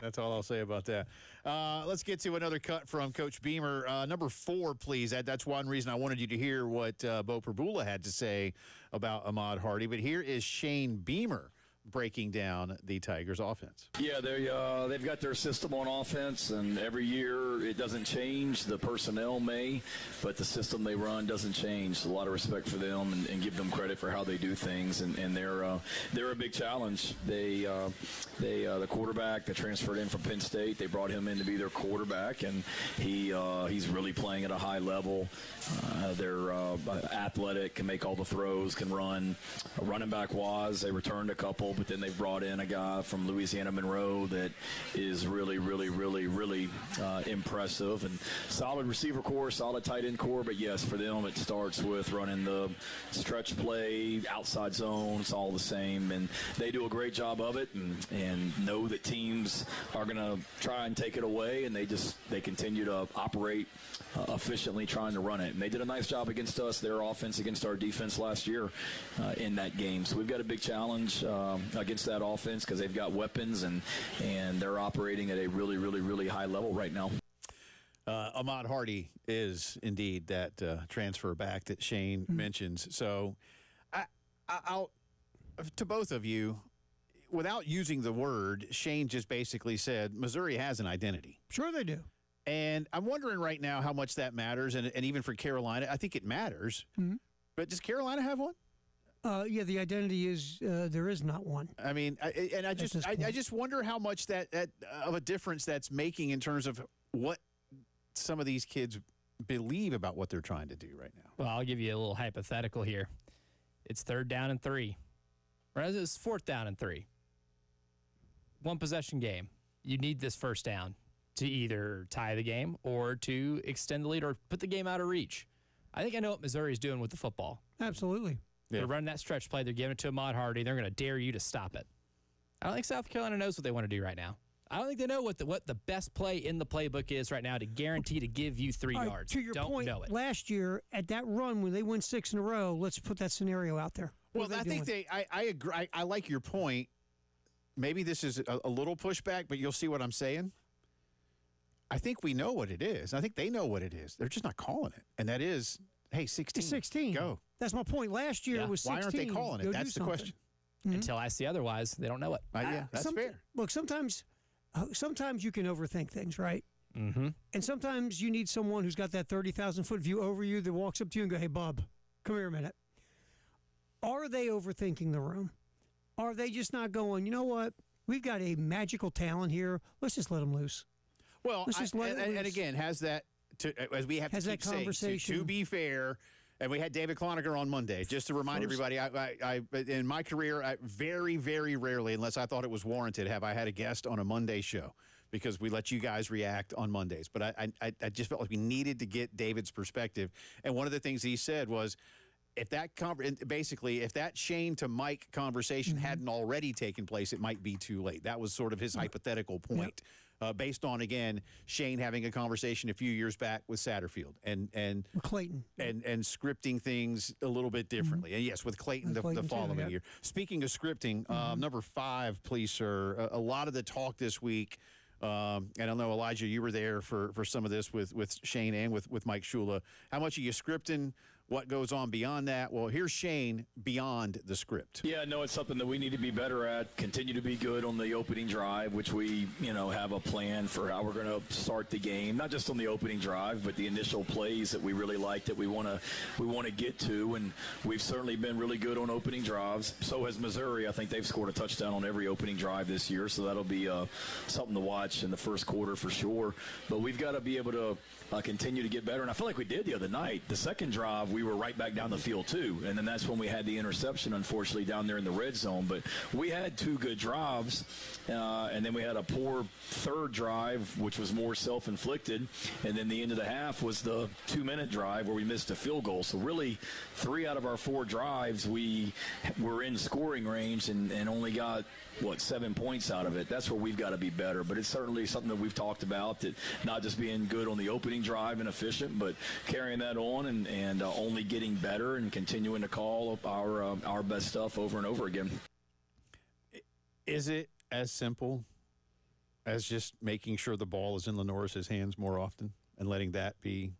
That's all I'll say about that. Let's get to another cut from Coach Beamer. Number 4, please. That's one reason I wanted you to hear what Bo Perbula had to say about Ahmad Hardy. But here is Shane Beamer breaking down the Tigers' offense. Yeah, they've got their system on offense, and every year it doesn't change. The personnel may, but the system they run doesn't change. A lot of respect for them and give them credit for how they do things, and they're a big challenge. The quarterback that transferred in from Penn State, they brought him in to be their quarterback, and he's really playing at a high level. They're athletic, can make all the throws, can run. A running back they returned a couple, but then they brought in a guy from Louisiana Monroe that is really impressive, and solid receiver core, solid tight end core. But yes, for them it starts with running the stretch play, outside zone. It's all the same, and they do a great job of it, and know that teams are going to try and take it away, and they continue to operate efficiently trying to run it. And they did a nice job against us, their offense against our defense last year in that game. So we've got a big challenge against that offense because they've got weapons, and they're operating at a really high level right now. Ahmad Hardy is indeed that transfer back that Shane mentions. So I'll to both of you, without using the word, Shane just basically said Missouri has an identity. Sure they do. And I'm wondering right now how much that matters, and even for Carolina, I think it matters. Mm-hmm. But does Carolina have one? Yeah, the identity is there is not one. I mean, I just wonder how much that of a difference that's making in terms of what some of these kids believe about what they're trying to do right now. Well, I'll give you a little hypothetical here. It's 3rd down and 3. Or it's 4th down and 3. 1 possession game. You need this first down to either tie the game or to extend the lead or put the game out of reach. I think I know what Missouri's doing with the football. Absolutely. They're running that stretch play. They're giving it to Ahmad Hardy. They're going to dare you to stop it. I don't think South Carolina knows what they want to do right now. I don't think they know what the best play in the playbook is right now to guarantee to give you 3 yards. To your point, know it. Last year at that run when they win 6 in a row, let's put that scenario out there. Well, I think I agree. I like your point. Maybe this is a little pushback, but you'll see what I'm saying. I think we know what it is. I think they know what it is. They're just not calling it. And that is, hey, 16. 16. Go. That's my point. Last year it was 16. Why aren't they calling it? That's the question. Until I see otherwise, they don't know it. Yeah, that's fair. Look, sometimes you can overthink things, right? Mm-hmm. And sometimes you need someone who's got that 30,000-foot view over you that walks up to you and go, hey, bub, come here a minute. Are they overthinking the room? Are they just not going, you know what? We've got a magical talent here. Let's just let them loose. Well, and again, has that, as we have to keep saying, to be fair, and we had David Cloninger on Monday, just to remind everybody, I in my career, very, very rarely, unless I thought it was warranted, have I had a guest on a Monday show, because we let you guys react on Mondays. But I just felt like we needed to get David's perspective. And one of the things he said was, if that if that Shane to Mike conversation hadn't already taken place, it might be too late. That was sort of his hypothetical point. Based on, again, Shane having a conversation a few years back with Satterfield and Clayton and scripting things a little bit differently. And yes, with Clayton, the following year. Speaking of scripting, number 5, please, sir. A lot of the talk this week, and I know, Elijah, you were there for some of this with Shane and with Mike Shula. How much are you scripting? What goes on beyond that? Well, here's Shane beyond the script. Yeah, no, it's something that we need to be better at, continue to be good on the opening drive, which we, have a plan for how we're going to start the game, not just on the opening drive, but the initial plays that we really like that we want to get to, and we've certainly been really good on opening drives. So has Missouri. I think they've scored a touchdown on every opening drive this year, so that'll be something to watch in the first quarter for sure. But we've got to be able to continue to get better, and I feel like we did the other night. The second drive, we were right back down the field too, and then that's when we had the interception, unfortunately, down there in the red zone. But we had 2 good drives, and then we had a poor third drive, which was more self-inflicted, and then the end of the half was the 2-minute drive where we missed a field goal. So really, 3 out of our 4 drives, we were in scoring range and only got 7 points out of it. That's where we've got to be better. But it's certainly something that we've talked about, that not just being good on the opening drive and efficient, but carrying that on and only getting better and continuing to call up our best stuff over and over again. Is it as simple as just making sure the ball is in Lenoris's hands more often and letting that be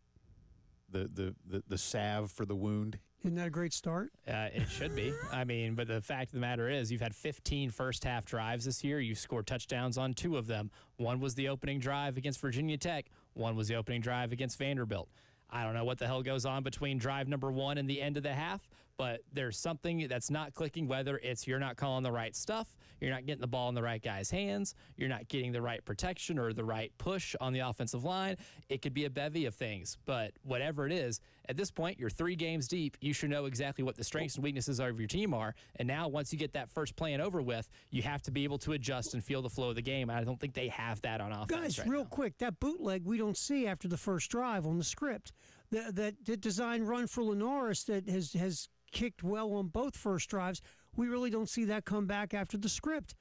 the salve for the wound? Isn't that a great start? It should be. But the fact of the matter is, you've had 15 first-half drives this year. You've scored touchdowns on 2 of them. One was the opening drive against Virginia Tech. One was the opening drive against Vanderbilt. I don't know what the hell goes on between drive number 1 and the end of the half, but there's something that's not clicking, whether it's you're not calling the right stuff, you're not getting the ball in the right guy's hands, you're not getting the right protection or the right push on the offensive line. It could be a bevy of things, but whatever it is, at this point, you're 3 games deep. You should know exactly what the strengths and weaknesses of your team are, and now once you get that first play and over with, you have to be able to adjust and feel the flow of the game. I don't think they have that on offense. Guys, real quick, that bootleg we don't see after the first drive on the script. That design run for Lenoris that has kicked well on both first drives, we really don't see that come back after the script.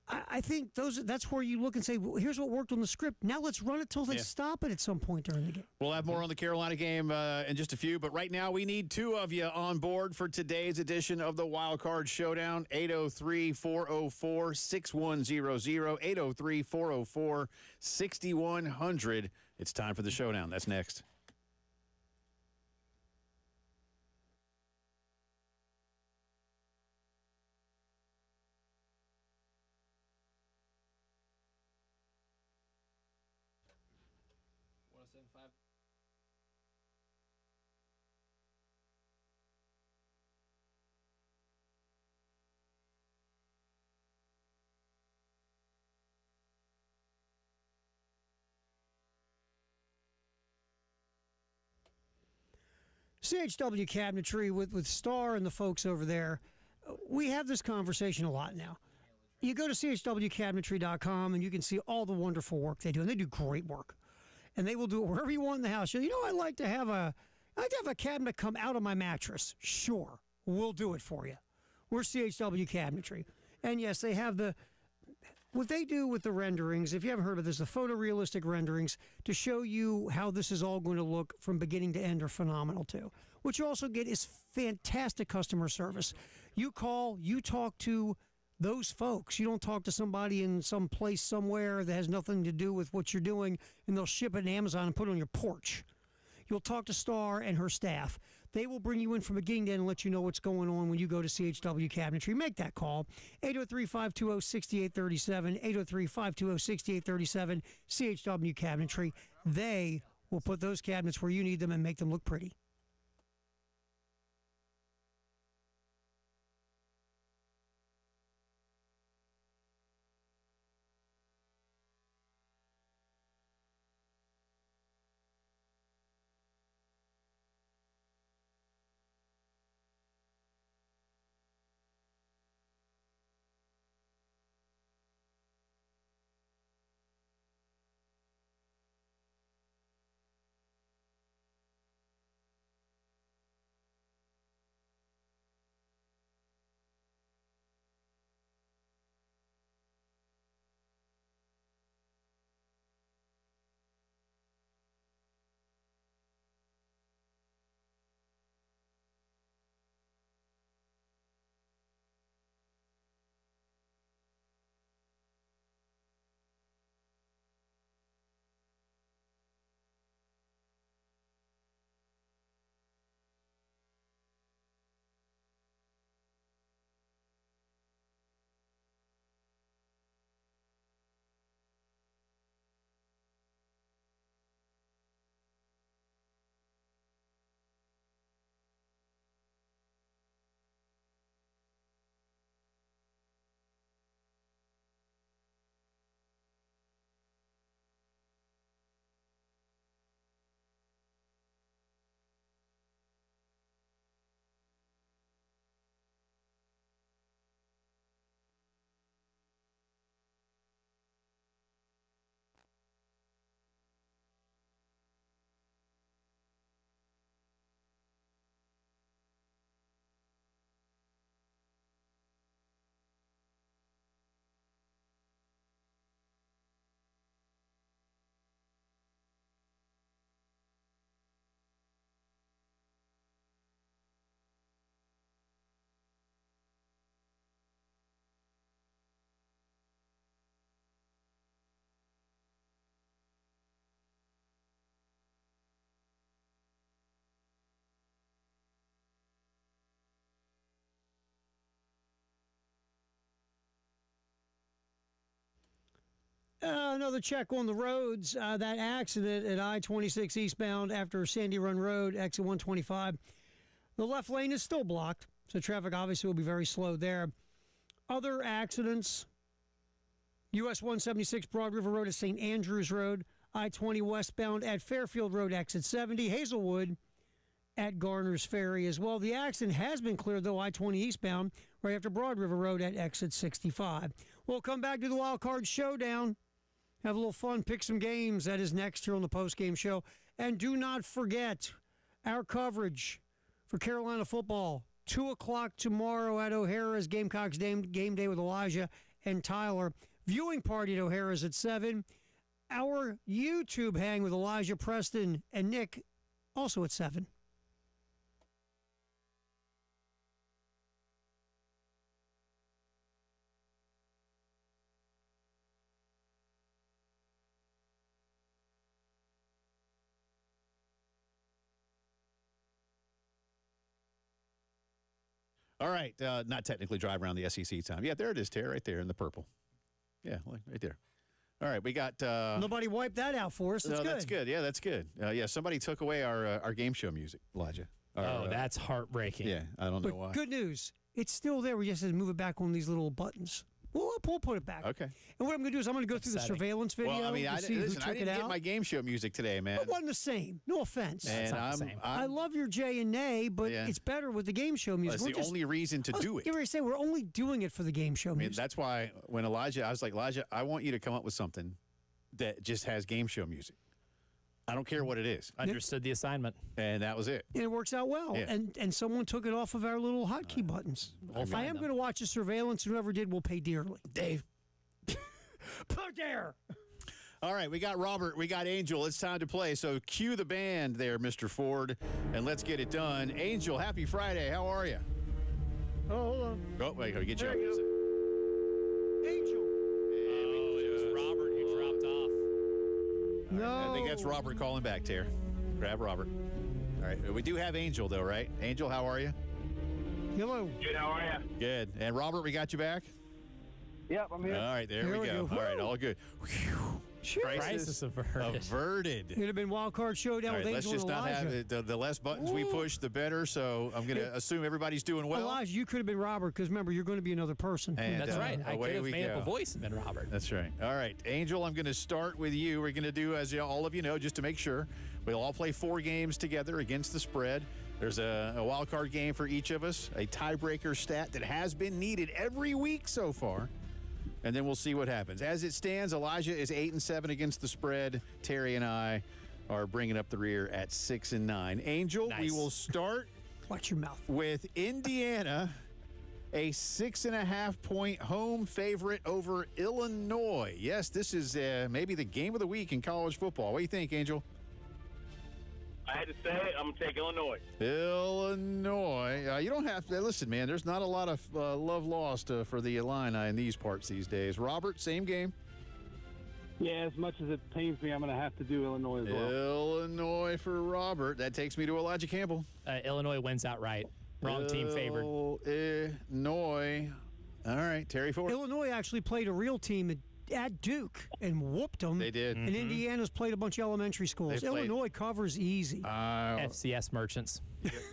I think that's where you look and say, well, here's what worked on the script. Now let's run it till they stop it at some point during the game. We'll have more on the Carolina game in just a few, but right now we need 2 of you on board for today's edition of the Wild Card Showdown. 803-404-6100, 803-404-6100. It's time for the showdown. That's next. CHW Cabinetry with Star and the folks over there, we have this conversation a lot now. You go to chwcabinetry.com and you can see all the wonderful work they do, and they do great work. And they will do it wherever you want in the house. I'd like to have a cabinet come out of my mattress. Sure, we'll do it for you. We're CHW Cabinetry. And yes, they have what they do with the renderings, if you haven't heard of this, the photorealistic renderings to show you how this is all going to look from beginning to end are phenomenal too. What you also get is fantastic customer service. You call, you talk to those folks. You don't talk to somebody in some place somewhere that has nothing to do with what you're doing, and they'll ship it on Amazon and put it on your porch. You'll talk to Star and her staff. They will bring you in from beginning to end and let you know what's going on when you go to CHW Cabinetry. Make that call, 803-520-6837, 803-520-6837, CHW Cabinetry. They will put those cabinets where you need them and make them look pretty. Another check on the roads. That accident at I-26 eastbound after Sandy Run Road, exit 125. The left lane is still blocked, so traffic obviously will be very slow there. Other accidents, US 176 Broad River Road at St. Andrews Road, I-20 westbound at Fairfield Road, exit 70, Hazelwood at Garner's Ferry as well. The accident has been cleared, though, I-20 eastbound, right after Broad River Road at exit 65. We'll come back to the Wild Card Showdown. Have a little fun, pick some games. That is next here on the Postgame Show. And do not forget our coverage for Carolina football. 2 o'clock tomorrow at O'Hara's Gamecocks game day with Elijah and Tyler. Viewing party at O'Hara's at 7. Our YouTube hang with Elijah, Preston, and Nick also at 7. All right, not technically drive around the SEC time. Yeah, there it is, Terry, right there in the purple. Yeah, right there. All right, we got... Nobody wiped that out for us. That's good. That's good. Yeah, that's good. Yeah, somebody took away our game show music, Elijah. That's heartbreaking. Yeah, I don't know why. Good news. It's still there. We just had to move it back on these little buttons. We'll put it back. Okay. And what I'm going to do is I'm going to go through the surveillance video. Well, I mean, to see who took I didn't it get out. my game show music today, man. It wasn't the same. No offense. And not the same. I love your Jay and Nay, but it's better with the game show music. That's the only reason to do it. You were say we're only doing it for the game show music. That's why when Elijah, I was like, Elijah, I want you to come up with something that just has game show music. I don't care what it is. Understood the assignment. And that was it. And it works out well. Yeah. And someone took it off of our little hotkey buttons. I am going to watch the surveillance. Whoever did will pay dearly. Dave. Put there. All right, we got Robert, we got Angel. It's time to play. So cue the band there, Mr. Ford, and let's get it done. Angel, happy Friday. How are you? Oh, hold on. Oh, wait, I'll get you up. Angel. It was Robert who dropped off. No. I think that's Robert calling back, Tara. Grab Robert. All right, we do have Angel, though, right? Angel, how are you? Hello. Good, how are you? Good. And Robert, we got you back? Yep, I'm here. All right, there Here we we go. go. All right, all good. Crisis averted. Averted. It'd have been wild card showdown All right, with let's Angel just and not Elijah. have it. The less buttons we push, the better. So I'm going to assume everybody's doing well. Elijah, you could have been Robert because remember, you're going to be another person. And, That's right. I away could have we made up go. a voice and been Robert. That's right. All right, Angel, I'm going to start with you. We're going to do, as all of you know, just to make sure, we'll all play 4 games together against the spread. There's a wild card game for each of us, a tiebreaker stat that has been needed every week so far. And then we'll see what happens. As it stands, Elijah is 8-7 against the spread. Terry and I are bringing up the rear at 6-9. Angel, Nice. we will start Watch your mouth. with Indiana, a 6.5-point home favorite over Illinois. Yes, this is maybe the game of the week in college football. What do you think, Angel? I had to say it. I'm going to take Illinois. Illinois. You don't have to. Listen, man, there's not a lot of love lost for the Illini in these parts these days. Robert, same game. Yeah, as much as it pains me, I'm going to have to do Illinois as well. Illinois for Robert. That takes me to Elijah Campbell. Illinois wins outright. Wrong team favored. Illinois. All right, Terry Ford. Illinois actually played a real team at Duke and whooped them. They did. And Indiana's played a bunch of elementary schools. They played- Illinois covers easy. FCS merchants.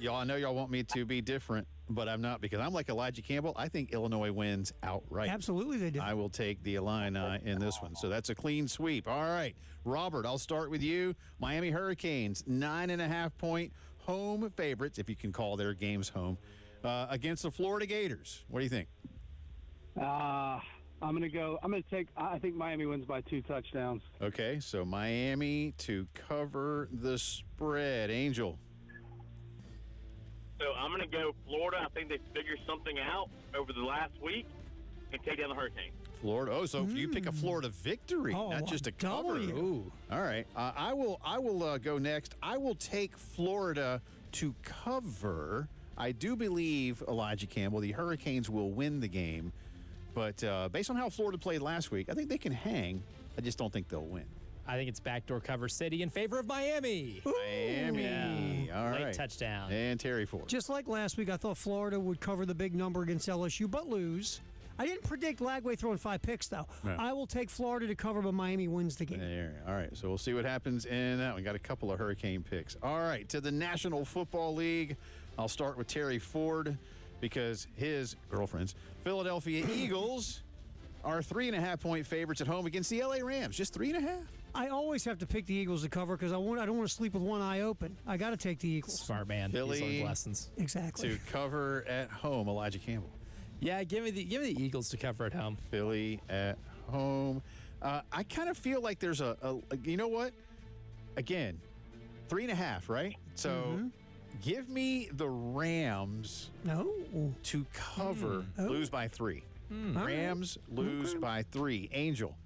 Y'all, I know y'all want me to be different, but I'm not because I'm like Elijah Campbell. I think Illinois wins outright. Absolutely they do. I will take the Illini in this one. So that's a clean sweep. All right, Robert, I'll start with you. Miami Hurricanes, 9.5-point home favorites, if you can call their games home, against the Florida Gators. What do you think? I'm going to take, I think Miami wins by 2 touchdowns. Okay, so Miami to cover the spread. Angel. So I'm going to go Florida. I think they figured something out over the last week and take down the Hurricanes. Florida. Oh, so you pick a Florida victory, not just a cover. W. Ooh. All right. I will go next. I will take Florida to cover. I do believe, Elijah Campbell, the Hurricanes will win the game. But based on how Florida played last week, I think they can hang. I just don't think they'll win. I think it's backdoor cover city in favor of Miami. Miami. All right. Late touchdown. And Terry Ford. Just like last week, I thought Florida would cover the big number against LSU, but lose. I didn't predict Lagway throwing 5 picks, though. No. I will take Florida to cover, but Miami wins the game. There. All right, so we'll see what happens in that. We got a couple of Hurricane picks. All right, to the National Football League. I'll start with Terry Ford because his girlfriend's Philadelphia Eagles are 3.5-point favorites at home against the LA Rams. Just 3.5. I always have to pick the Eagles to cover because I don't want to sleep with one eye open. I got to take the Eagles. Smart man. Philly He's learned lessons. Exactly. To cover at home, Elijah Campbell. Yeah, give me the Eagles to cover at home. Philly at home. I kind of feel like there's a you know what? Again, 3.5, right? So give me the Rams No. to cover, lose by 3. Rams lose by 3. Angel.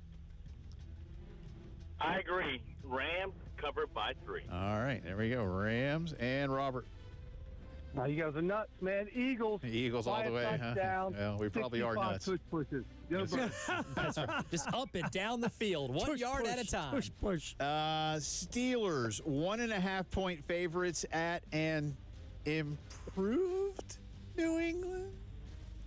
I agree. Rams covered by 3. All right, there we go. Rams and Robert. Now, you guys are nuts, man. Eagles. Eagles all the way, huh? Touchdown, Well, we probably are 65 nuts. Push pushes. Go Birds. That's right. Just up and down the field, 1 yard at a time. Push. Steelers, 1.5-point favorites at an improved New England.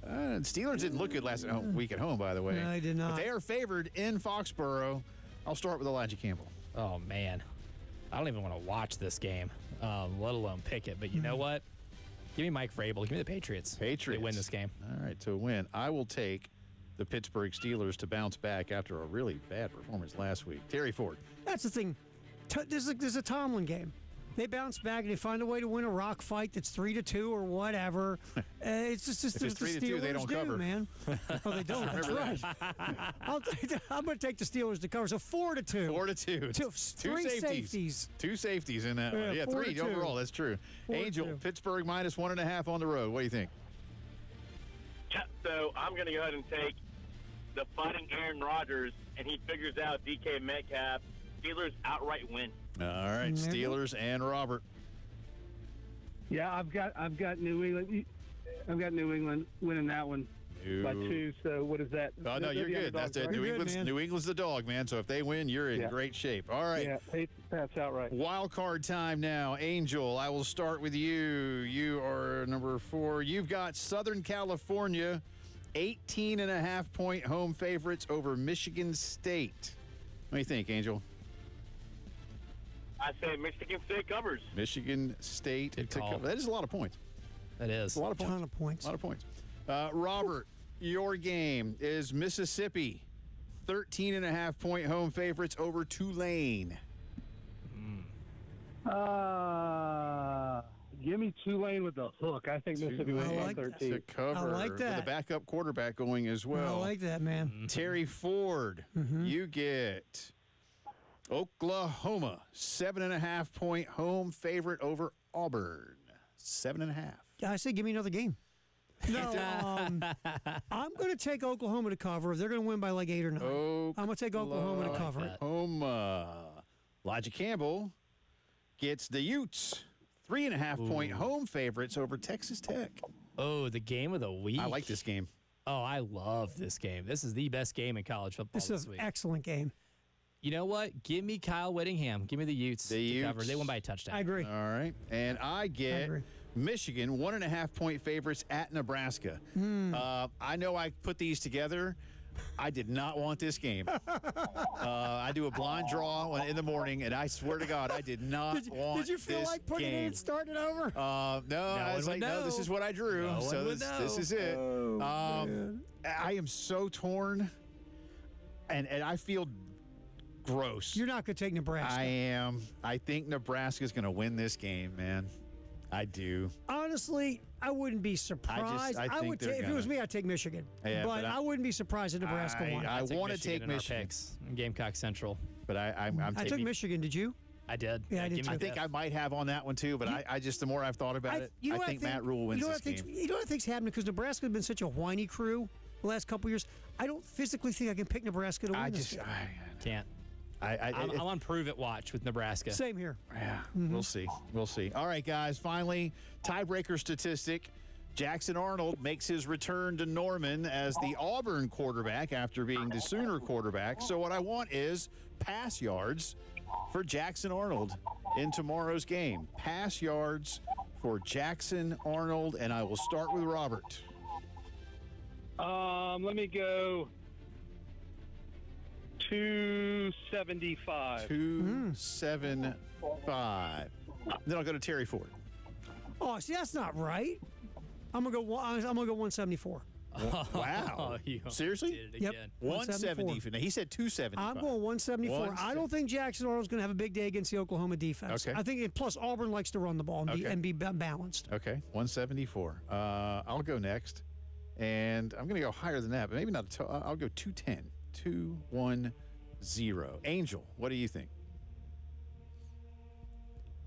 Steelers didn't look good last week at home, by the way. No, they did not. But they are favored in Foxborough. I'll start with Elijah Campbell. Oh, man. I don't even want to watch this game, let alone pick it. But you know what? Give me Mike Vrabel. Give me the Patriots. Patriots. They win this game. All right, to win. I will take the Pittsburgh Steelers to bounce back after a really bad performance last week. Terry Ford. That's the thing. This is a Tomlin game. They bounce back and they find a way to win a rock fight that's 3-2 or whatever. It's just if it's 3-2, they don't cover, man. Oh, they don't. That's right. I'm going to take the Steelers to cover. So 4-2. 4-2. Three safeties. Two safeties in that one. Yeah, 3 overall. That's true. 4-2. Angel, Pittsburgh minus 1.5 on the road. What do you think? So I'm going to go ahead and take the fighting Aaron Rodgers, and he figures out DK Metcalf. Steelers outright win. All right, Steelers and Robert. Yeah, I've got New England. I've got New England winning that one by 2. So what is that? Oh no, you're good. That's it. Right? New England's the dog, man. So if they win, you're in great shape. All right. Yeah, Pats outright. Wild card time now. Angel, I will start with you. You are number 4. You've got Southern California, 18.5-point home favorites over Michigan State. What do you think, Angel? I say Michigan State covers. Michigan State to cover. That is a lot of points. That is. A lot of points. Ton of points. A lot of points. Robert, your game is Mississippi, 13.5-point home favorites over Tulane. Give me Tulane with the hook. I think Mississippi wins by 13. To cover. I like that. With the backup quarterback going as well. I like that, man. Terry Ford, you get Oklahoma, 7.5-point home favorite over Auburn. 7.5. I say give me another game. No, I'm going to take Oklahoma to cover. If they're going to win by like 8 or 9, I'm going to take Oklahoma to cover. Elijah Campbell gets the Utes, 3.5-point home favorites over Texas Tech. Oh, the game of the week. I like this game. Oh, I love this game. This is the best game in college football this is week. An excellent game. You know what? Give me Kyle Whittingham. Give me the Utes to cover. They won by a touchdown. I agree. All right. And I get Michigan, 1.5-point favorites at Nebraska. I know I put these together. I did not want this game. I do a blind draw in the morning, and I swear to God, I did not want this game. Did you feel like putting it in and starting it over? No, I was like, no, this is what I drew. So this is it. I am so torn, and I feel gross. You're not going to take Nebraska. I am. I think Nebraska's going to win this game, man. I do. Honestly, I wouldn't be surprised. I think if it was me, I'd take Michigan. Yeah, but I wouldn't be surprised if Nebraska won. I want to take Michigan. Gamecock Central. But I took Michigan. Did you? I did. Yeah, I did. I think I might have on that one too, but I just the more I've thought about it, I think Matt Rule wins this game. You know what I think's happening? Because Nebraska's been such a whiny crew the last couple years. I don't physically think I can pick Nebraska to win this game. Can't. I'm on prove-it watch with Nebraska. Same here. Yeah, we'll see. We'll see. All right, guys, finally, tiebreaker statistic. Jackson Arnold makes his return to Norman as the Auburn quarterback after being the Sooner quarterback. So what I want is pass yards for Jackson Arnold in tomorrow's game. Pass yards for Jackson Arnold, and I will start with Robert. Let me go 275. 275. Then I'll go to Terry Ford. Oh, see, that's not right. I'm gonna go 174. Wow. Seriously? Yep. 170. Now, he said 275. I'm going 174. I don't think Jackson Arnold's going to have a big day against the Oklahoma defense. Okay. I think, plus Auburn likes to run the ball and be balanced. Okay, 174. I'll go next. And I'm going to go higher than that, but maybe not. I'll go 210. 210. Angel, what do you think?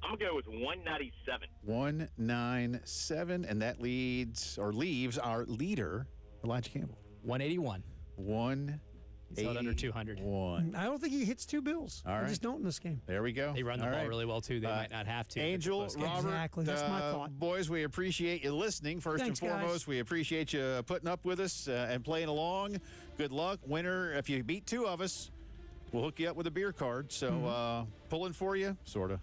I'm going to go with 197. 197, and that leaves our leader, Elijah Campbell. 181. He's held under 200. I don't think he hits 2 bills. All right. I just don't in this game. There we go. They run the ball really well, too. They might not have to. Angel, Robert, exactly. That's my thought. Boys, we appreciate you listening. First and foremost, guys. We appreciate you putting up with us and playing along. Good luck. Winner, if you beat 2 of us, we'll hook you up with a beer card. So pulling for you, sort of.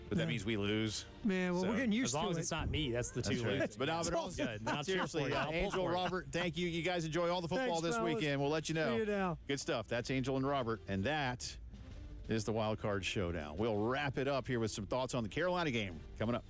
But that means we lose. Man, well, we're getting used to it. As long as it's not me, that's the 2 losers. But now, all good. Not seriously, Angel, Robert, thank you. You guys enjoy all the football this weekend. We'll let you know. See you now. Good stuff. That's Angel and Robert, and that is the Wild Card Showdown. We'll wrap it up here with some thoughts on the Carolina game coming up.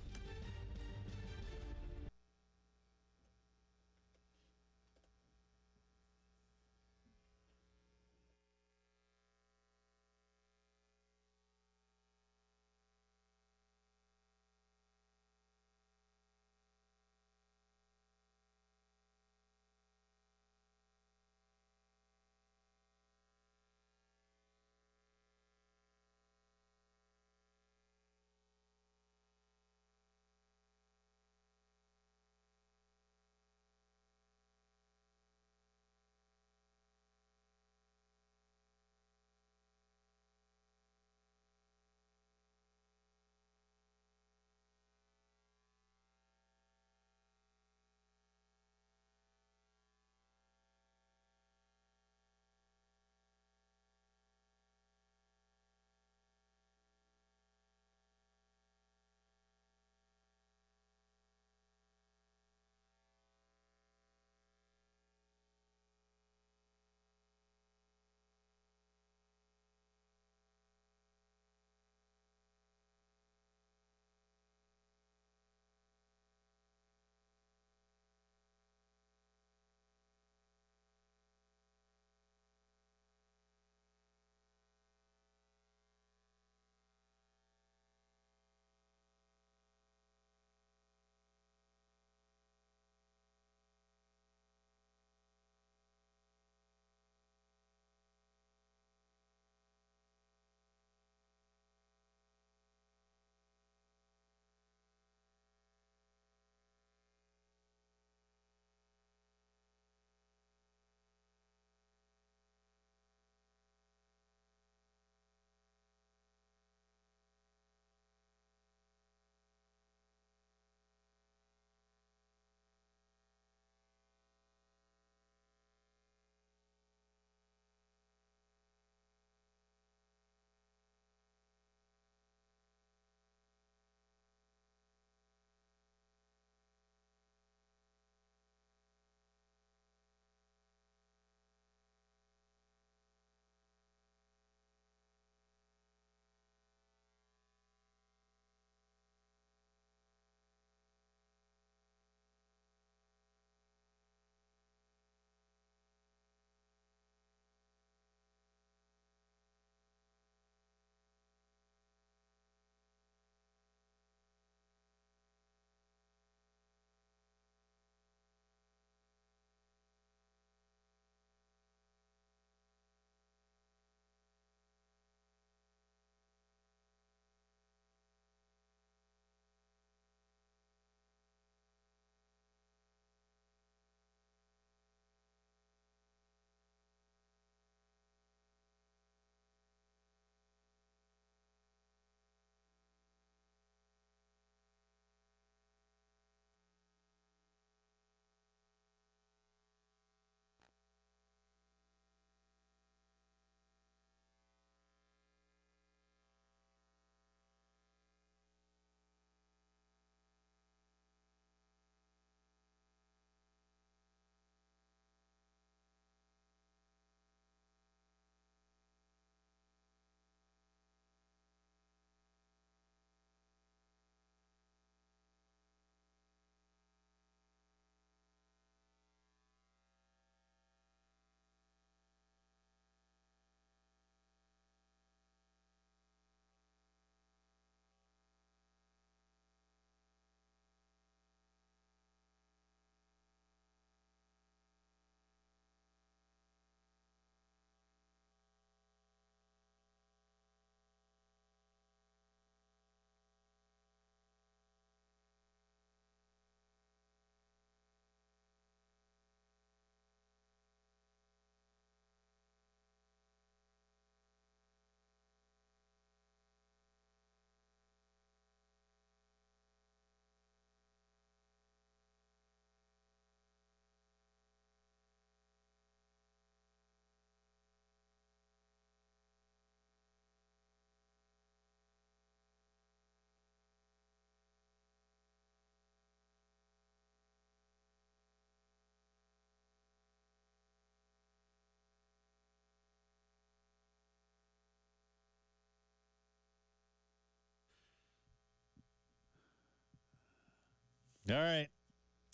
All right.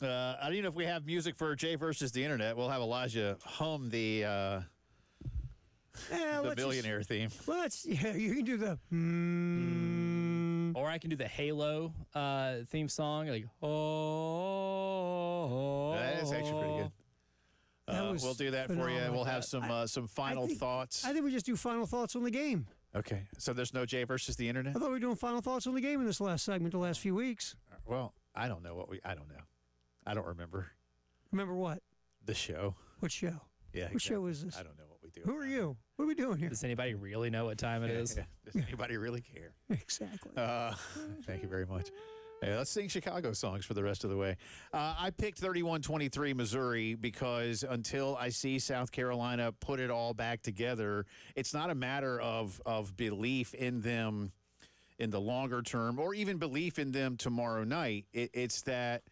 I don't even know if we have music for Jay versus the internet. We'll have Elijah hum the billionaire theme. You can do the. Or I can do the Halo theme song, like That is actually pretty good. We'll do that phenomenal. For you. We'll have some final thoughts. I think we just do final thoughts on the game. Okay, so there's no Jay versus the internet? I thought we were doing final thoughts on the game in this last segment, the last few weeks. Well, I don't know I don't know. I don't remember. Remember what? The show. What show? Yeah. What show is this? I don't know what we do. Who are you? What are we doing here? Does anybody really know what time it is? Yeah. Does anybody really care? Exactly. Thank you very much. Yeah, let's sing Chicago songs for the rest of the way. I picked 31-23 Missouri because until I see South Carolina put it all back together, it's not a matter of belief in them in the longer term or even belief in them tomorrow night. It's that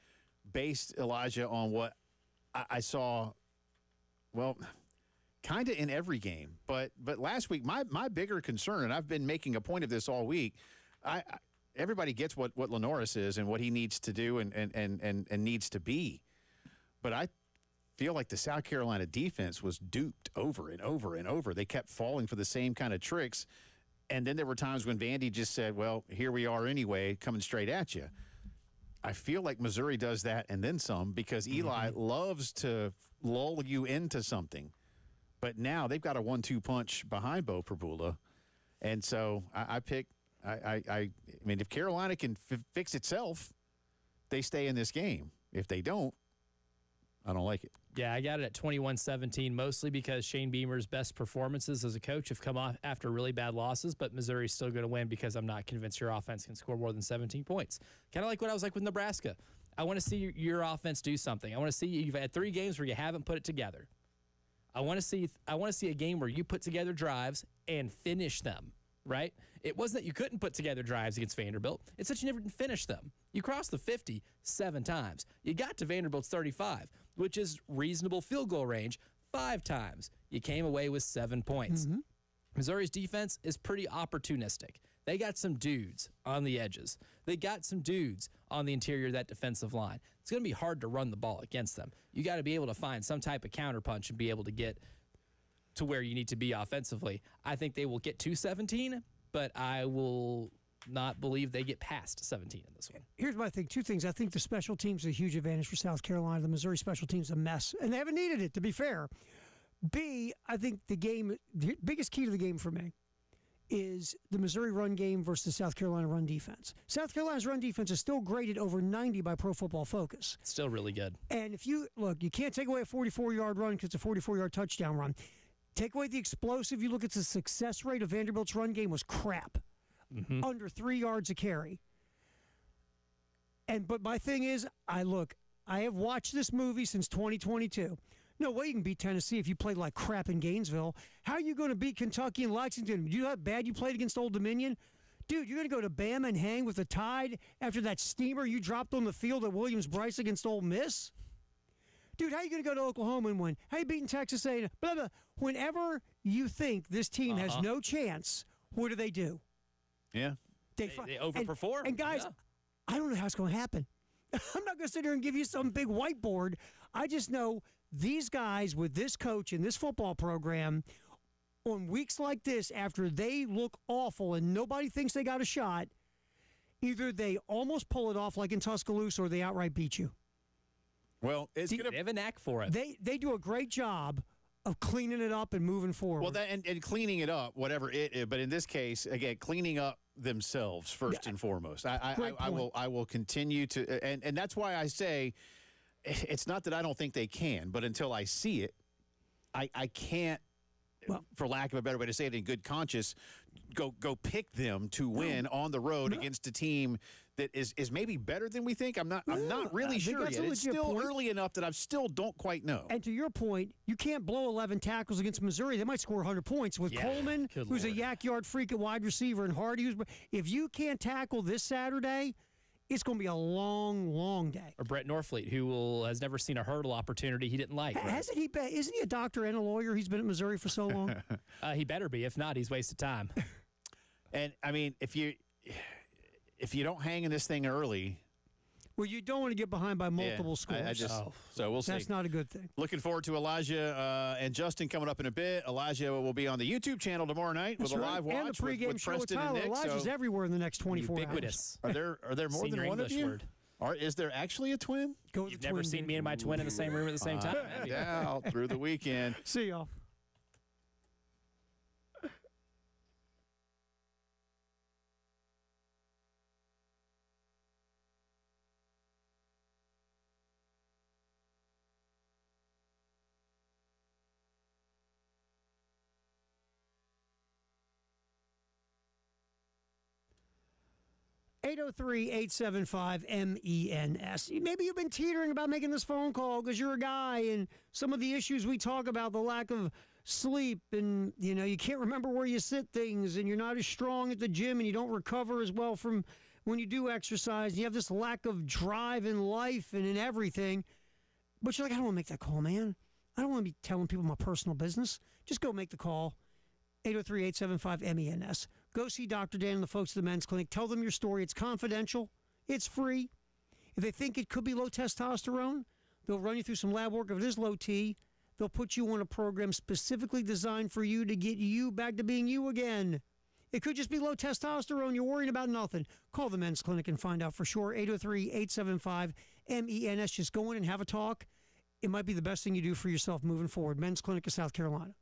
based, Elijah, on what I saw, well, kind of in every game. But last week, my bigger concern, and I've been making a point of this all week, everybody gets what Lenoris is and what he needs to do and needs to be. But I feel like the South Carolina defense was duped over and over and over. They kept falling for the same kind of tricks. And then there were times when Vandy just said, well, here we are anyway, coming straight at you. I feel like Missouri does that and then some because Eli loves to lull you into something. But now they've got a 1-2 punch behind Bo Prabula. And so I picked I mean, if Carolina can fix itself, they stay in this game. If they don't, I don't like it. Yeah, I got it at 21-17, mostly because Shane Beamer's best performances as a coach have come off after really bad losses, but Missouri's still going to win because I'm not convinced your offense can score more than 17 points. Kind of like what I was like with Nebraska. I want to see your offense do something. I want to see you've had 3 games where you haven't put it together. I want to see a game where you put together drives and finish them, right? It wasn't that you couldn't put together drives against Vanderbilt. It's that you never finished them. You crossed the 50 7 times. You got to Vanderbilt's 35, which is reasonable field goal range, 5 times. You came away with 7 points. Mm-hmm. Missouri's defense is pretty opportunistic. They got some dudes on the edges. They got some dudes on the interior of that defensive line. It's going to be hard to run the ball against them. You got to be able to find some type of counterpunch and be able to get to where you need to be offensively. I think they will get to 17, but I will not believe they get past 17 in this one. Here's my thing. 2 things. I think the special teams are a huge advantage for South Carolina. The Missouri special teams are a mess, and they haven't needed it, to be fair. B, I think the biggest key to the game for me is the Missouri run game versus the South Carolina run defense. South Carolina's run defense is still graded over 90 by Pro Football Focus. It's still really good. And if you can't take away a 44-yard run because it's a 44-yard touchdown run. Take away the explosive. You look at the success rate of Vanderbilt's run game was crap. Mm-hmm. Under 3 yards a carry. But my thing is, I have watched this movie since 2022. No way you can beat Tennessee if you played like crap in Gainesville. How are you going to beat Kentucky and Lexington? You know how bad you played against Old Dominion? Dude, you're going to go to Bama and hang with the Tide after that steamer you dropped on the field at Williams-Brice against Ole Miss? Dude, how are you going to go to Oklahoma and win? How are you beating Texas A&M? Blah, blah. Whenever you think this team has no chance, what do? Yeah. They overperform. And guys, I don't know how it's going to happen. I'm not going to sit here and give you some big whiteboard. I just know these guys with this coach and this football program on weeks like this, after they look awful and nobody thinks they got a shot, either they almost pull it off like in Tuscaloosa or they outright beat you. Well, they have a knack for it. They do a great job of cleaning it up and moving forward. Well, and cleaning it up, whatever it is, but in this case, again, cleaning up themselves first and foremost. I will continue to, and that's why I say it's not that I don't think they can, but until I see it, I can't, for lack of a better way to say it, in good conscience, go pick them to win on the road against a team that is maybe better than we think. I'm not really sure yet. It's still early enough that I still don't quite know. And to your point, you can't blow 11 tackles against Missouri. They might score 100 points with Coleman, who's a yak yard freak at wide receiver, and Hardy. If you can't tackle this Saturday, it's going to be a long, long day. Or Brett Norfleet, who has never seen a hurdle opportunity he didn't like. Right? Isn't he a doctor and a lawyer? He's been at Missouri for so long. He better be. If not, he's wasted time. And I mean, if you don't hang in this thing early, Well, you don't want to get behind by multiple scores. So we'll see. That's not a good thing. Looking forward to Elijah and Justin coming up in a bit. Elijah will be on the YouTube channel tomorrow night with a live watch and the pregame with show Preston with Tyler. and Nick. Elijah's everywhere in the next 24 Ubiquitous. hours. Are there more than one English of you? word. Is there actually a twin? You've never seen me and my twin in the same room at the same time? Yeah, through the weekend. See y'all. (803-875-MENS). Maybe you've been teetering about making this phone call because you're a guy and some of the issues we talk about, the lack of sleep and, you can't remember where you sit things and you're not as strong at the gym and you don't recover as well from when you do exercise. And you have this lack of drive in life and in everything. But you're like, I don't want to make that call, man. I don't want to be telling people my personal business. Just go make the call. 803-875-MENS. Go see Dr. Dan and the folks at the men's clinic. Tell them your story. It's confidential. It's free. If they think it could be low testosterone, they'll run you through some lab work. If it is low T, they'll put you on a program specifically designed for you to get you back to being you again. It could just be low testosterone. You're worrying about nothing. Call the men's clinic and find out for sure. 803-875-MENS. Just go in and have a talk. It might be the best thing you do for yourself moving forward. Men's Clinic of South Carolina.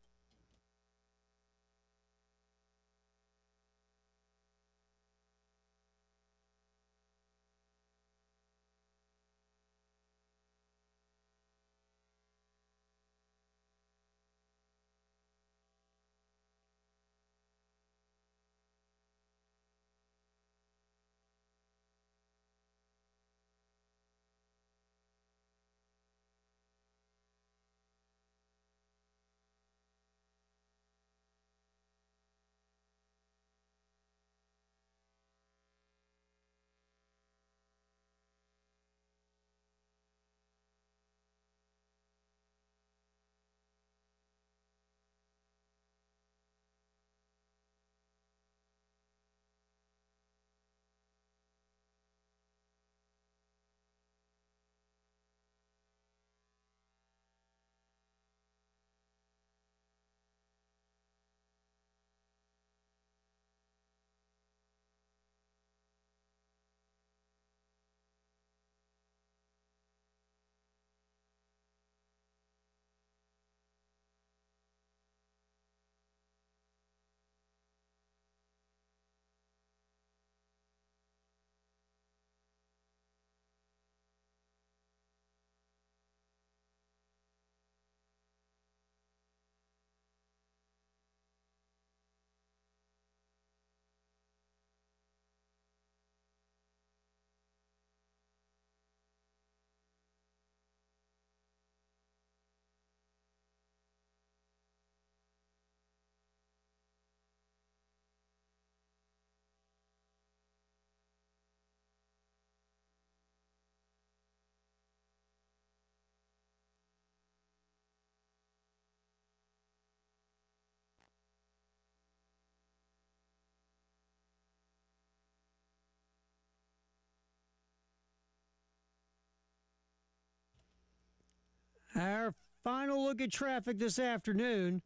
Our final look at traffic this afternoon.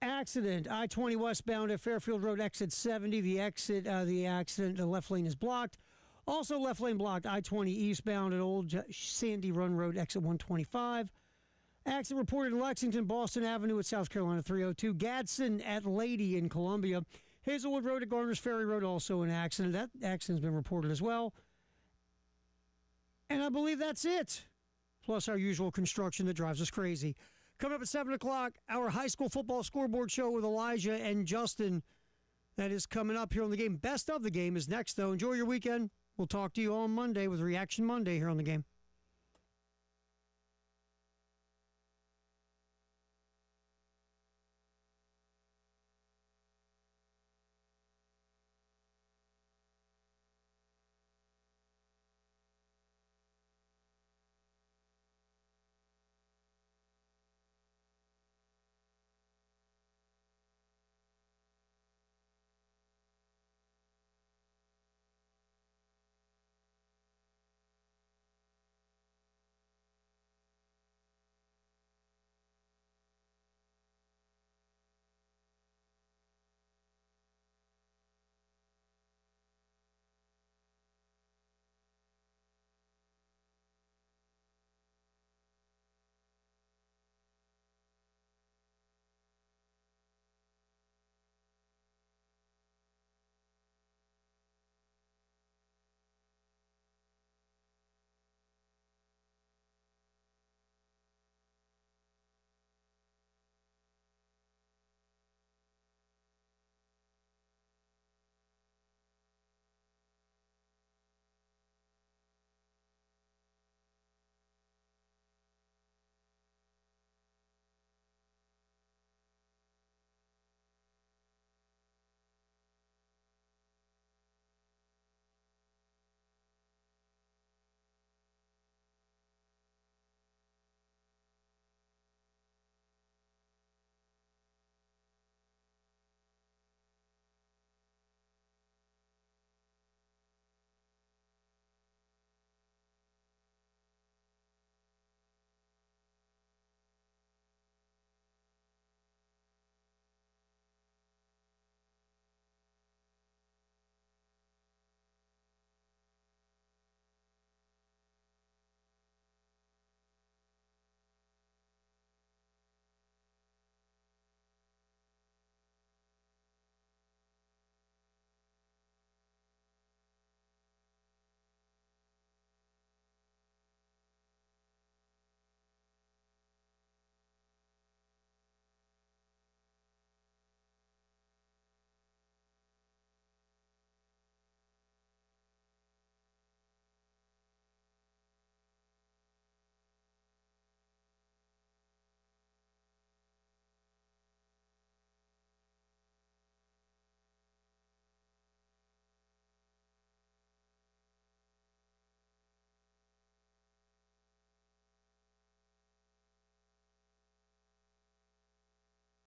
Accident, I-20 westbound at Fairfield Road, exit 70. The accident, the left lane is blocked. Also left lane blocked, I-20 eastbound at Old Sandy Run Road, exit 125. Accident reported in Lexington, Boston Avenue at South Carolina 302. Gadsden at Lady in Columbia. Hazelwood Road at Garner's Ferry Road, also an accident. That accident's been reported as well. And I believe that's it. Plus our usual construction that drives us crazy. Coming up at 7 o'clock, our high school football scoreboard show with Elijah and Justin. That is coming up here on the game. Best of the game is next, though. Enjoy your weekend. We'll talk to you on Monday with Reaction Monday here on the game.